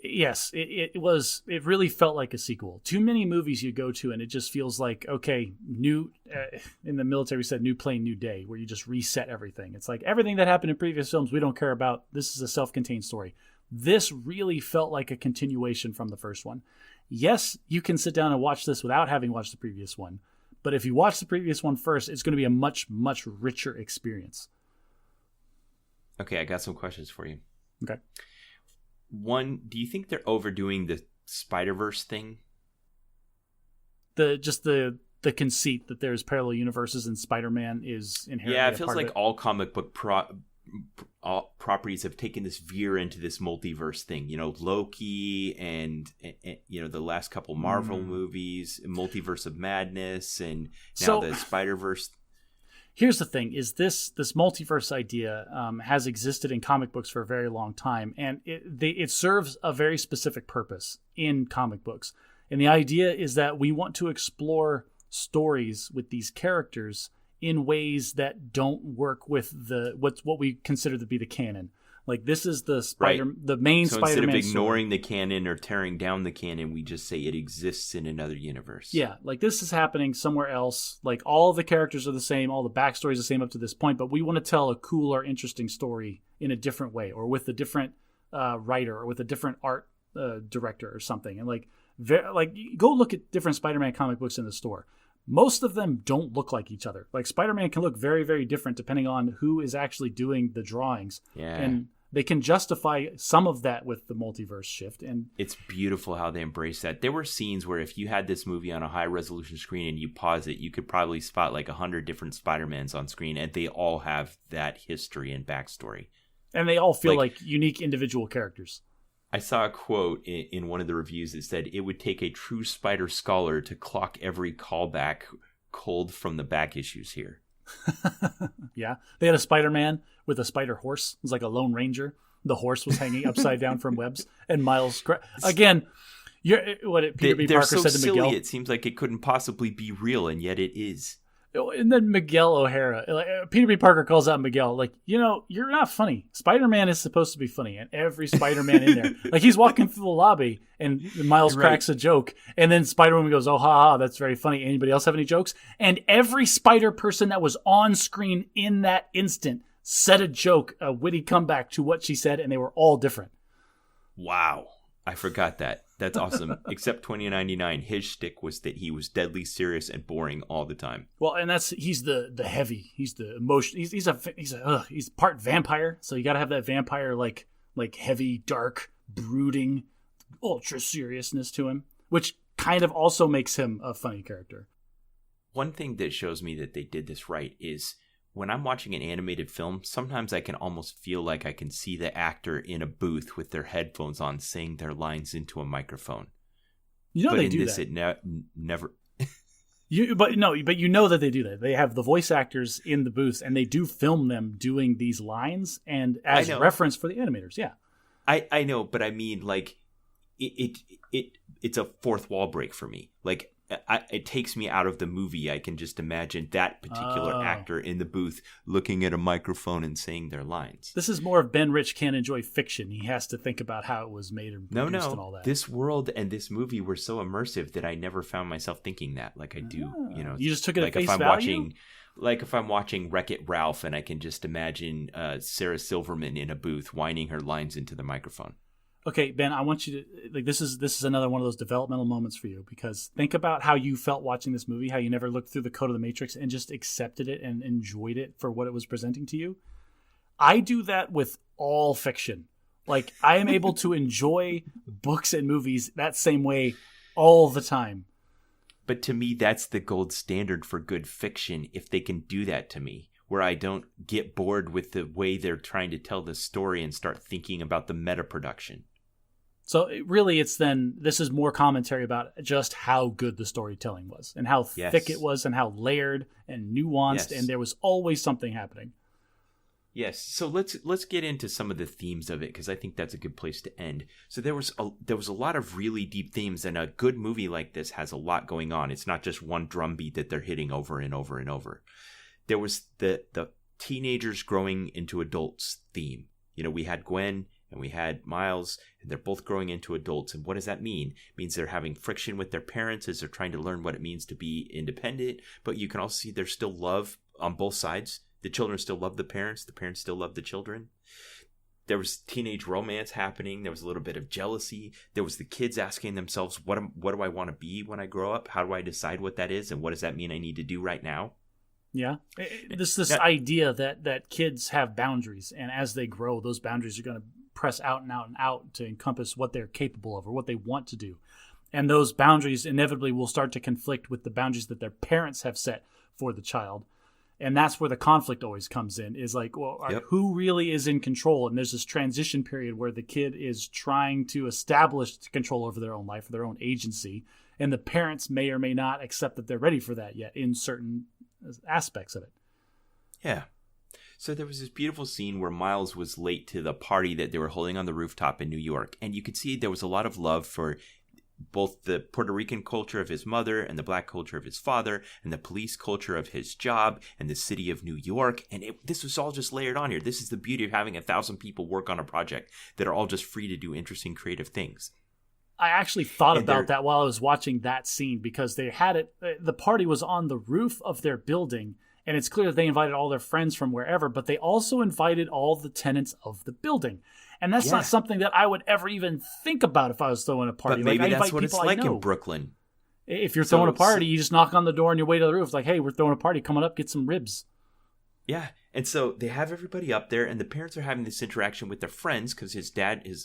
Yes, it was. It really felt like a sequel. Too many movies you go to, and it just feels like, okay, new. In the military, we said new plane, new day, where you just reset everything. It's like everything that happened in previous films we don't care about. This is a self-contained story. This really felt like a continuation from the first one. Yes, you can sit down and watch this without having watched the previous one, but if you watch the previous one first, it's going to be a much, much richer experience. Okay, I got some questions for you. Okay. One, do you think they're overdoing the Spider-Verse thing? The conceit that there's parallel universes and Spider-Man is inherently it feels a part like of it. All comic book all properties have taken this veer into this multiverse thing. Loki and the last couple Marvel movies, Multiverse of Madness, and now the Spider-Verse. Here's the thing: is this multiverse idea has existed in comic books for a very long time, and it serves a very specific purpose in comic books. And the idea is that we want to explore stories with these characters in ways that don't work with what we consider to be the canon. Like this is the Right. the main So Spider-Man instead of story. ignoring the canon or tearing down the canon, we just say it exists in another universe. Yeah, like this is happening somewhere else. Like all the characters are the same, all the backstory is the same up to this point, but we want to tell a cool or interesting story in a different way, or with a different writer, or with a different art director, or something. And like go look at different Spider-Man comic books in the store. Most of them don't look like each other. Like Spider-Man can look very, very different depending on who is actually doing the drawings. Yeah. And they can justify some of that with the multiverse shift. And it's beautiful how they embrace that. There were scenes where if you had this movie on a high resolution screen and you pause it, you could probably spot like 100 different Spider-Mans on screen, and they all have that history and backstory. And they all feel like unique individual characters. I saw a quote in one of the reviews that said it would take a true Spider scholar to clock every callback cold from the back issues here. Yeah. They had a Spider-Man with a spider horse. It was like a Lone Ranger. The horse was hanging upside down from webs. And Miles... Again, Peter B. They're Parker so said to silly, Miguel... it seems like it couldn't possibly be real, and yet it is. And then Miguel O'Hara, Peter B. Parker calls out Miguel, like, you're not funny. Spider-Man is supposed to be funny, and every Spider-Man in there, like he's walking through the lobby, and Miles cracks a joke, and then Spider-Man goes, "Oh, ha, that's very funny." Anybody else have any jokes? And every Spider person that was on screen in that instant said a joke, a witty comeback to what she said, and they were all different. Wow, I forgot that. That's awesome. Except 2099, his shtick was that he was deadly serious and boring all the time. Well, and he's the heavy. He's the emotion. He's part vampire, so you got to have that vampire like heavy, dark, brooding, ultra seriousness to him, which kind of also makes him a funny character. One thing that shows me that they did this right is when I'm watching an animated film, sometimes I can almost feel like I can see the actor in a booth with their headphones on saying their lines into a microphone. But they do this, that. It never... But you know that they do that. They have the voice actors in the booths, and they do film them doing these lines and as reference for the animators. Yeah, I know, but I mean, like, it's a fourth wall break for me. Like, it takes me out of the movie. I can just imagine that particular actor in the booth looking at a microphone and saying their lines. This is more of Ben Rich can't enjoy fiction. He has to think about how it was made and produced and all that. This world and this movie were so immersive that I never found myself thinking that like I do. You just took it like at face if I'm value? if I'm watching Wreck-It Ralph and I can just imagine Sarah Silverman in a booth whining her lines into the microphone. Okay, Ben, I want you to this is another one of those developmental moments for you, because think about how you felt watching this movie, how you never looked through the code of the Matrix and just accepted it and enjoyed it for what it was presenting to you. I do that with all fiction. Like, I am able to enjoy books and movies that same way all the time. But to me, that's the gold standard for good fiction, if they can do that to me, where I don't get bored with the way they're trying to tell the story and start thinking about the meta production. So this is more commentary about just how good the storytelling was and how thick it was and how layered and nuanced, and there was always something happening. Yes. So let's get into some of the themes of it, because I think that's a good place to end. So there was a lot of really deep themes, and a good movie like this has a lot going on. It's not just one drumbeat that they're hitting over and over and over. There was the teenagers growing into adults theme. We had Gwen and we had Miles, and they're both growing into adults. And what does that mean? It means they're having friction with their parents as they're trying to learn what it means to be independent. But you can also see there's still love on both sides. The children still love the parents still love the children. There was teenage romance happening. There was a little bit of jealousy. There was the kids asking themselves, what do I want to be when I grow up? How do I decide what that is? And what does that mean I need to do right now? Yeah. This idea that kids have boundaries, and as they grow, those boundaries are going to press out and out and out to encompass what they're capable of or what they want to do. And those boundaries inevitably will start to conflict with the boundaries that their parents have set for the child. And that's where the conflict always comes in, is like, well, who really is in control? And there's this transition period where the kid is trying to establish control over their own life, their own agency. And the parents may or may not accept that they're ready for that yet in certain aspects of it. Yeah. So there was this beautiful scene where Miles was late to the party that they were holding on the rooftop in New York. And you could see there was a lot of love for both the Puerto Rican culture of his mother and the black culture of his father and the police culture of his job and the city of New York. And this was all just layered on here. This is the beauty of having 1,000 people work on a project that are all just free to do interesting, creative things. I actually thought about that while I was watching that scene, because they had it. The party was on the roof of their building, and it's clear that they invited all their friends from wherever, but they also invited all the tenants of the building. And that's not something that I would ever even think about if I was throwing a party. But maybe like, that's what it's like in Brooklyn. If you're throwing a party, you just knock on the door on your way to the roof. Like, hey, we're throwing a party. Come on up, get some ribs. Yeah. And so they have everybody up there, and the parents are having this interaction with their friends because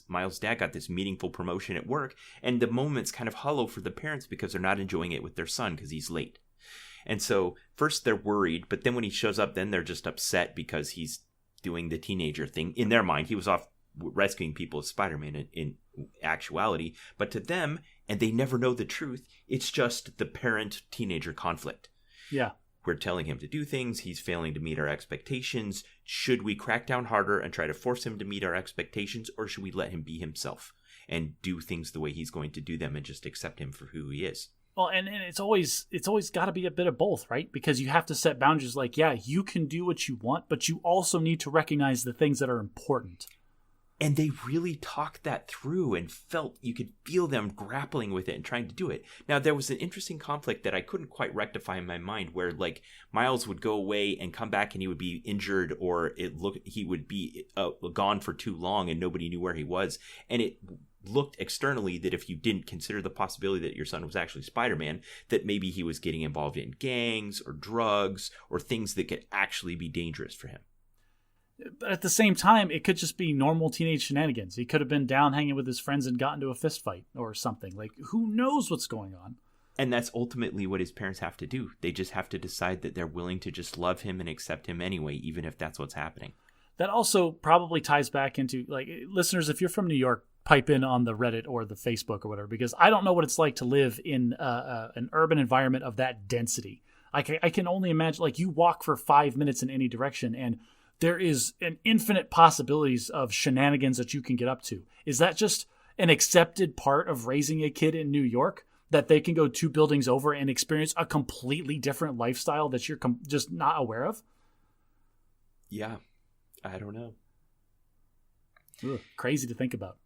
Miles' dad got this meaningful promotion at work. And the moment's kind of hollow for the parents because they're not enjoying it with their son because he's late. And so first they're worried, but then when he shows up, then they're just upset because he's doing the teenager thing. In their mind, he was off rescuing people as Spider-Man in actuality, but to them, and they never know the truth, it's just the parent-teenager conflict. Yeah. We're telling him to do things, he's failing to meet our expectations. Should we crack down harder and try to force him to meet our expectations, or should we let him be himself and do things the way he's going to do them and just accept him for who he is? Well, and it's always got to be a bit of both, right? Because you have to set boundaries like, yeah, you can do what you want, but you also need to recognize the things that are important. And they really talked that through and you could feel them grappling with it and trying to do it. Now, there was an interesting conflict that I couldn't quite rectify in my mind where, like, Miles would go away and come back and he would be injured, or he would be gone for too long and nobody knew where he was. And it looked externally that if you didn't consider the possibility that your son was actually Spider-Man, that maybe he was getting involved in gangs or drugs or things that could actually be dangerous for him. But at the same time, it could just be normal teenage shenanigans. He could have been down hanging with his friends and got into a fist fight or something. Like, who knows what's going on? And that's ultimately what his parents have to do. They just have to decide that they're willing to just love him and accept him anyway, even if that's what's happening. That also probably ties back into, like, listeners, if you're from New York, pipe in on the Reddit or the Facebook or whatever, because I don't know what it's like to live in an urban environment of that density. I can only imagine, like, you walk for 5 minutes in any direction and there is an infinite possibilities of shenanigans that you can get up to. Is that just an accepted part of raising a kid in New York, that they can go 2 buildings over and experience a completely different lifestyle that you're just not aware of? Yeah, I don't know. Ugh, crazy to think about.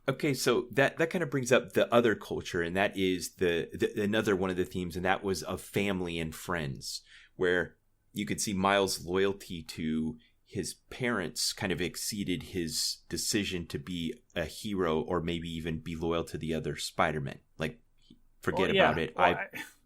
Okay, so that kind of brings up the other culture, and that is the another one of the themes, and that was of family and friends, where you could see Miles' loyalty to his parents kind of exceeded his decision to be a hero or maybe even be loyal to the other Spider-Men. Like, forget about it.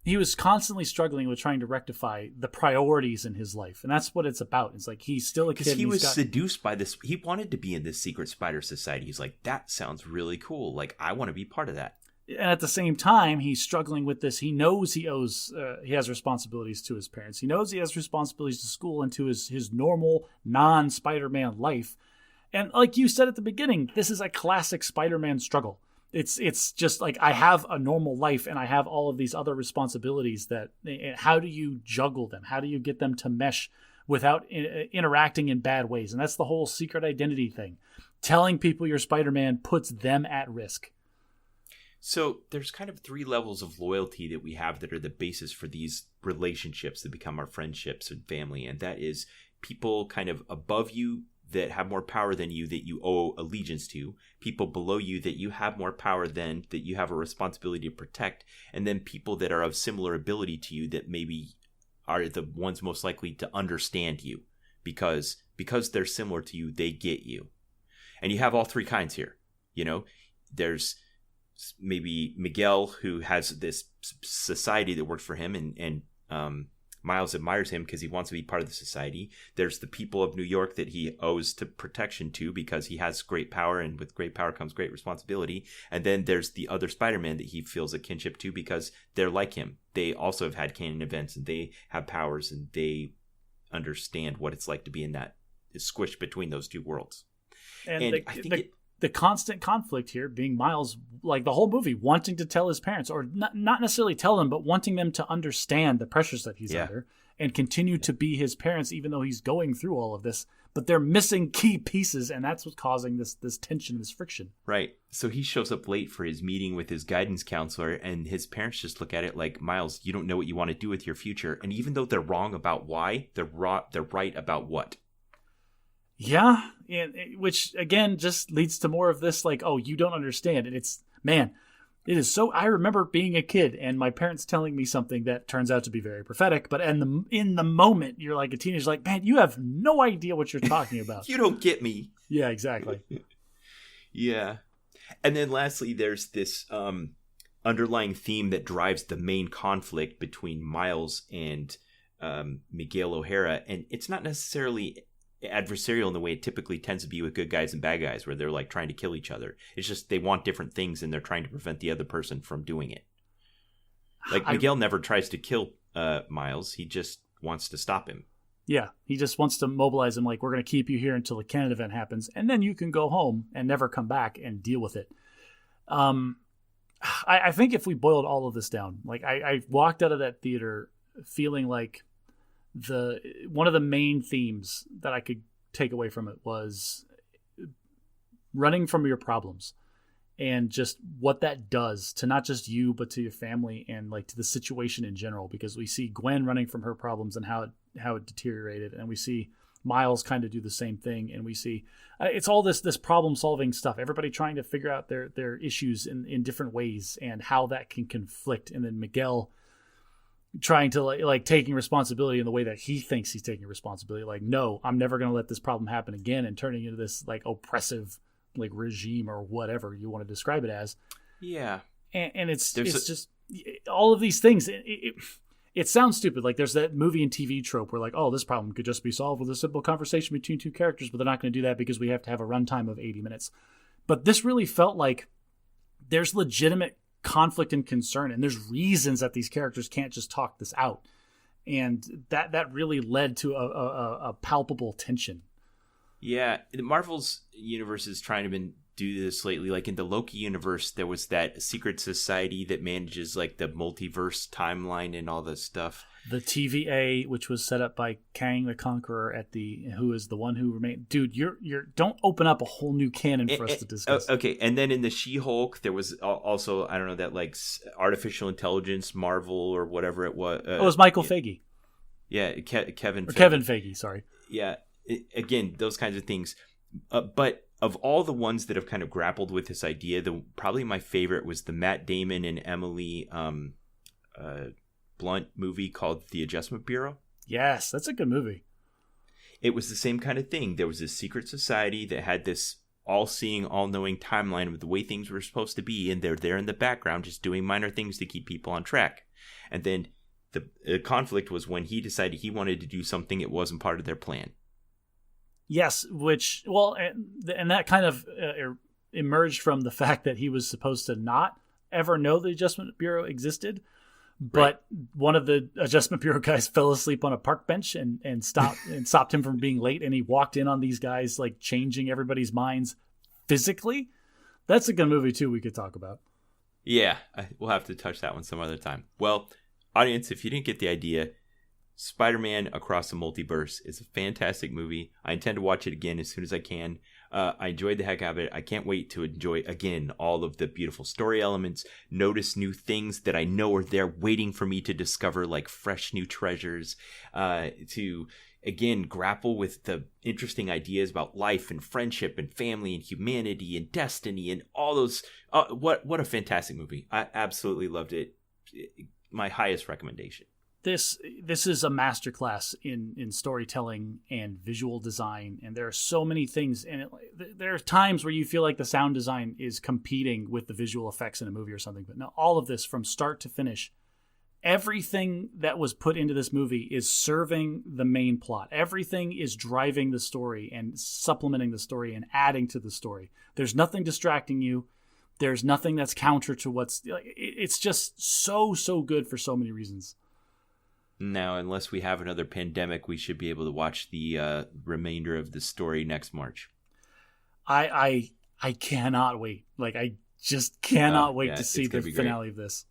He was constantly struggling with trying to rectify the priorities in his life. And that's what it's about. It's like, he's still a kid. Because he was seduced by this. He wanted to be in this secret spider society. He's like, that sounds really cool. Like, I want to be part of that. And at the same time, he's struggling with this. He knows he has responsibilities to his parents. He knows he has responsibilities to school and to his normal non-Spider-Man life. And like you said at the beginning, this is a classic Spider-Man struggle. It's just like, I have a normal life and I have all of these other responsibilities how do you juggle them? How do you get them to mesh without interacting in bad ways? And that's the whole secret identity thing. Telling people you're Spider-Man puts them at risk. So there's kind of 3 levels of loyalty that we have that are the basis for these relationships that become our friendships and family. And that is people kind of above you that have more power than you that you owe allegiance to, people below you that you have more power than that you have a responsibility to protect, and then people that are of similar ability to you that maybe are the ones most likely to understand you because they're similar to you, they get you. And you have all 3 kinds here. You know, there's maybe Miguel, who has this society that works for him, and Miles admires him because he wants to be part of the society. There's the people of New York that he owes to protection to because he has great power, and with great power comes great responsibility. And then there's the other Spider-Man that he feels a kinship to because they're like him. They also have had canon events, and they have powers, and they understand what it's like to be in that squished between those 2 worlds. And the constant conflict here being Miles, like the whole movie, wanting to tell his parents, or not necessarily tell them, but wanting them to understand the pressures that he's under and continue to be his parents, even though he's going through all of this. But they're missing key pieces, and that's what's causing this tension, this friction. Right. So he shows up late for his meeting with his guidance counselor, and his parents just look at it like, Miles, you don't know what you want to do with your future. And even though they're wrong about why, they're right about what. Yeah, which again just leads to more of this, like, oh, you don't understand. And it's, man, it is so. I remember being a kid and my parents telling me something that turns out to be very prophetic, but in the moment, you're like a teenager, like, man, you have no idea what you're talking about. You don't get me. Yeah, exactly. Yeah. And then lastly, there's this underlying theme that drives the main conflict between Miles and Miguel O'Hara. And it's not necessarily adversarial in the way it typically tends to be with good guys and bad guys, where they're like trying to kill each other. It's just they want different things and they're trying to prevent the other person from doing it. Like Miguel never tries to kill Miles. He just wants to stop him. Yeah, he just wants to mobilize him, like, we're going to keep you here until the Cannon event happens, and then you can go home and never come back and deal with it. I think if we boiled all of this down, like, I walked out of that theater feeling like one of the main themes that I could take away from it was running from your problems and just what that does to not just you, but to your family and like to the situation in general, because we see Gwen running from her problems and how it deteriorated. And we see Miles kind of do the same thing. And we see it's all this problem solving stuff, everybody trying to figure out their issues in different ways and how that can conflict. And then Miguel trying to like taking responsibility in the way that he thinks he's taking responsibility. Like, no, I'm never going to let this problem happen again, and turning into this like oppressive like regime or whatever you want to describe it as. Yeah. And it's just all of these things. It sounds stupid. Like there's that movie and TV trope where like, oh, this problem could just be solved with a simple conversation between two characters, but they're not going to do that because we have to have a runtime of 80 minutes. But this really felt like there's legitimate conflict and concern, and there's reasons that these characters can't just talk this out, and that really led to a palpable tension. Yeah, Marvel's universe is trying to do this lately. Like in the Loki universe, there was that secret society that manages like the multiverse timeline and all this stuff. The TVA, which was set up by Kang the Conqueror who is the one who remained. Dude, you're don't open up a whole new canon for us to discuss. Okay, and then in the She-Hulk, there was also, I don't know, that like artificial intelligence Marvel or whatever it was. It was Michael Feige. Yeah, Kevin Feige. Sorry. Yeah, again, those kinds of things. But of all the ones that have kind of grappled with this idea, probably my favorite was the Matt Damon and Emily Blunt movie called The Adjustment Bureau. Yes, that's a good movie. It was the same kind of thing. There was this secret society that had this all-seeing, all-knowing timeline of the way things were supposed to be, and they're there in the background just doing minor things to keep people on track. And then the conflict was when he decided he wanted to do something it wasn't part of their plan. Yes, which, well, and that kind of emerged from the fact that he was supposed to not ever know the Adjustment Bureau existed. But one of the Adjustment Bureau guys fell asleep on a park bench and stopped him from being late. And he walked in on these guys like changing everybody's minds physically. That's a good movie too. We could talk about. Yeah, we'll have to touch that one some other time. Well, audience, if you didn't get the idea, Spider-Man Across the Multiverse is a fantastic movie. I intend to watch it again as soon as I can. I enjoyed the heck out of it. I can't wait to enjoy, again, all of the beautiful story elements, notice new things that I know are there waiting for me to discover, like fresh new treasures, to, again, grapple with the interesting ideas about life and friendship and family and humanity and destiny and all those. What a fantastic movie. I absolutely loved it. My highest recommendation. This is a masterclass in storytelling and visual design, and there are so many things. And there are times where you feel like the sound design is competing with the visual effects in a movie or something. But no, all of this from start to finish, everything that was put into this movie is serving the main plot. Everything is driving the story and supplementing the story and adding to the story. There's nothing distracting you. There's nothing that's counter to what's. It's just so good for so many reasons. Now, unless we have another pandemic, we should be able to watch the remainder of the story next March. I I cannot wait. Like, I just cannot wait yeah, to see the finale of this.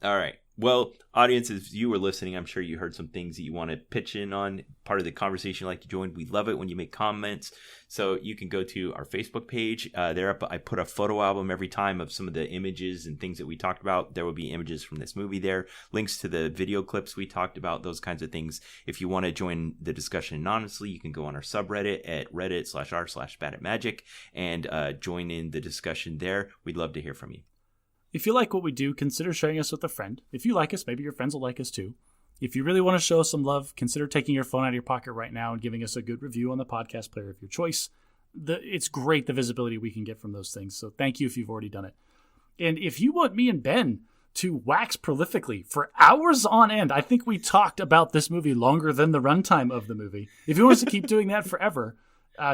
All right. Well, audience, if you were listening, I'm sure you heard some things that you want to pitch in on, part of the conversation you'd like to join. We love it when you make comments. So you can go to our Facebook page. There, I put a photo album every time of some of the images and things that we talked about. There will be images from this movie there, links to the video clips we talked about, those kinds of things. If you want to join the discussion anonymously, you can go on our subreddit at reddit.r/badatmagic and join in the discussion there. We'd love to hear from you. If you like what we do, consider sharing us with a friend. If you like us, maybe your friends will like us too. If you really want to show us some love, consider taking your phone out of your pocket right now and giving us a good review on the podcast player of your choice. It's great, the visibility we can get from those things. So thank you if you've already done it. And if you want me and Ben to wax prolifically for hours on end, I think we talked about this movie longer than the runtime of the movie. If you want us to keep doing that forever,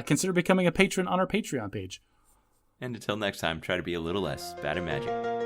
consider becoming a patron on our Patreon page. And until next time, try to be a little less bad at magic.